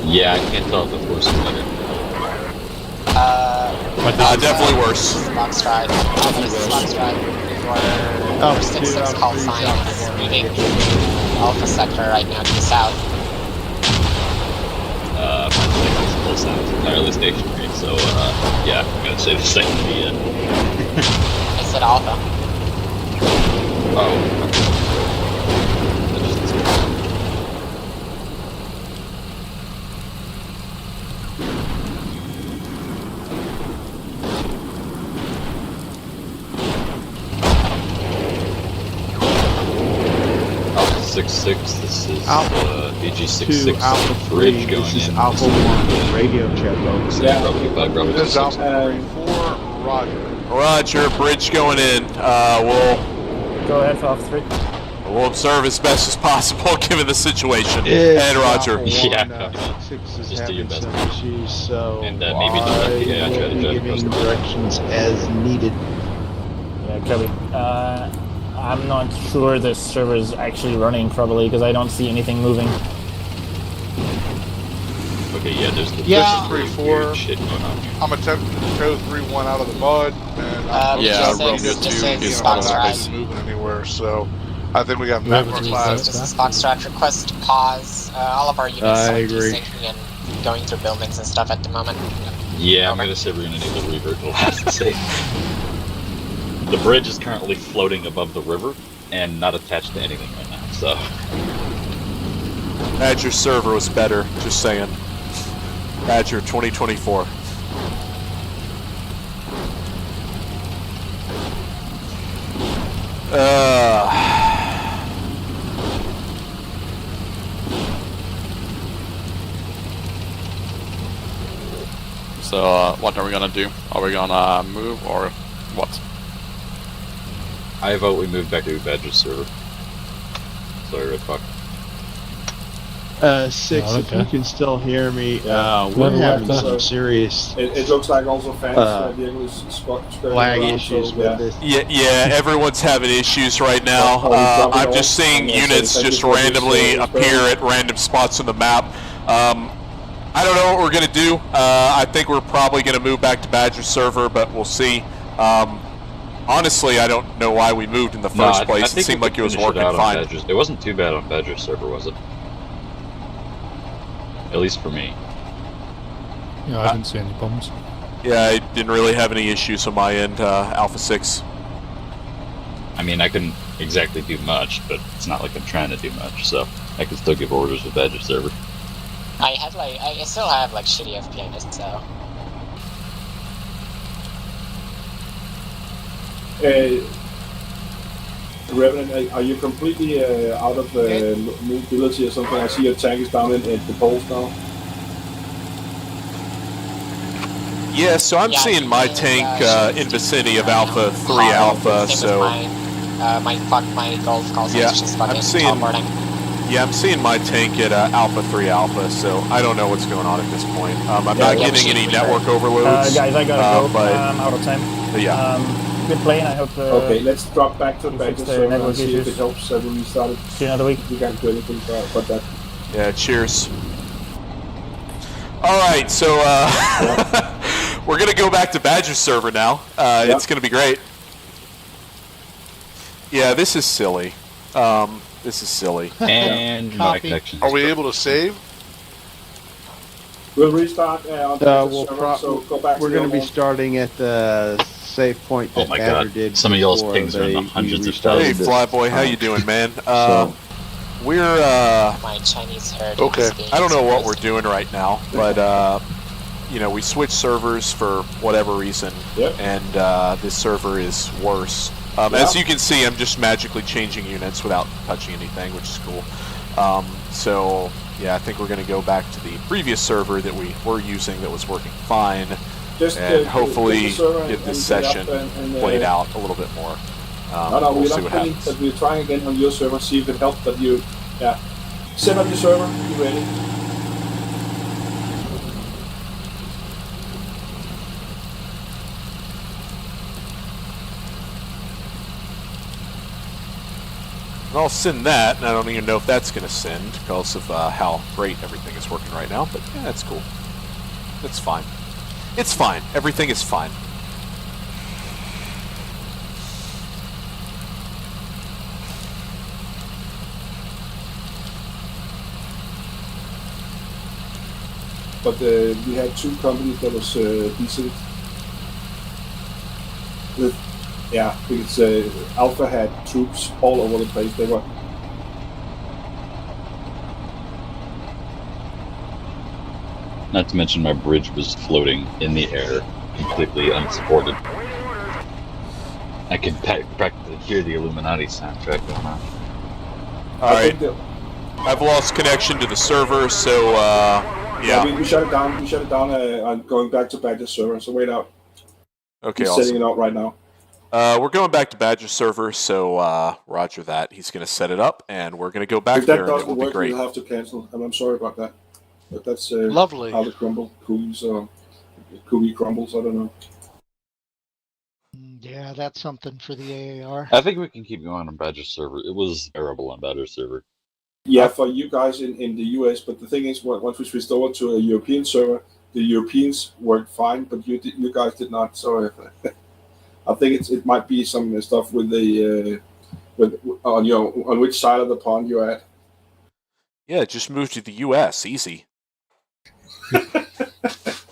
Yeah, I can't tell if it's worse or better. Definitely worse. Foxtrot. This is Foxtrot. Your 6-6 call sign is moving Alpha sector right now to the south. My sector is close out. It's entirely stationary, so yeah, I'm gonna say the second to be it. I said Alpha. Oh. Alpha 6-6, this is BG66 Alpha 3, bridge going this is in. Alpha 1, radio check, folks. Yeah, Bravo This is 6. Alpha 4, roger. Roger, bridge going in. We'll Go ahead for Alpha 3. we'll observe as best as possible given the situation. It's And Roger. Alpha 1, Yeah, 6 is just do your having best. some issues, so And maybe just let the AI try I to will judge be across giving the board. directions as needed. Yeah, Copy. I'm not sure the server is actually running properly because I don't see anything moving. Okay, yeah, there's Yeah. weird 3-4. shit going on here. I'm attempting to tow 3-1 out of the mud, and Yeah, BG6 Romeo 2 is Foxtrot. Foxtrot. not moving anywhere, so I think we got Whoever network just class. This is Foxtrot. Request to pause. All of our units I are agree. desyncing and going through buildings and stuff at the moment. Yeah, I'm gonna say we're gonna need a revert. Last to say. The bridge is currently floating above the river and not attached to anything right now, so. Badger server was better, just saying. Badger 2024. So what are we gonna do? Are we gonna move or what? I vote we move back to Badger's server. Sorry, Red Fox. 6, Oh, if you okay. can still hear me, Yeah. we're Level having up, some serious It looks like also fans vehicle is skirting lag around, issues so, with this. Yeah, everyone's having issues right now. I'm just seeing units just randomly appear at random spots on the map. I don't know what we're gonna do. I think we're probably gonna move back to Badger server, but we'll see. Honestly, I don't know why we moved in the first place. It seemed like it was working fine. It wasn't too bad on Badger's server, was it? At least for me. Yeah, I didn't see any problems. Yeah, I didn't really have any issues on my end, Alpha 6. I mean, I couldn't exactly do much, but it's not like I'm trying to do much, so I can still give orders with Badger's server. I still have like shitty FPS, so. Revenant, are you completely out of mobility or something? I see your tank is down at the poles now. Yeah, so I'm seeing my tank in vicinity of Alpha 3 Alpha, so... My golf call station's fucking I'm seeing my tank at Alpha 3 Alpha, so I don't know what's going on at this point. I'm not getting any network overloads. Guys, I gotta go. But, I'm out of time. Yeah. Good playing, I hope... okay, let's drop back to Badger's server and see if it helps when we started. See you another week. We can't do anything about that. Yeah, cheers. Alright, so we're going to go back to Badger's server now. It's going to be great. Yeah, this is silly. This is silly. And my connection. Are we able to save? We'll restart on the server, so go back we're going to be starting at the save point that Badger did. Some of y'all's pings are in the hundreds of thousands. Hey, Flyboy, how you doing, man? We're my Chinese herd. Okay. I don't know what we're doing right now, but you know, we switched servers for whatever reason, and this server is worse. As you can see, I'm just magically changing units without touching anything, which is cool. So yeah, I think we're going to go back to the previous server that we were using that was working fine, and hopefully get this session played out a little bit more. No, we'll see what happens. But we're trying again on your server, see if it helps. But you, set up your server, be ready. And I'll send that, and I don't even know if that's going to send because of how great everything is working right now, but yeah, that's cool. It's fine. It's fine. Everything is fine. But we had two companies that was decent. Yeah, because Alpha had troops all over the place. They were. Not to mention my bridge was floating in the air, completely unsupported. I could practically hear the Illuminati soundtrack going on. Alright. I've lost connection to the server, so yeah. We shut it down. We shut it down. I'm going back to Badger's server. So wait out. Okay, He's setting it out right now. We're going back to Badger's server, so roger that. He's going to set it up, and we're going to go back if that there, and it will work, be great. We'll have to cancel, and I'm sorry about that. But that's lovely. How the Cookie crumbles. I don't know. Yeah, that's something for the AAR. I think we can keep going on Badger's server. It was terrible on Badger's server. Yeah, for you guys in the US, but the thing is, once we switched over to a European server, the Europeans worked fine, but you guys did not. So I think it might be some stuff with the on which side of the pond you're at. Yeah, just move to the US, easy.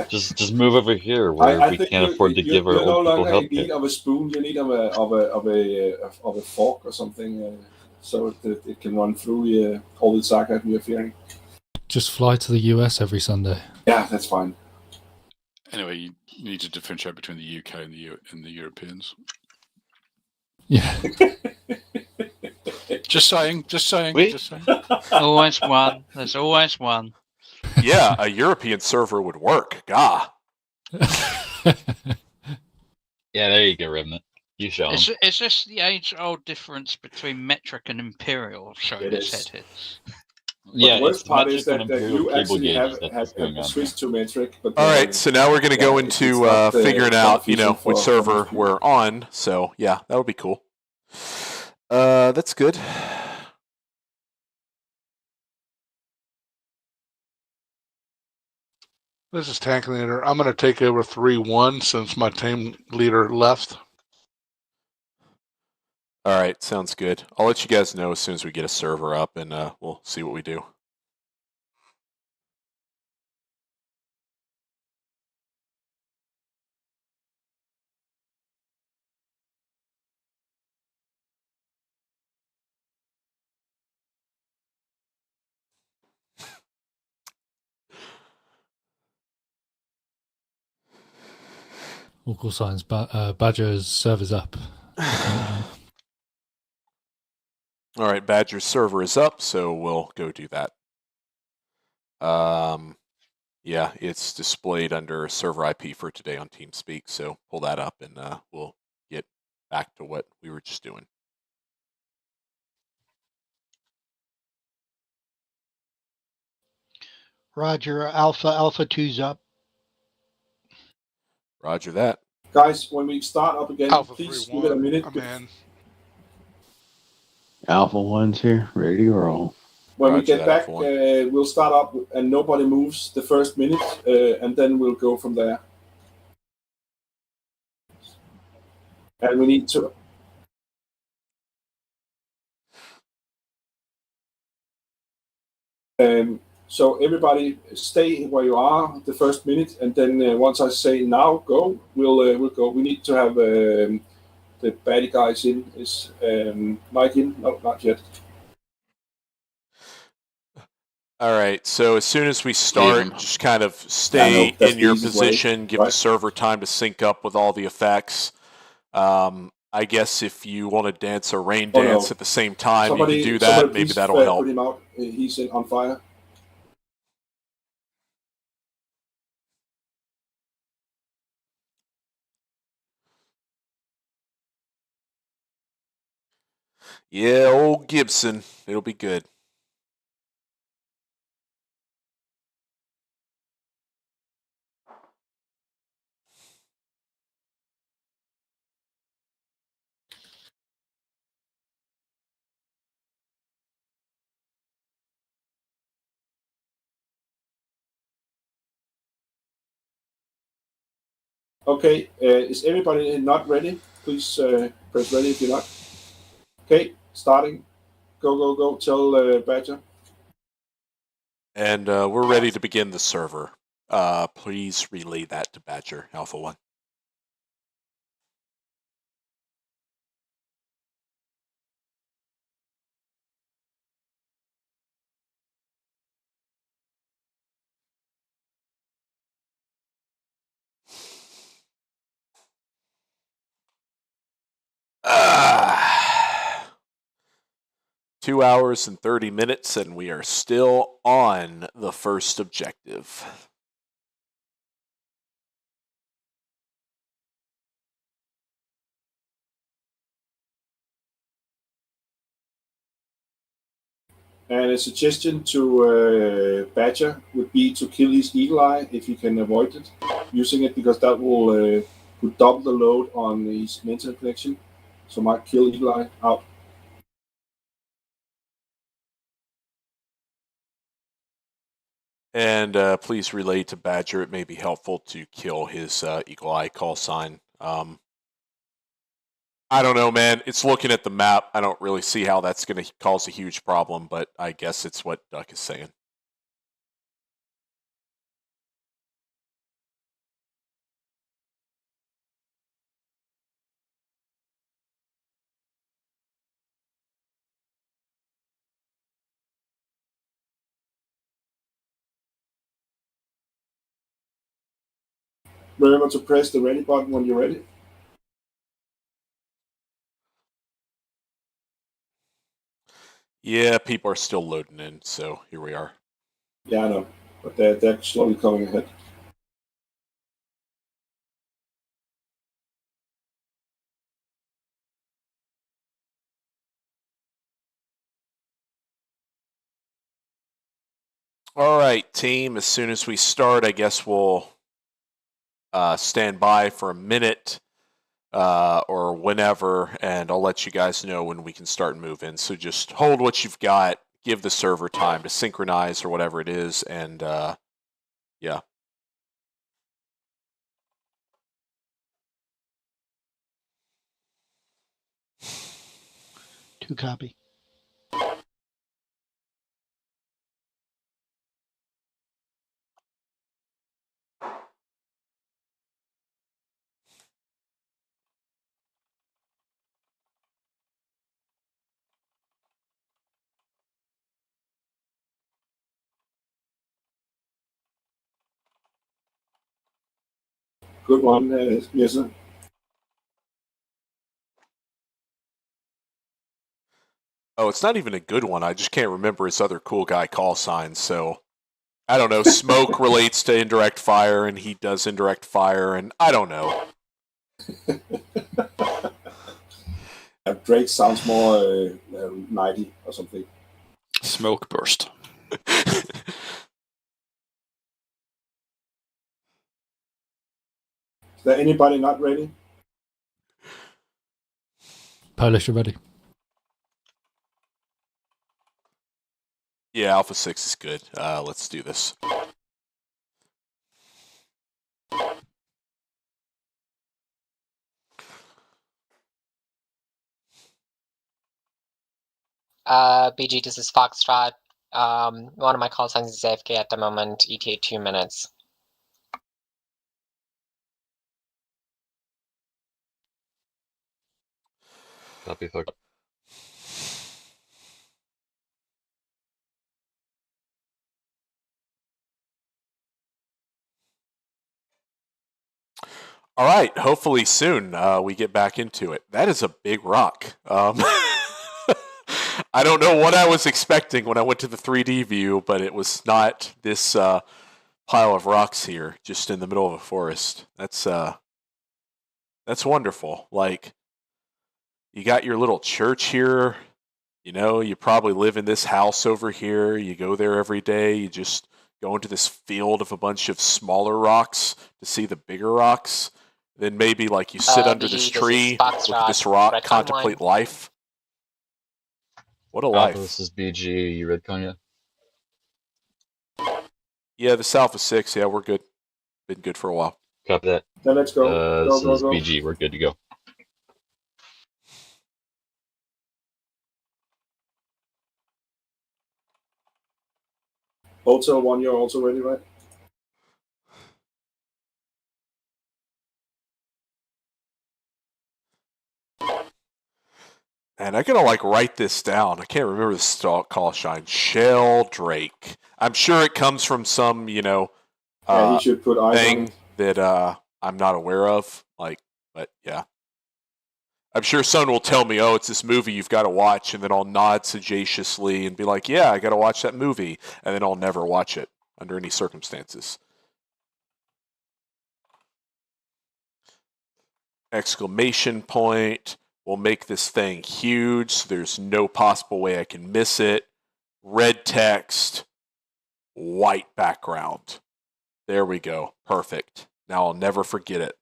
just move over here where we can't afford to give our old people help. You need of a spoon. You need of a fork or something, so that it can run through all the saga you're fearing. Just fly to the US every Sunday. Yeah, that's fine. Anyway, you need to differentiate between the UK and the Europeans. Yeah. Just saying. Always one. There's always one. Yeah, a European server would work. Gah. Yeah, there you go, Remnant. You show 'em. Is this the age-old difference between metric and imperial showing its head here? Yeah, the worst part is that you actually have switched to metric. But all right, so now we're going to go into figuring out, which server we're on. So yeah, that would be cool. That's good. This is Tank Leader. I'm going to take over 3-1 since my team leader left. All right, sounds good. I'll let you guys know as soon as we get a server up, and we'll see what we do. All call signs. Badger's server's up. All right, Badger's server is up, so we'll go do that. Yeah, it's displayed under server IP for today on TeamSpeak, so pull that up and we'll get back to what we were just doing. Roger, Alpha 2's up. Roger that. Guys, when we start up again, Alpha please 3-1, give it a minute. I'm in. Alpha 1's here, ready to roll. When we Roger get that, back, we'll start up and nobody moves the first minute, and then we'll go from there. And we need to... So everybody stay where you are the first minute, and then once I say now, go, we'll go. We need to have the baddie guys in. Is Mike in? No, not yet. All right, so as soon as we start, just kind of stay in your position, give the server time to sync up with all the effects. I guess if you want to dance a rain dance at the same time, you can do that. Maybe that'll help. Put him out. He's on fire. Yeah, old Gibson. It'll be good. Okay, is everybody not ready? Please press ready if you're not. Okay, starting. Go, go, go. Tell Badger. And we're ready to begin the server. Please relay that to Badger, Alpha 1. Ah. 2 hours and 30 minutes, and we are still on the first objective. And a suggestion to Badger would be to kill his eagle eye if he can avoid it, using it, because that will put double the load on his mental connection. So might kill eagle eye out. And please relay to Badger. It may be helpful to kill his eagle eye call sign. I don't know, man. It's looking at the map. I don't really see how that's going to cause a huge problem, but I guess it's what Duck is saying. Remember to press the ready button when you're ready. Yeah, people are still loading in, so here we are. Yeah, I know, but they're slowly coming ahead. All right, team. As soon as we start, I guess we'll stand by for a minute or whenever, and I'll let you guys know when we can start moving. So just hold what you've got, give the server time to synchronize or whatever it is, and yeah. 2 copy. Good one, Mirza. Oh, it's not even a good one. I just can't remember his other cool guy call signs. So I don't know. Smoke relates to indirect fire, and he does indirect fire, and I don't know. Drake sounds more 90 or something. Smoke burst. Is there anybody not ready? Polish are ready. Yeah, Alpha 6 is good. Let's do this. BG, this is Foxtrot. One of my call signs is AFK at the moment, ETA 2 minutes. Copy, Fox. All right, hopefully soon we get back into it. That is a big rock. I don't know what I was expecting when I went to the 3D view, but it was not this pile of rocks here, just in the middle of a forest. That's wonderful. Like, you got your little church here. You know, you probably live in this house over here. You go there every day. You just go into this field of a bunch of smaller rocks to see the bigger rocks. Then maybe, like, you sit under this tree, look at this rock, contemplate life. What a life. This is BG. You read Konya? Yeah, the Alpha 6. Yeah, we're good. Been good for a while. Copy that. Then let's go. This is BG. We're good to go. Hotel 1, you're also ready, right? And I gotta like write this down. I can't remember the call sign. Sheldrake. I'm sure it comes from some, you know, Yeah, he should put eyes on thing it. that I'm not aware of. Like, but yeah, I'm sure someone will tell me, "Oh, it's this movie you've got to watch," and then I'll nod sagaciously and be like, "Yeah, I got to watch that movie," and then I'll never watch it under any circumstances. Exclamation point. We'll make this thing huge so there's no possible way I can miss it. Red text, white background. There we go. Perfect. Now I'll never forget it.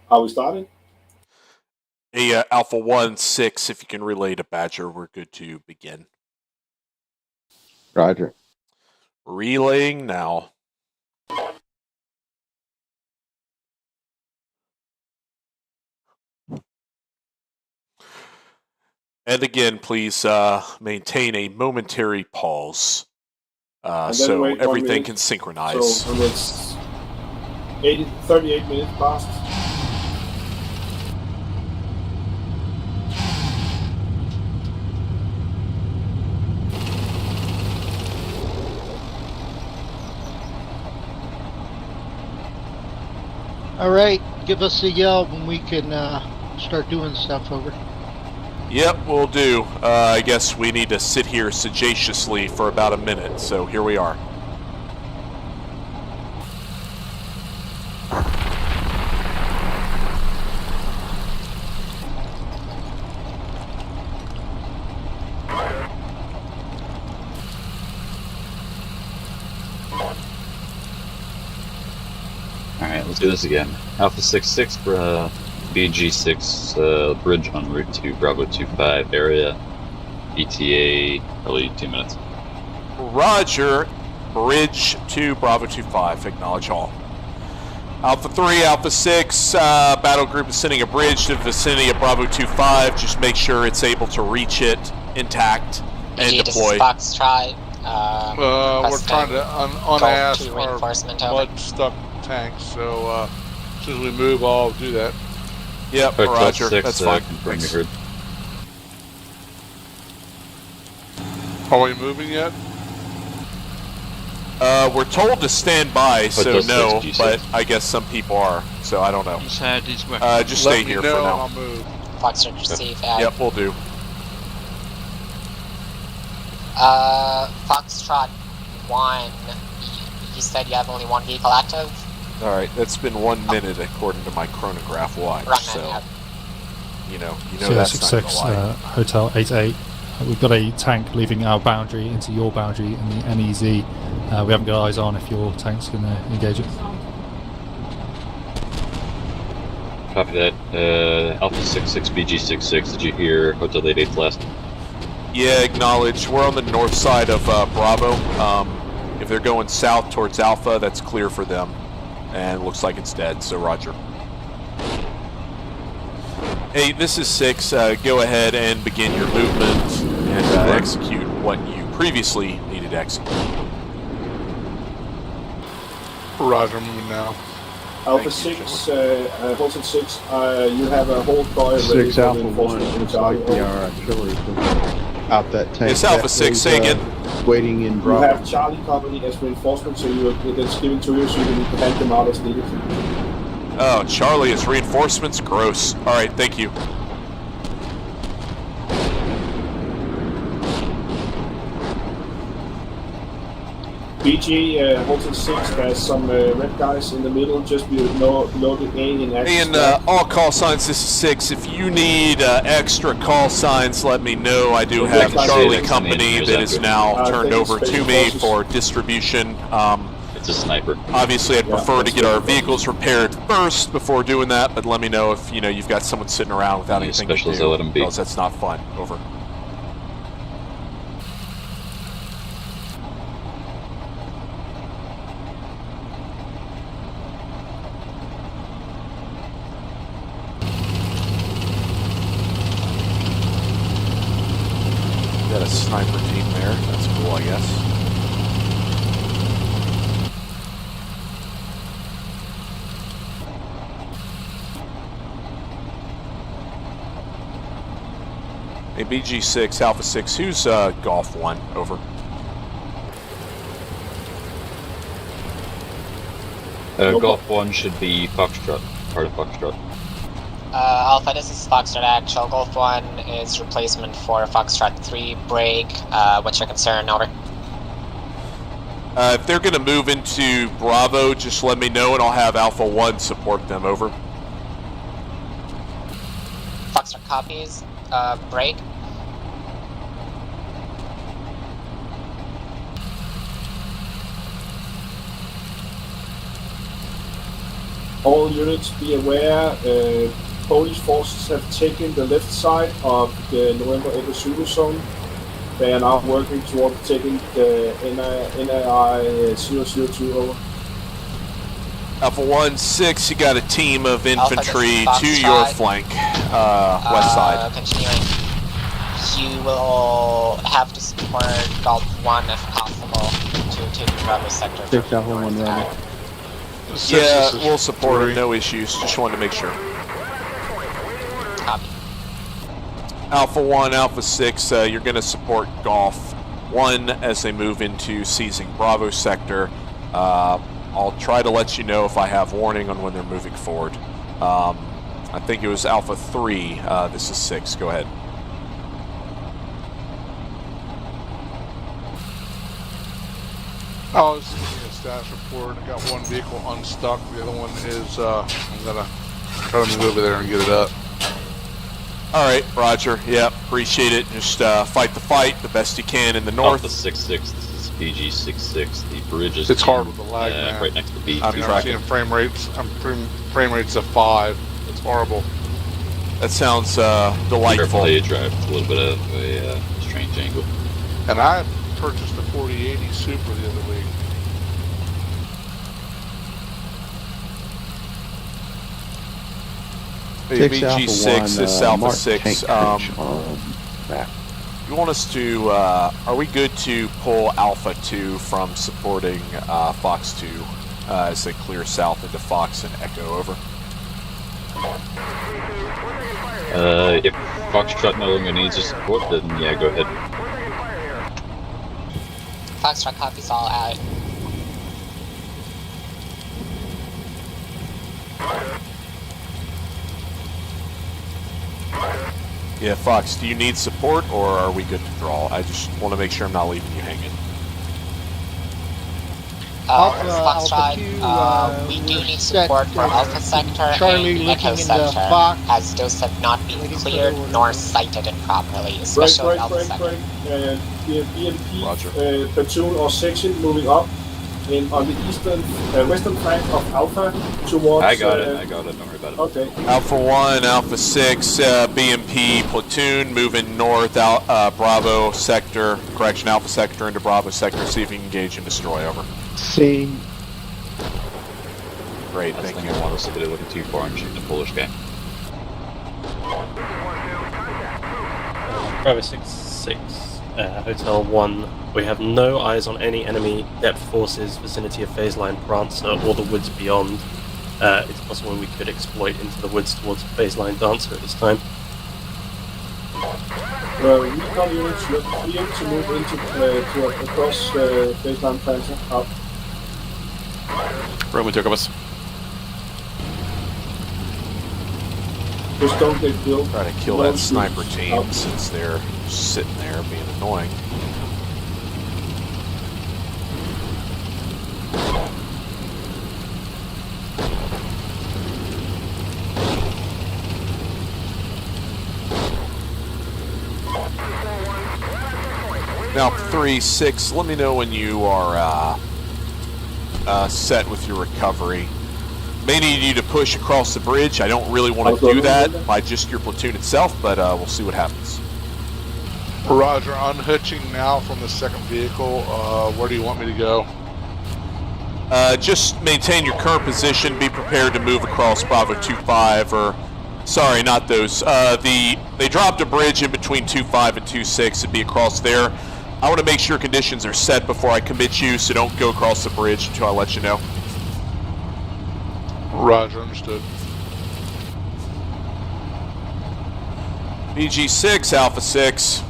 Are we starting? Hey, Alpha 1-6, if you can relay to Badger, we're good to begin. Roger. Relaying now. And again, please maintain a momentary pause so everything can synchronize. So it's 38 minutes past. All right, give us a yell when we can start doing stuff over. Yep, we'll do. I guess we need to sit here sagaciously for about a minute, so here we are. Alright, let's do this again. Alpha 6-6, BG6, bridge en route to Bravo 25 area. ETA, early 2 minutes. Roger. bridge to Bravo 25. Acknowledge all. Alpha 3, Alpha 6, battle group is sending a bridge to the vicinity of Bravo 25. Just make sure it's able to reach it intact and deploy. Foxtrot, we're trying to unask our reinforcement mud-stuck tanks, so as soon as we move, I'll do that. Yep, roger, that's fine. Confirm you heard. Are we moving yet? We're told to stand by, so does no, 6G6? but I guess some people are, so I don't know. He said he's working. Just stay here for now. I'll move. Foxtrot receive. Yep, we'll do. Foxtrot 1, you said you have only one vehicle active? Alright, that's been 1 minute according to my chronograph watch, so, you know that's not gonna 66, lie. Hotel 88. We've got a tank leaving our boundary into your boundary in the NEZ. We haven't got eyes on if your tank's going to engage it. Copy that. Alpha 66, BG 66. Did you hear Hotel 88's last? Yeah, acknowledge. We're on the north side of Bravo. If they're going south towards Alpha, that's clear for them. And it looks like it's dead, so roger. Hey, this is 6. Go ahead and begin your movement and execute what you previously needed to execute. Roger, moving now. Alpha 6, Hotel 6, you have a whole guy ready 6 for Alpha 1 reinforcement looks like the artillery out that tank. It's Alpha 6, say again. Waiting in You Bravo. have Charlie Company as reinforcement, so that's given to you so you can hand them out as needed. Oh, Charlie is reinforcements? Gross. Alright, thank you. BG, Hotel 6, there's some red guys in the middle, just be loaded in action. And all call signs, this is 6. If you need extra call signs, let me know. I do have Charlie Company that is now turned over to me for distribution. It's a sniper. Obviously, I'd prefer to get our vehicles repaired first before doing that, but let me know if you've got someone sitting around without anything to do, because that's not fun. Over. Got a sniper team there. That's cool, I guess. Hey, BG6, Alpha 6, who's Golf 1? Over. Golf 1 should be Foxtrot, part of Foxtrot. Alpha, this is Foxtrot actual. Golf 1 is replacement for Foxtrot 3 break. What's your concern? Over. If they're going to move into Bravo, just let me know and I'll have Alpha 1 support them. Over. Foxtrot copies. Break. All units be aware, Polish forces have taken the left side of the November Echo Zulu zone. They are now working toward taking the NAI 002 over. Alpha 1-6, you got a team of infantry to your flank, west side. Continuing. You will have to support Golf 1 if possible to take the Bravo sector. 6 Alpha 1 ready. Yeah, we'll support it, no issues, just wanted to make sure. Copy. Alpha 1, Alpha 6, you're going to support Golf 1 as they move into seizing Bravo sector. I'll try to let you know if I have warning on when they're moving forward. I think it was Alpha 3, this is 6, go ahead. Oh, this is giving me a status report. I got one vehicle unstuck. The other one is, I'm gonna try to move over there and get it up. Alright, roger. Yeah, appreciate it. Just fight the fight the best you can in the north. Alpha 66, this is BG 66. The bridge is It's hard with the lag, man. right next to B. I'm seeing frame rates. Frame rates of 5. It's horrible. That sounds delightful. Careful how you drive. It's a little bit of a strange angle. And I'm purchased a 4080 Super the other week. Hey, BG6, this Alpha 6. You want us to, are we good to pull Alpha 2 from supporting Fox 2 as they clear south into Fox and Echo, over? If Foxtrot no longer needs your support, then yeah, go ahead. Foxtrot copies all out. Yeah, Fox, do you need support or are we good to draw? I just want to make sure I'm not leaving you hanging. Foxtrot, we do need support for Alpha Sector and Echo Sector, as those have not been cleared nor sighted improperly, especially Alpha Sector. BMP platoon or section moving up on the western flank of Alpha towards... I got it, don't worry about it. Okay. Alpha 1, Alpha 6, BMP platoon moving north, Bravo Sector, correction, Alpha Sector into Bravo Sector, see if you can engage and destroy, over. Same. Great, thank you. I want us to be looking too far and shoot the Polish guy. Bravo 6-6, Hotel 1. We have no eyes on any enemy depth forces vicinity of phase line Prancer or the woods beyond. It's possible we could exploit into the woods towards phase line Dancer at this time. Recon units, you're clear to move into across phase line Prancer up. Roman took us. Just don't get killed. Try to kill that sniper team since they're sitting there being annoying. Now 3-6, let me know when you are set with your recovery. May need you to push across the bridge. I don't really want to do that by just your platoon itself, but we'll see what happens. Roger, unhitching now from the second vehicle. Where do you want me to go? Just maintain your current position. Be prepared to move across Bravo 2-5, or sorry, not those. They dropped a bridge in between 2-5 and 2-6. It'd be across there. I want to make sure conditions are set before I commit you, so don't go across the bridge until I let you know. Roger, understood. BG6, Alpha 6.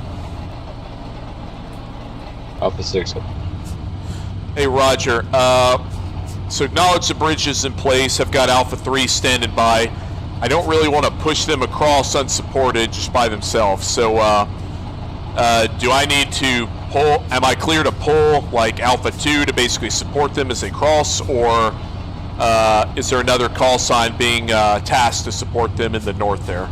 Alpha 6. Hey, Roger. So acknowledge the bridge is in place. I've got Alpha 3 standing by. I don't really want to push them across unsupported just by themselves. So do I need to pull? Am I clear to pull like Alpha 2 to basically support them as they cross, or is there another call sign being tasked to support them in the north there?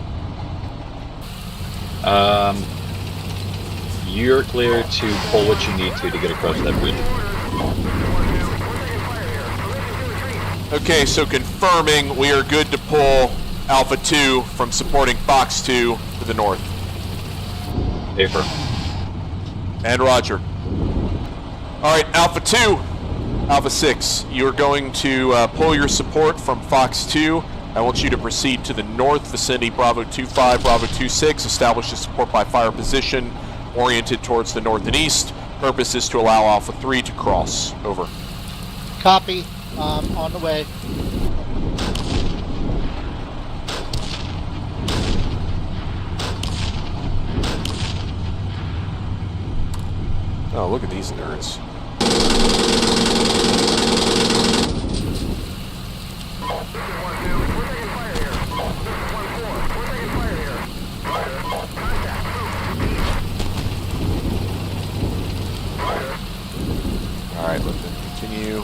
You're clear to pull what you need to get across that bridge. Okay, so confirming we are good to pull Alpha 2 from supporting Fox 2 to the north. Paper. And Roger. Alright, Alpha 2, Alpha 6, you're going to pull your support from Fox 2. I want you to proceed to the north vicinity, Bravo 2-5, Bravo 2-6, establish a support by fire position, oriented towards the north and east. Purpose is to allow Alpha 3 to cross. Over. Copy. On the way. Oh, look at these nerds. Alright, let them continue.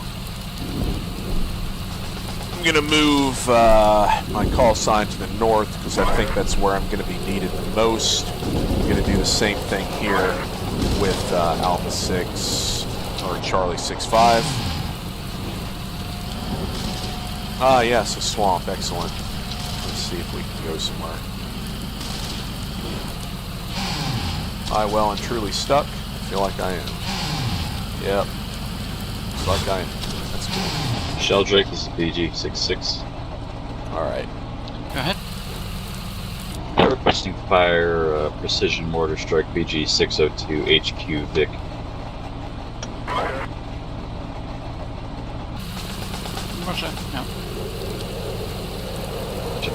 I'm going to move my call sign to the north because I think that's where I'm going to be needed the most. I'm going to do the same thing here with Alpha 6 or Charlie 6-5. Ah, yes, a swamp. Excellent. Let's see if we can go somewhere. I well and truly stuck. I feel like I am. Yep. Looks like that's good. Sheldrake, this is BG66. Alright. Go ahead. Requesting fire precision mortar strike BG602 HQ Vic. Roger. No.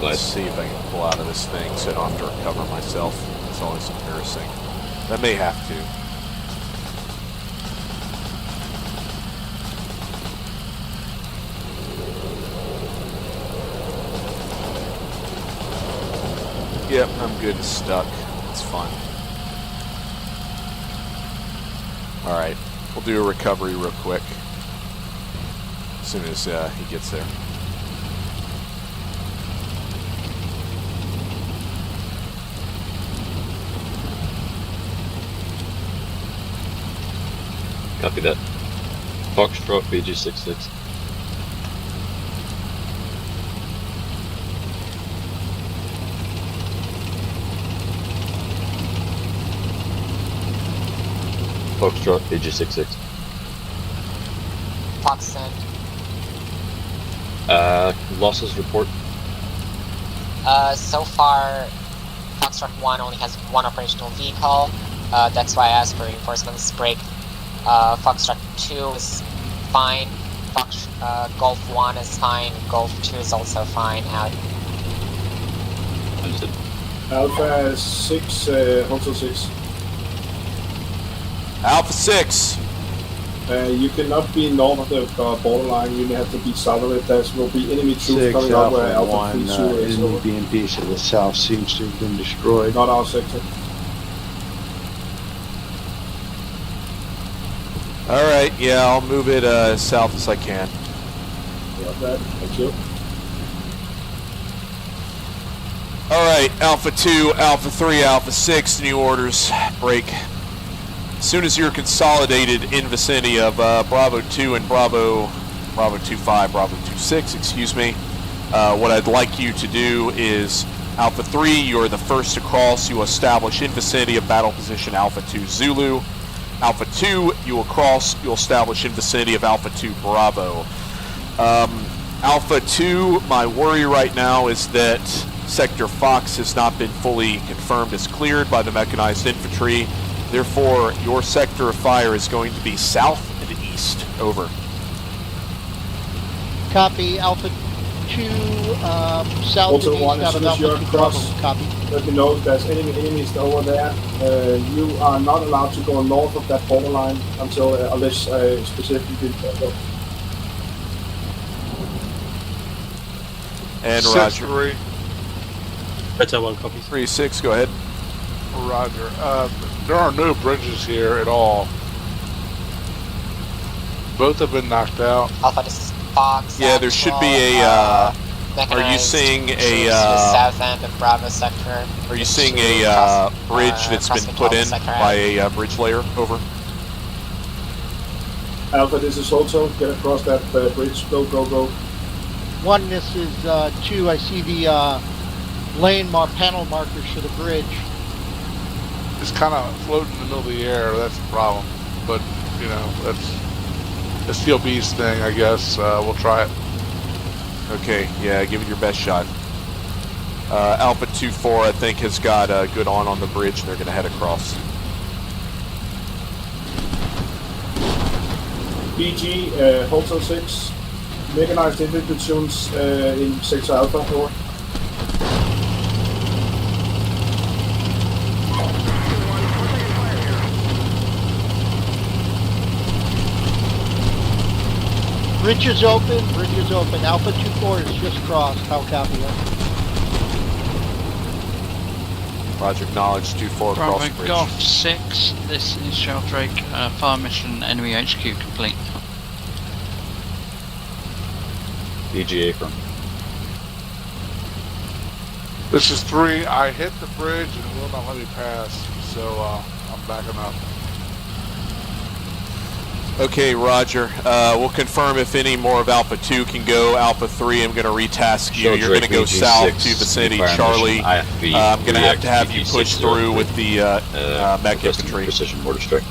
Let's see if I can pull out of this thing so I don't have to recover myself. It's always embarrassing. I may have to. Yep, I'm good and stuck. It's fun. Alright, we'll do a recovery real quick. As soon as he gets there. Copy that. Foxtrot BG66. Foxtrot BG66. Fox send. Losses report. So far, Foxtrot 1 only has one operational vehicle. That's why I asked for reinforcements. Break. Foxtrot 2 is fine. Golf 1 is fine. Golf 2 is also fine. Out. Understood. Alpha 6, Hotel 6. Alpha 6! You cannot be north of the borderline, you may have to be south of it. There will be enemy troops 6 coming up where Alpha Alpha 1, 3 is enemy over. BMP to the south seems to have been destroyed. Not our sector. Alright, yeah, I'll move it as south as I can. Got that, thank you. Alright, Alpha 2, Alpha 3, Alpha 6, new orders. Break. As soon as you're consolidated in vicinity of Bravo 2 and Bravo 25, Bravo 26, excuse me, what I'd like you to do is Alpha 3, you're the first to cross. You establish in vicinity of battle position Alpha 2 Zulu. Alpha 2, you will cross. You'll establish in vicinity of Alpha 2 Bravo. Alpha 2, my worry right now is that Sector Fox has not been fully confirmed as cleared by the mechanized infantry. Therefore, your sector of fire is going to be south and east. Over. Copy. Alpha 2, south Also and east 1, as out soon of as you're Alpha 2 across, Bravo. Copy. let me know if there's enemies over there. You are not allowed to go north of that borderline until unless specifically. And 6-3. Hotel 1 copies. 3-6, go ahead. Roger. There are no bridges here at all. Both have been knocked out. Alpha, this is Fox. Yeah, there should be a. Are you seeing a? South end of Bravo sector. Are you seeing a bridge that's been put in by a bridge layer? Over. Alpha, this is Hotel. Get across that bridge. Go, go, go. 1, this is 2. I see the lane panel markers for the bridge. It's kind of floating in the middle of the air. That's the problem. But, you know, that's a Steel Beast thing, I guess. We'll try it. Okay, yeah, give it your best shot. Alpha 2-4, I think, has got a good on the bridge, and they're going to head across. BG, Hotel 6. Mechanized infantry platoons in Sector Alpha. Over. Bridge is open. Bridge is open. Alpha 2-4 is just crossed. How copy that? Roger, acknowledge 2-4 Bravo across bridge. Golf 6, this is Sheldrake. Fire mission enemy HQ complete. DGA from. This is 3. I hit the bridge and it will not let me pass. So I'm backing up. Okay, Roger. We'll confirm if any more of Alpha 2 can go. Alpha 3, I'm going to retask you. You're going to go south to vicinity Charlie. I'm going to have you push through with the mech infantry. Precision mortar strike.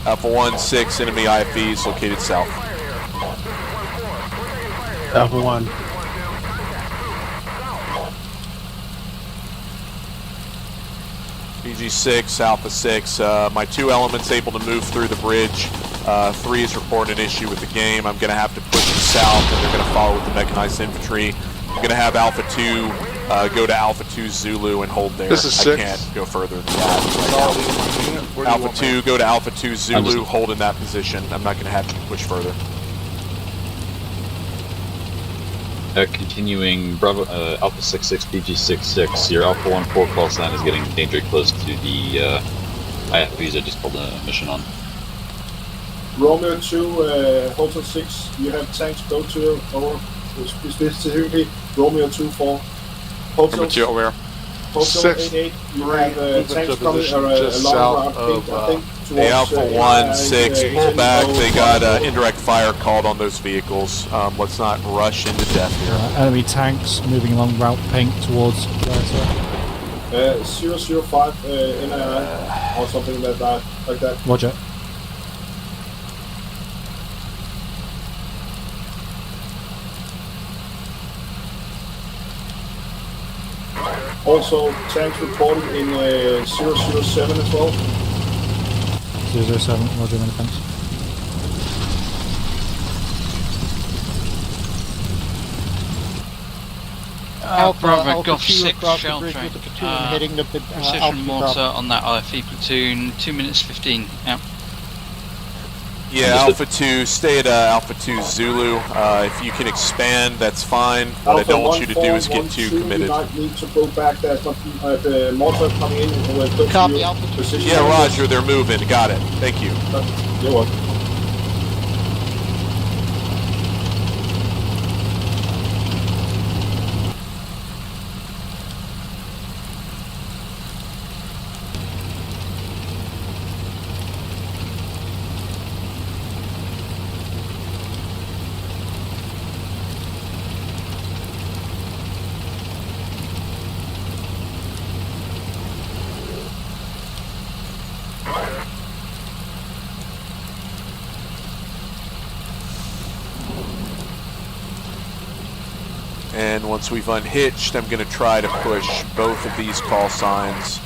Alpha 1, 6 enemy IFVs located south. Alpha 1. BG6, Alpha 6. My 2 elements able to move through the bridge. 3 is reporting an issue with the game. I'm going to have to push them south, and they're going to follow with the mechanized infantry. I'm going to have Alpha 2 go to Alpha 2 Zulu and hold there. This is 6. I can't go further than that. Alpha 2 go to Alpha 2 Zulu, hold in that position. I'm not going to have to push further. Continuing Bravo Alpha 66 BG66, your Alpha 1 4 call sign is getting dangerously close to the IFVs I just pulled a mission on. Romeo 2, Hotel 6, you have tanks go to over, specifically Romeo 2 4. Hotel 2 aware. Hotel 6, 88, you have tanks to coming just along south around of, I think, Hey, Alpha 1, 6, pull back. They got Bravo. indirect fire called on those vehicles. Let's not rush into death here. Enemy tanks moving along Route Pink towards where, sir? 005 NII or something like that. Roger. Also, tanks reported in 007 as well. 007, Roger, many thanks. Bravo Golf 6 across the shell bridge train. with the platoon heading to Precision Alpha mortar Bravo. on that IFE platoon. 2 minutes 15. Out. Yeah, Alpha 2, stay at Alpha 2 Zulu. If you can expand, that's fine. What I don't want you to do is get too committed. You might need to go back. There's the mortar coming in. And we'll Copy, Alpha 2. position. Yeah, Roger, they're moving. Got it. Thank you. You're welcome. And once we've unhitched, I'm going to try to push both of these call signs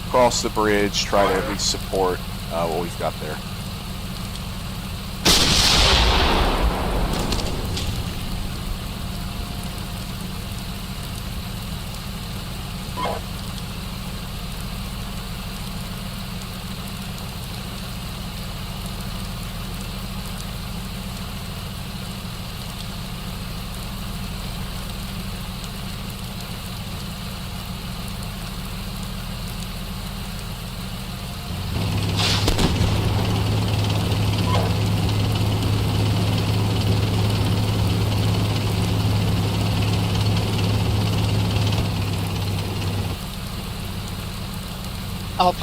across the bridge, try to at least support what we've got there.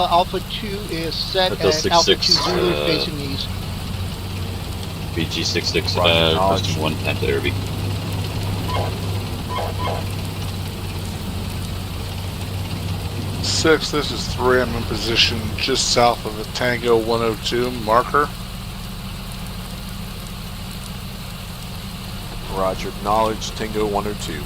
Alpha 2 is set Hotel at Alpha 2 66, Zulu facing east. BG66, requesting 1 10 to Irby. Six, this is 3. I'm in position just south of the Tango 102 marker. Roger, acknowledge Tango 102.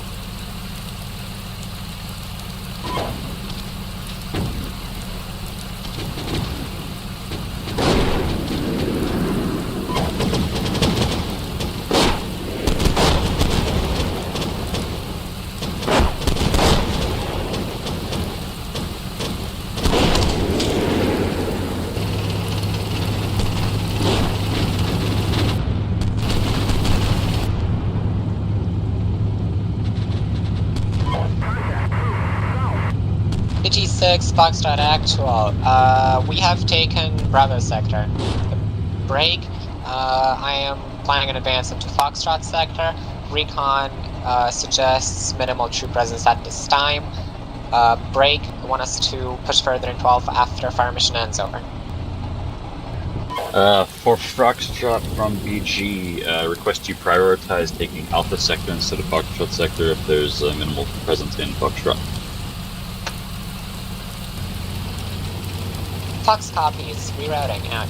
BG6, Foxtrot Actual. We have taken Bravo Sector. Break. I am planning an advance into Foxtrot Sector. Recon suggests minimal troop presence at this time. Break. I want us to push further into Alpha after fire mission ends. Over. For Foxtrot from BG, request you prioritize taking Alpha Sector instead of Foxtrot Sector if there's minimal presence in Foxtrot. Fox copies. Rerouting. Out.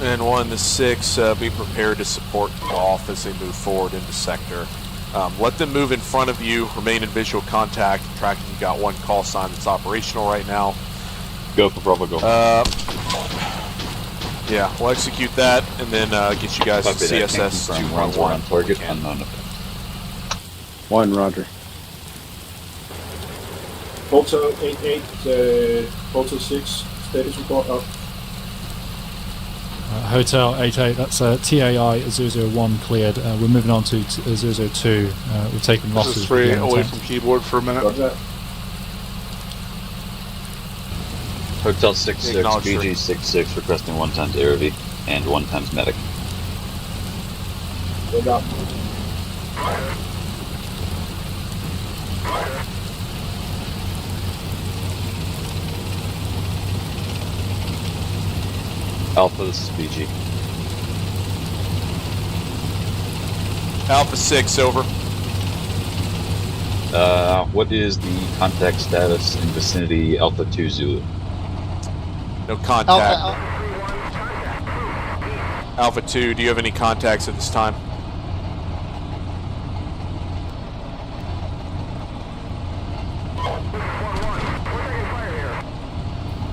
And 1 to 6, be prepared to support Golf as they move forward into sector. Let them move in front of you, remain in visual contact. Tracking, you got 1 call sign that's operational right now. Go for Bravo, go. Yeah, we'll execute that and then get you guys to CSS 211 on target, unknown effect. 1, roger. Hotel 88, Hotel 6, status report up. Hotel 88, that's TAI 001 cleared. We're moving on to 002. We've taken losses. This is 3 away from keyboard for a minute. Hotel 66, BG 66 requesting 1 times ARV and 1 times medic. Good up. Alpha, this is BG. Alpha 6, over. What is the contact status in vicinity Alpha 2 Zulu? No contact. Alpha 2, do you have any contacts at this time?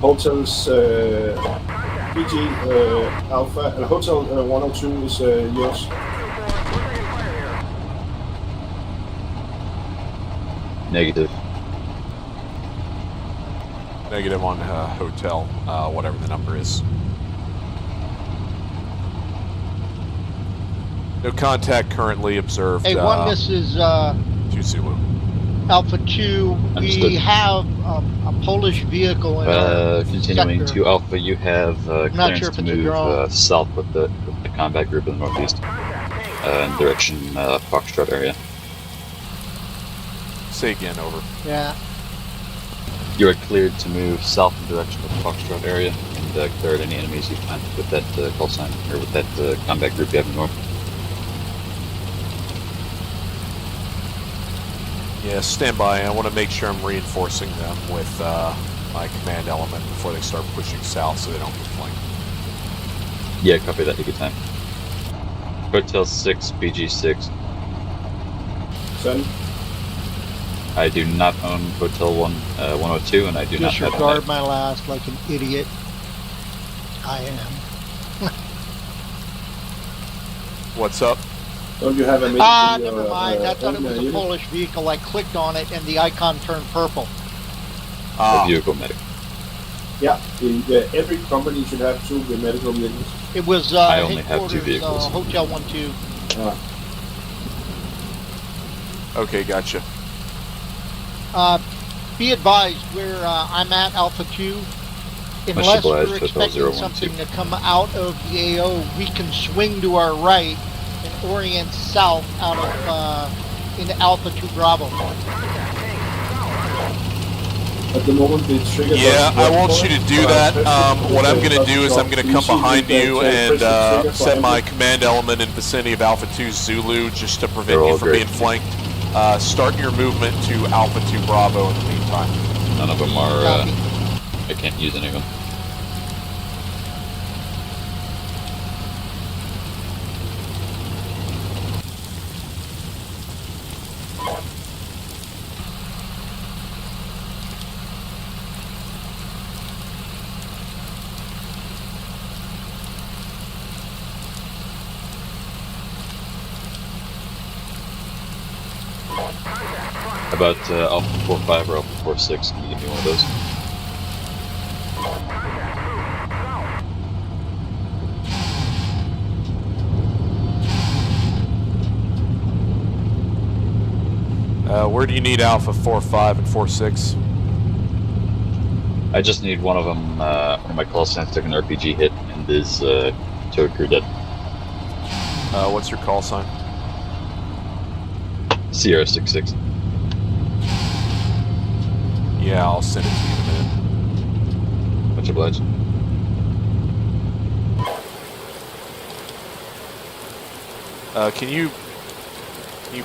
Hotels BG Alpha, Hotel 102 is yours. Negative. Negative on hotel, whatever the number is. No contact currently observed. Hey, 1, this is 2 Zulu. Alpha 2. Understood. We have a Polish vehicle in our continuing sector. to Alpha, you have clearance sure if to it's a move drone. south with the combat group in the northeast in direction Foxtrot area. Say again, over. Yeah. You are cleared to move south in direction of the Foxtrot area and clear out any enemies you find with that call sign, or with that combat group you have in north. Yeah, stand by. I want to make sure I'm reinforcing them with my command element before they start pushing south so they don't get flanked. Yeah, copy that. Take your time. Hotel 6, BG 6. Send. I do not own Hotel 102, and I do not have Disregard my last like an idiot. I am. What's up? Don't you have a never mind. I thought it was a Polish vehicle. I clicked on it and the icon turned purple. Vehicle medic. Yeah, every company should have 2 medical vehicles. It was I only have 2 vehicles. Hotel 12. Okay, gotcha. Be advised, where I'm at Alpha 2, unless we're expecting something to come out of the AO, we can swing to our right and orient south out of into Alpha 2 Bravo. At the moment, they trigger. Yeah, I want you to do that. What I'm going to do is I'm going to come behind you and set my command element in vicinity of Alpha 2 Zulu just to prevent you from being flanked. Start your movement to Alpha 2 Bravo in the meantime. None of them are, I can't use any of them. About Alpha 45 or Alpha 46, can you give me one of those? Where do you need Alpha 45 and 46? I just need one of them. One of my call signs took an RPG hit and is tow crew dead. What's your call sign? Sierra 66. Yeah, I'll send it to you in a minute. Much obliged. Can you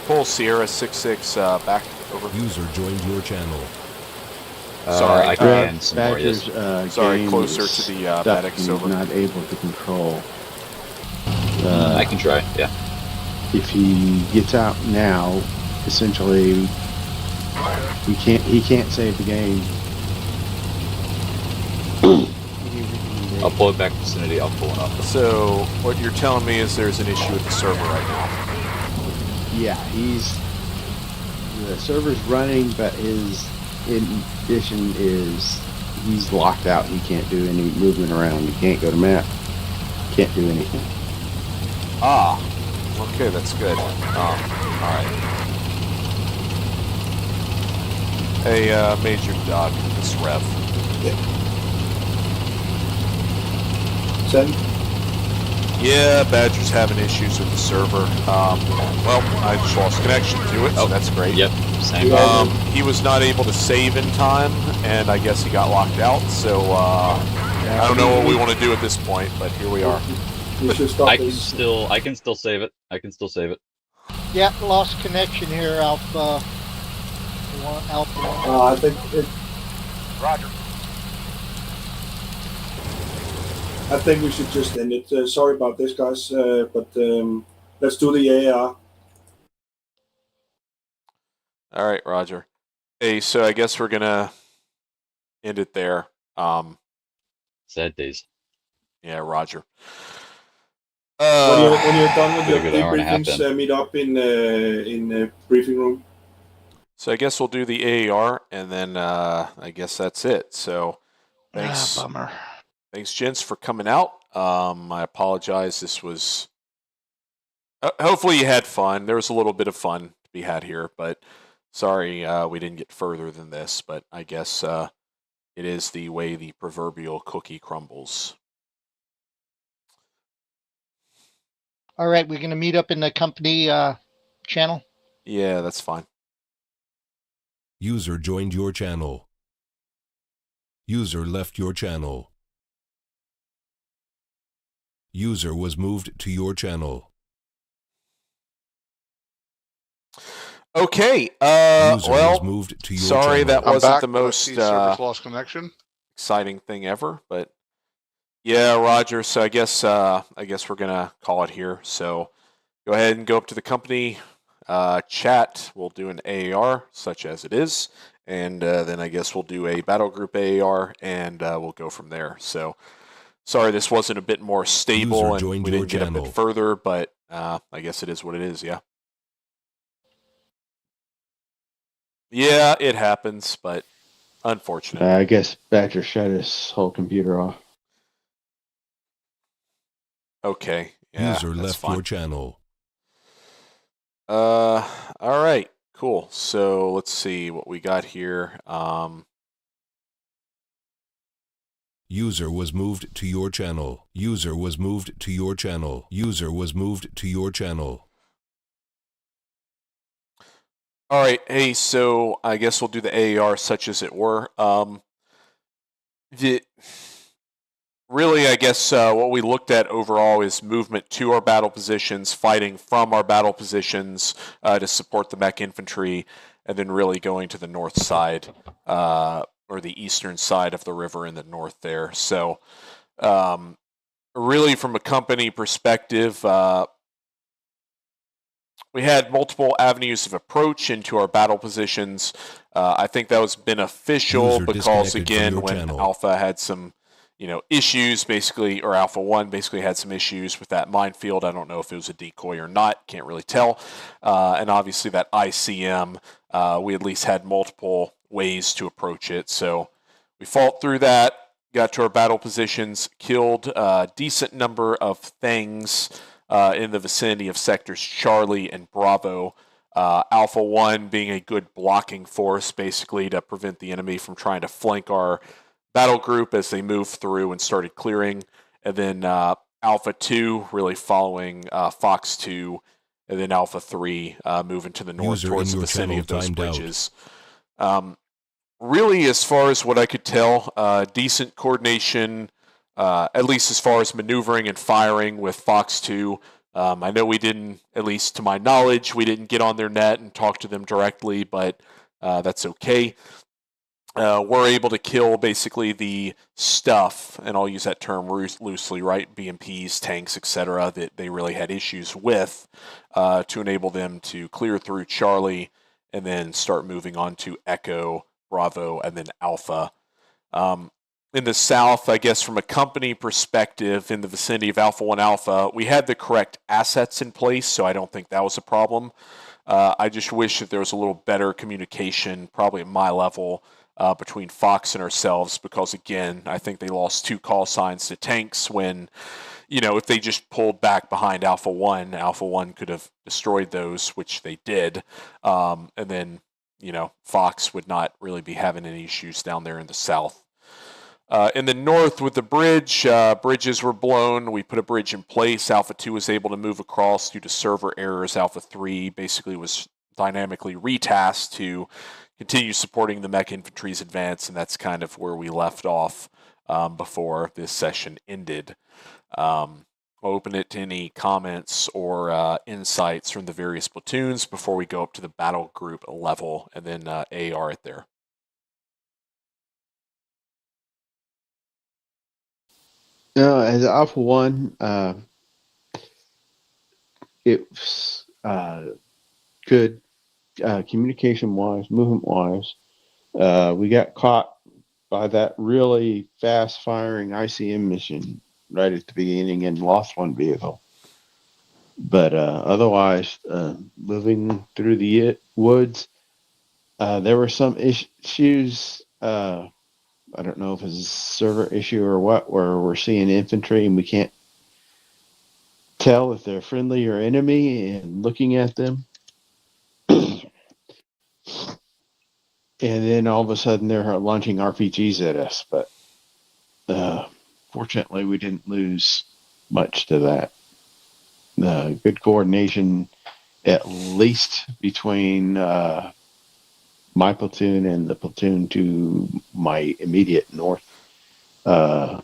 pull Sierra 66 back over? User joined your channel. Sorry, I can some more. Yes. Sorry, game closer is to the stuff medics he's over. not able to control. I can try. Yeah. If he gets out now, essentially, he can't save the game. I'll pull it back to vicinity. I'll pull it up. So what you're telling me is there's an issue with the server right now. Yeah, the server's running, but his condition is he's locked out. He can't do any movement around. He can't go to map. Can't do anything. Ah, okay, that's good. All right. Hey, Major Doc, this Rev. Send. Yeah, Badger's having issues with the server. Well, I just lost connection to it, so that's great. Yep, same. He was not able to save in time, and I guess he got locked out, so I don't know what we want to do at this point, but here we are. I can still save it. Yep, lost connection here, Alpha. Alpha 1. I think Roger. I think we should just end it. Sorry about this, guys, but let's do the AR. All right, Roger. Hey, so I guess we're gonna end it there. Sad days. Yeah, Roger. When you're done with your debriefings, then. meet up in the briefing room. So I guess we'll do the AAR, and then I guess that's it. So thanks. Bummer. Thanks, gents, for coming out. I apologize. This was... hopefully you had fun. There was a little bit of fun to be had here, but sorry we didn't get further than this. But I guess it is the way the proverbial cookie crumbles. All right, we're going to meet up in the company channel. Yeah, that's fine. User joined your channel. User left your channel. User was moved to your channel. Okay. User well, was moved to your sorry channel. that wasn't back, the most service lost connection. exciting thing ever, but yeah, Roger. So I guess we're gonna call it here. So go ahead and go up to the company chat. We'll do an AAR, such as it is, and then I guess we'll do a battle group AAR, and we'll go from there. So sorry this wasn't a bit more stable, and we didn't get a bit further, but I guess it is what it is. Yeah. Yeah, it happens, but unfortunate. I guess Badger shut his whole computer off. Okay. Yeah, User left your channel. All right. Cool. So let's see what we got here. User was moved to your channel. User was moved to your channel. User was moved to your channel. All right. Hey, so I guess we'll do the AAR such as it were. Really, I guess what we looked at overall is movement to our battle positions, fighting from our battle positions to support the mech infantry, and then really going to the north side or the eastern side of the river in the north there. So really from a company perspective, we had multiple avenues of approach into our battle positions. I think that was beneficial because, again, when Alpha had some issues, basically, or Alpha 1 basically had some issues with that minefield. I don't know if it was a decoy or not. Can't really tell. And obviously that ICM, we at least had multiple ways to approach it. So we fought through that, got to our battle positions, killed a decent number of things in the vicinity of sectors Charlie and Bravo. Alpha 1 being a good blocking force, basically, to prevent the enemy from trying to flank our battle group as they moved through and started clearing. And then Alpha 2 really following Fox 2, and then Alpha 3 moving to the north towards the vicinity of those bridges. Really, as far as what I could tell, decent coordination, at least as far as maneuvering and firing with Fox 2. I know we didn't, at least to my knowledge, we didn't get on their net and talk to them directly, but that's okay. we're able to kill basically the stuff, and I'll use that term loosely, right? BMPs, tanks, etc., that they really had issues with, to enable them to clear through Charlie and then start moving on to Echo, Bravo, and then Alpha. In the south, I guess from a company perspective, in the vicinity of Alpha 1 Alpha, we had the correct assets in place, so I don't think that was a problem. I just wish that there was a little better communication, probably at my level, between Fox and ourselves, because again, I think they lost 2 call signs to tanks when, if they just pulled back behind Alpha 1 could have destroyed those, which they did. And then, Fox would not really be having any issues down there in the south. In the north with the bridge, bridges were blown. We put a bridge in place. Alpha 2 was able to move across due to server errors. Alpha 3 basically was dynamically retasked to continue supporting the mech infantry's advance, and that's kind of where we left off before this session ended. I'll open it to any comments or insights from the various platoons before we go up to the battle group level, and then AR it there. As Alpha 1, it was good communication-wise, movement-wise. We got caught by that really fast-firing ICM mission right at the beginning and lost 1 vehicle. But otherwise, moving through the woods, there were some issues. I don't know if it's a server issue or what, where we're seeing infantry and we can't tell if they're friendly or enemy and looking at them. And then all of a sudden they're launching RPGs at us. But fortunately, we didn't lose much to that. Good coordination, at least between my platoon and the platoon to my immediate north. A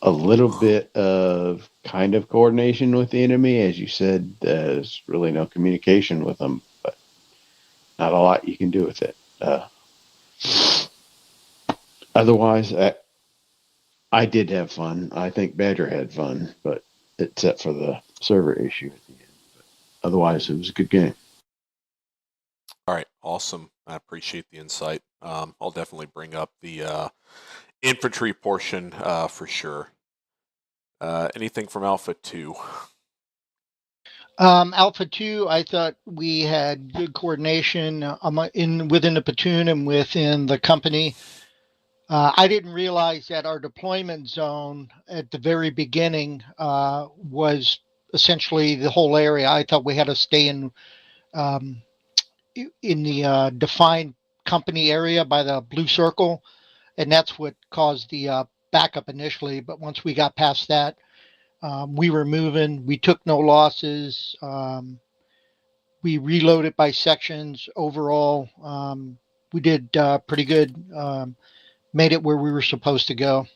little bit of kind of coordination with the enemy. As you said, there's really no communication with them, but not a lot you can do with it. Otherwise, I did have fun. I think Badger had fun, but except for the server issue at the end. But otherwise, it was a good game. All right, awesome. I appreciate the insight. I'll definitely bring up the infantry portion for sure. Anything from Alpha 2? Alpha 2, I thought we had good coordination within the platoon and within the company. I didn't realize that our deployment zone at the very beginning was essentially the whole area. I thought we had to stay in the defined company area by the blue circle, and that's what caused the backup initially. But once we got past that, we were moving. We took no losses. We reloaded by sections. Overall, we did pretty good. Made it where we were supposed to go.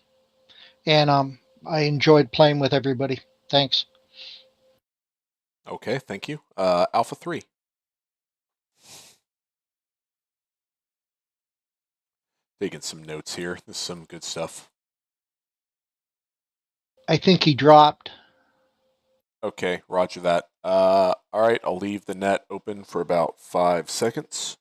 And I enjoyed playing with everybody. Thanks. Okay, thank you. Alpha 3. Taking some notes here. This is some good stuff. I think he dropped. Okay, roger that. All right, I'll leave the net open for about 5 seconds.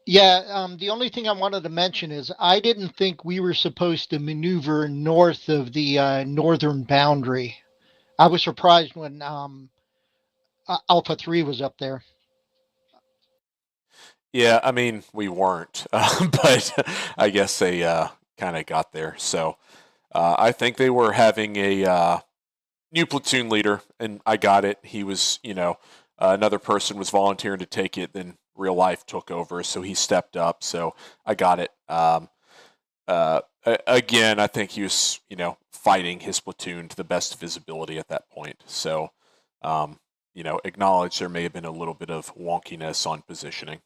Yeah, the only thing I wanted to mention is I didn't think we were supposed to maneuver north of the northern boundary. I was surprised when Alpha 3 was up there. Yeah, I mean, we weren't, but I guess they kind of got there. So I think they were having a new platoon leader, and I got it. He was, another person was volunteering to take it, then real life took over, so he stepped up. So I got it. Again, I think he was, fighting his platoon to the best of his ability at that point. So, acknowledge there may have been a little bit of wonkiness on positioning.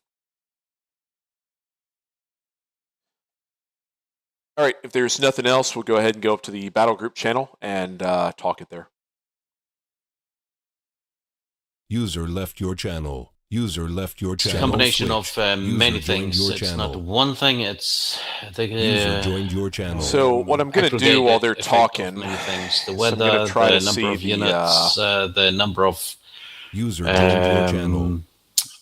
All right, if there's nothing else, we'll go ahead and go up to the battle group channel and talk it there. User left your channel. User left your It's a channel. combination Switched. of many User joined things. your It's channel. not one thing. It's User joined your channel. So what I'm going to do while they're effect of talking, many things: the is I'm weather, going to try the to number see of units, the number of user joined your channel.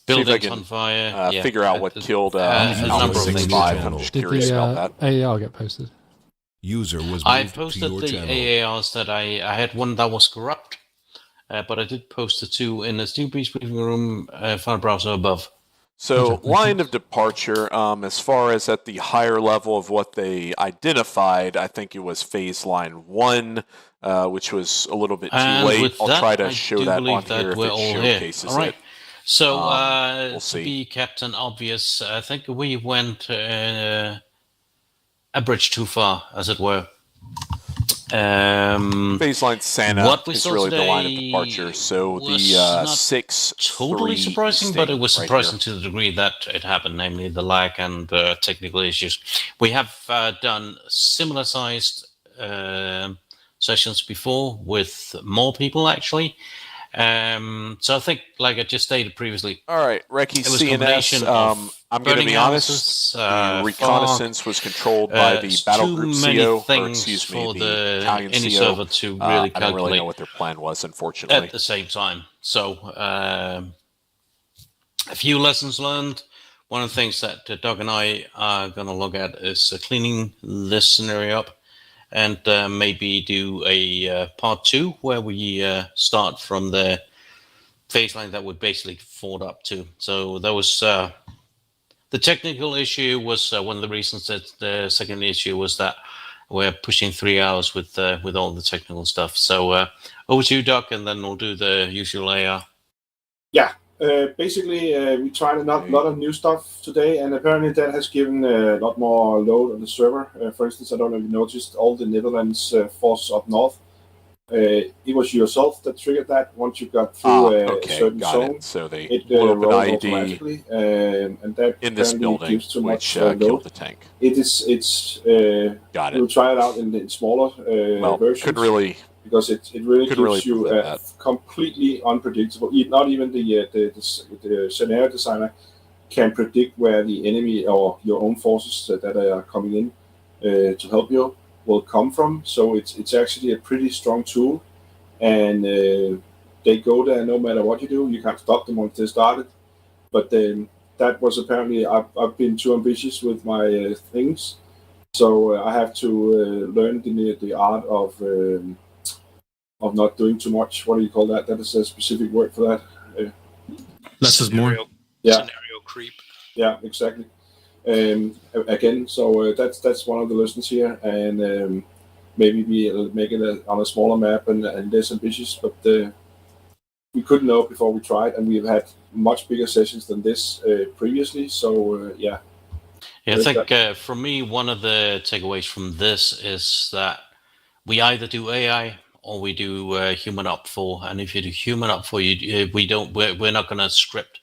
buildings on fire. Figure out what killed a number of things. 6-5. I'm just curious about that. AAR get posted? User was moved I to posted your the channel. AARs that I had one that was corrupt, but I did post the two in the Steel Beast briefing room, file browser above. So line of departure, as far as at the higher level of what they identified, I think it was phase line 1, which was a little bit too late. With I'll that, try to I show do that believe on that here if we're it all here. showcases All right. it. So We'll to see. be Captain Obvious, I think we went a bridge too far, as it were. Phase line Santa what we is saw really the today line of departure. So was the not 6 totally 3 surprising, but it was right surprising here. to the degree that it happened, namely the lag and technical issues. We have done similar sized sessions before with more people, actually. So I think, like I just stated previously, all right, Reki it was a combination CNS. of I'm going to burning be honest. houses, The reconnaissance was controlled by the battle too group many CO, or things excuse me, for the Italian any CO. server to really I don't really know calculate what their plan was, unfortunately. at the same time. So a few lessons learned. One of the things that Doug and I are going to look at is cleaning this scenario up, and maybe do a part 2 where we start from the phase line that we basically fought up to. So that was the technical issue was one of the reasons. That the second issue was that we're pushing 3 hours with all the technical stuff. So over to you, Doc, and then we'll do the usual AR. Yeah, basically we tried a lot of new stuff today, and apparently that has given a lot more load on the server. For instance, I don't know if you noticed, all the Netherlands forces up north. It was yourself that triggered that. Once you got through a certain zone, so they it blew up an rolls IED automatically, and that in this building, gives too much which load. killed the tank. It's got it. We'll try it out in smaller versions. Because it really gives you a completely unpredictable. Not even the scenario designer can predict where the enemy or your own forces that are coming in to help you will come from. So it's actually a pretty strong tool, and they go there no matter what you do. You can't stop them once they started. But that was apparently I've been too ambitious with my things, so I have to learn the art of not doing too much. What do you call that? That is a specific word for that. Less is more. Yeah. Scenario creep. Yeah, exactly. Again, so that's one of the lessons here, and maybe we make it on a smaller map and less ambitious, but we couldn't know before we tried, and we've had much bigger sessions than this previously, so yeah. Yeah, I think for me, one of the takeaways from this is that we either do AI or we do human up for, and if you do human up for, we're not going to script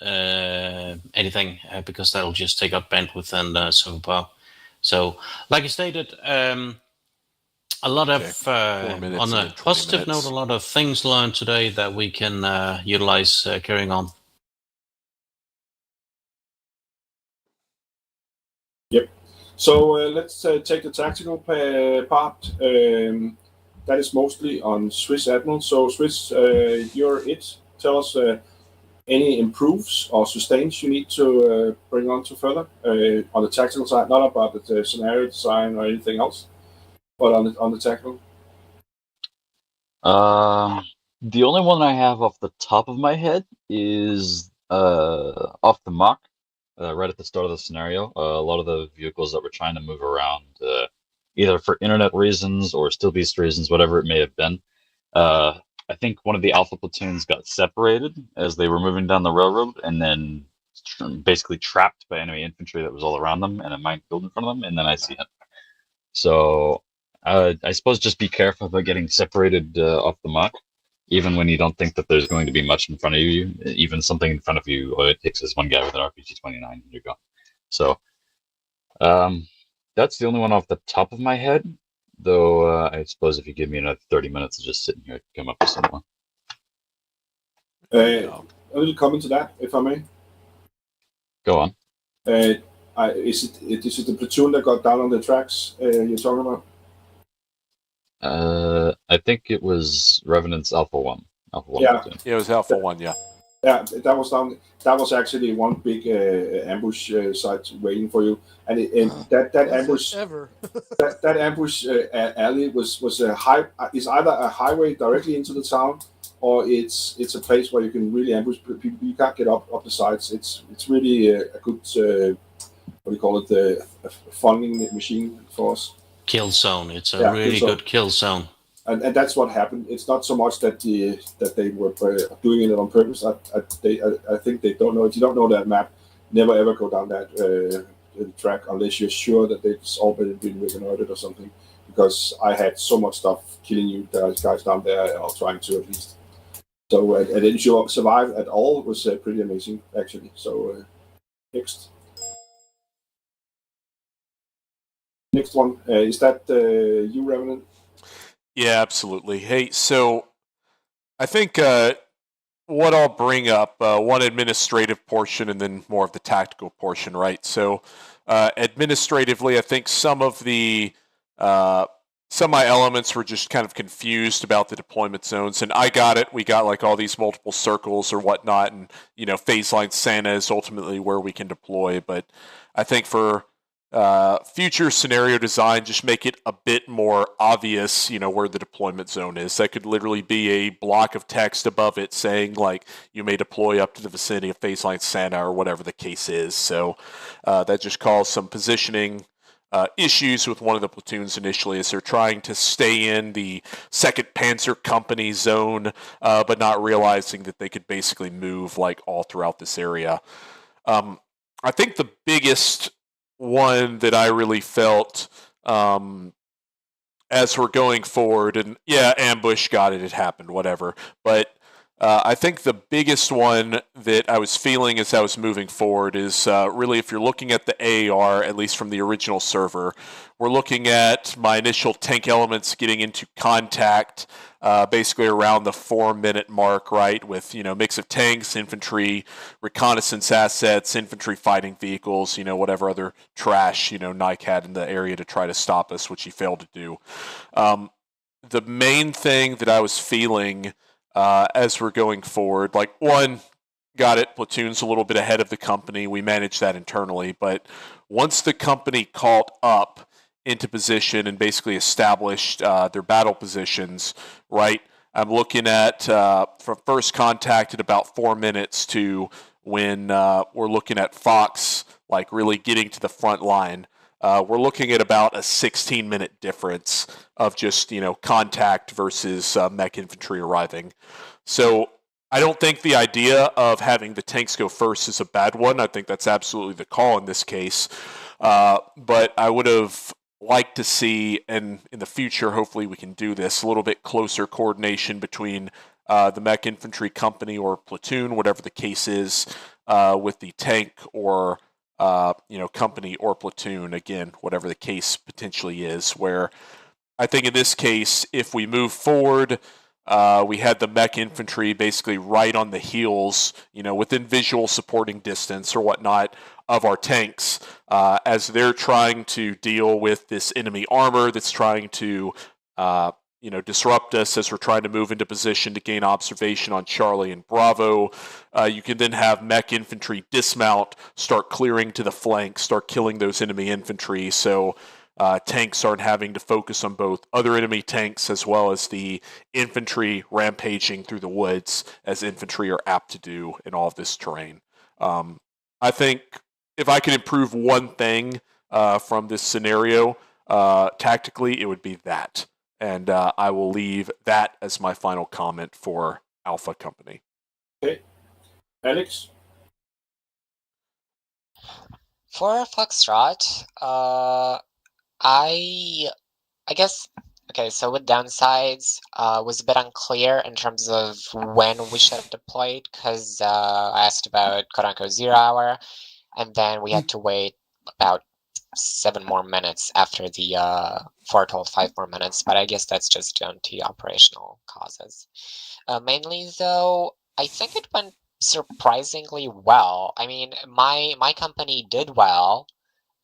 anything because that'll just take up bandwidth and server power. So, like I stated, a lot of on a positive note, a lot of things learned today that we can utilize carrying on. Yep. So let's take the tactical part. That is mostly on Swiss Admiral. So Swiss, you're it. Tell us any improves or sustains you need to bring on to further on the tactical side, not about the scenario design or anything else, but on the tactical. The only one I have off the top of my head is off the mock, right at the start of the scenario. A lot of the vehicles that were trying to move around, either for internet reasons or still beast reasons, whatever it may have been. I think one of the alpha platoons got separated as they were moving down the railroad, and then basically trapped by enemy infantry that was all around them and a minefield in front of them, and then I see it. So I suppose just be careful about getting separated off the mock, even when you don't think that there's going to be much in front of you. Even something in front of you, all it takes is one guy with an RPG-29 and you're gone. So that's the only one off the top of my head, though I suppose if you give me another 30 minutes of just sitting here, I can come up with some more. a little comment to that, if I may. Go on. Is it the platoon that got down on the tracks you're talking about? I think it was Revenant's Alpha 1. Alpha 1 Yeah. platoon. Yeah, it was Alpha 1, yeah. Yeah, that was down. That was actually one big ambush site waiting for you, and that ambush ever. that ambush alley was a high. Is either a highway directly into the town, or it's a place where you can really ambush people. You can't get up the sides. It's really a good what do you call it? A funding machine for us. Kill zone. It's a really good kill zone. And that's what happened. It's not so much that they were doing it on purpose. I think they don't know. If you don't know that map, never ever go down that track unless you're sure that it's all been reconnoitered or something. Because I had so much stuff killing you guys down there, or trying to at least. So and then you survive at all was pretty amazing actually. So next one is that you, Revenant? Yeah, absolutely. Hey, so I think what I'll bring up, one administrative portion and then more of the tactical portion, right? So administratively, I think some of my elements were just kind of confused about the deployment zones, and I got it. We got like all these multiple circles or whatnot, and phase line Santa is ultimately where we can deploy. But I think for future scenario design, just make it a bit more obvious, where the deployment zone is. That could literally be a block of text above it saying, like, you may deploy up to the vicinity of phase line Santa or whatever the case is. So that just caused some positioning issues with one of the platoons initially, as they're trying to stay in the 2nd Panzer Company zone, but not realizing that they could basically move like all throughout this area. I think the biggest one that I really felt as we're going forward, and yeah, ambush, got it, it happened, whatever. But I think the biggest one that I was feeling as I was moving forward is really, if you're looking at the AAR, at least from the original server, we're looking at my initial tank elements getting into contact basically around the 4-minute mark, right? With, mix of tanks, infantry, reconnaissance assets, infantry fighting vehicles, whatever other trash, Nike had in the area to try to stop us, which he failed to do. The main thing that I was feeling as we're going forward, like, one, got it, platoon's a little bit ahead of the company. We managed that internally. But once the company caught up into position and basically established their battle positions, right, I'm looking at from first contact at about 4 minutes to when we're looking at Fox, like, really getting to the front line. We're looking at about a 16-minute difference of just, contact versus mech infantry arriving. So I don't think the idea of having the tanks go first is a bad one. I think that's absolutely the call in this case. But I would have liked to see, and in the future, hopefully we can do this, a little bit closer coordination between the mech infantry company or platoon, whatever the case is, with the tank or company or platoon, again, whatever the case potentially is, where I think in this case, if we move forward, we had the mech infantry basically right on the heels, within visual supporting distance or whatnot of our tanks, as they're trying to deal with this enemy armor that's trying to disrupt us as we're trying to move into position to gain observation on Charlie and Bravo. You can then have mech infantry dismount, start clearing to the flank, start killing those enemy infantry. So tanks aren't having to focus on both other enemy tanks as well as the infantry rampaging through the woods, as infantry are apt to do in all of this terrain. I think if I could improve one thing from this scenario tactically, it would be that. And I will leave that as my final comment for Alpha Company. Okay. Alex? For Foxtrot, I guess, okay, so with downsides, was a bit unclear in terms of when we should have deployed, because I asked about quote-unquote 0 hour, and then we had to wait about 7 more minutes after the foretold 5 more minutes, but I guess that's just due to operational causes. Mainly, though, I think it went surprisingly well. I mean, my company did well.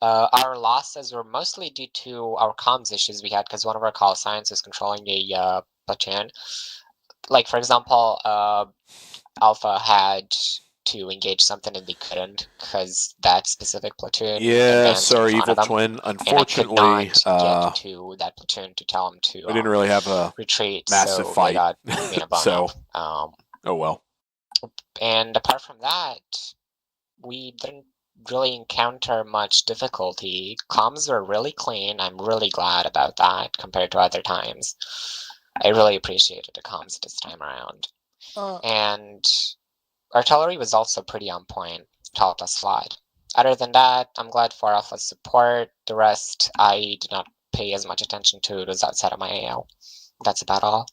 Our losses were mostly due to our comms issues we had because one of our call signs was controlling a platoon. Like, for example, Alpha had to engage something and they couldn't because that specific platoon advanced sorry, in front Evil of them, Twin. and Unfortunately, I could not get to that platoon to tell them to we didn't really have a retreat, massive so fight. they got in a bono. So, oh well. And apart from that, we didn't really encounter much difficulty. Comms were really clean. I'm really glad about that compared to other times. I really appreciated the comms this time around. And artillery was also pretty on point, helped us slide. Other than that, I'm glad for Alpha's support. The rest, I did not pay as much attention to. It was outside of my AO. That's about all.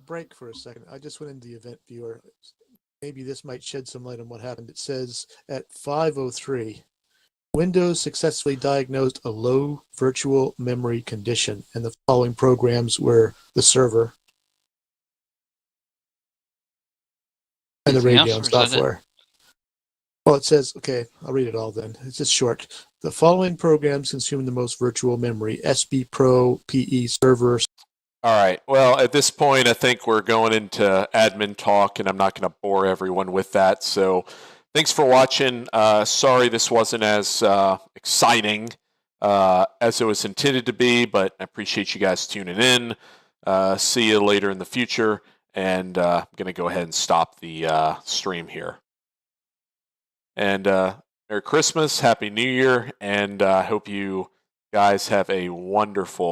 Break for a second. I just went into the event viewer. Maybe this might shed some light on what happened. It says at 5:03, Windows successfully diagnosed a low virtual memory condition, and the following programs were the server and the Radeon software. Well, it says, okay, I'll read it all then. It's just short. The following programs consume the most virtual memory: SB Pro, PE server. All right. Well, at this point, I think we're going into admin talk, and I'm not going to bore everyone with that. So thanks for watching. Sorry this wasn't as exciting as it was intended to be, but I appreciate you guys tuning in. See you later in the future, and I'm going to go ahead and stop the stream here. And Merry Christmas, Happy New Year, and I hope you guys have a wonderful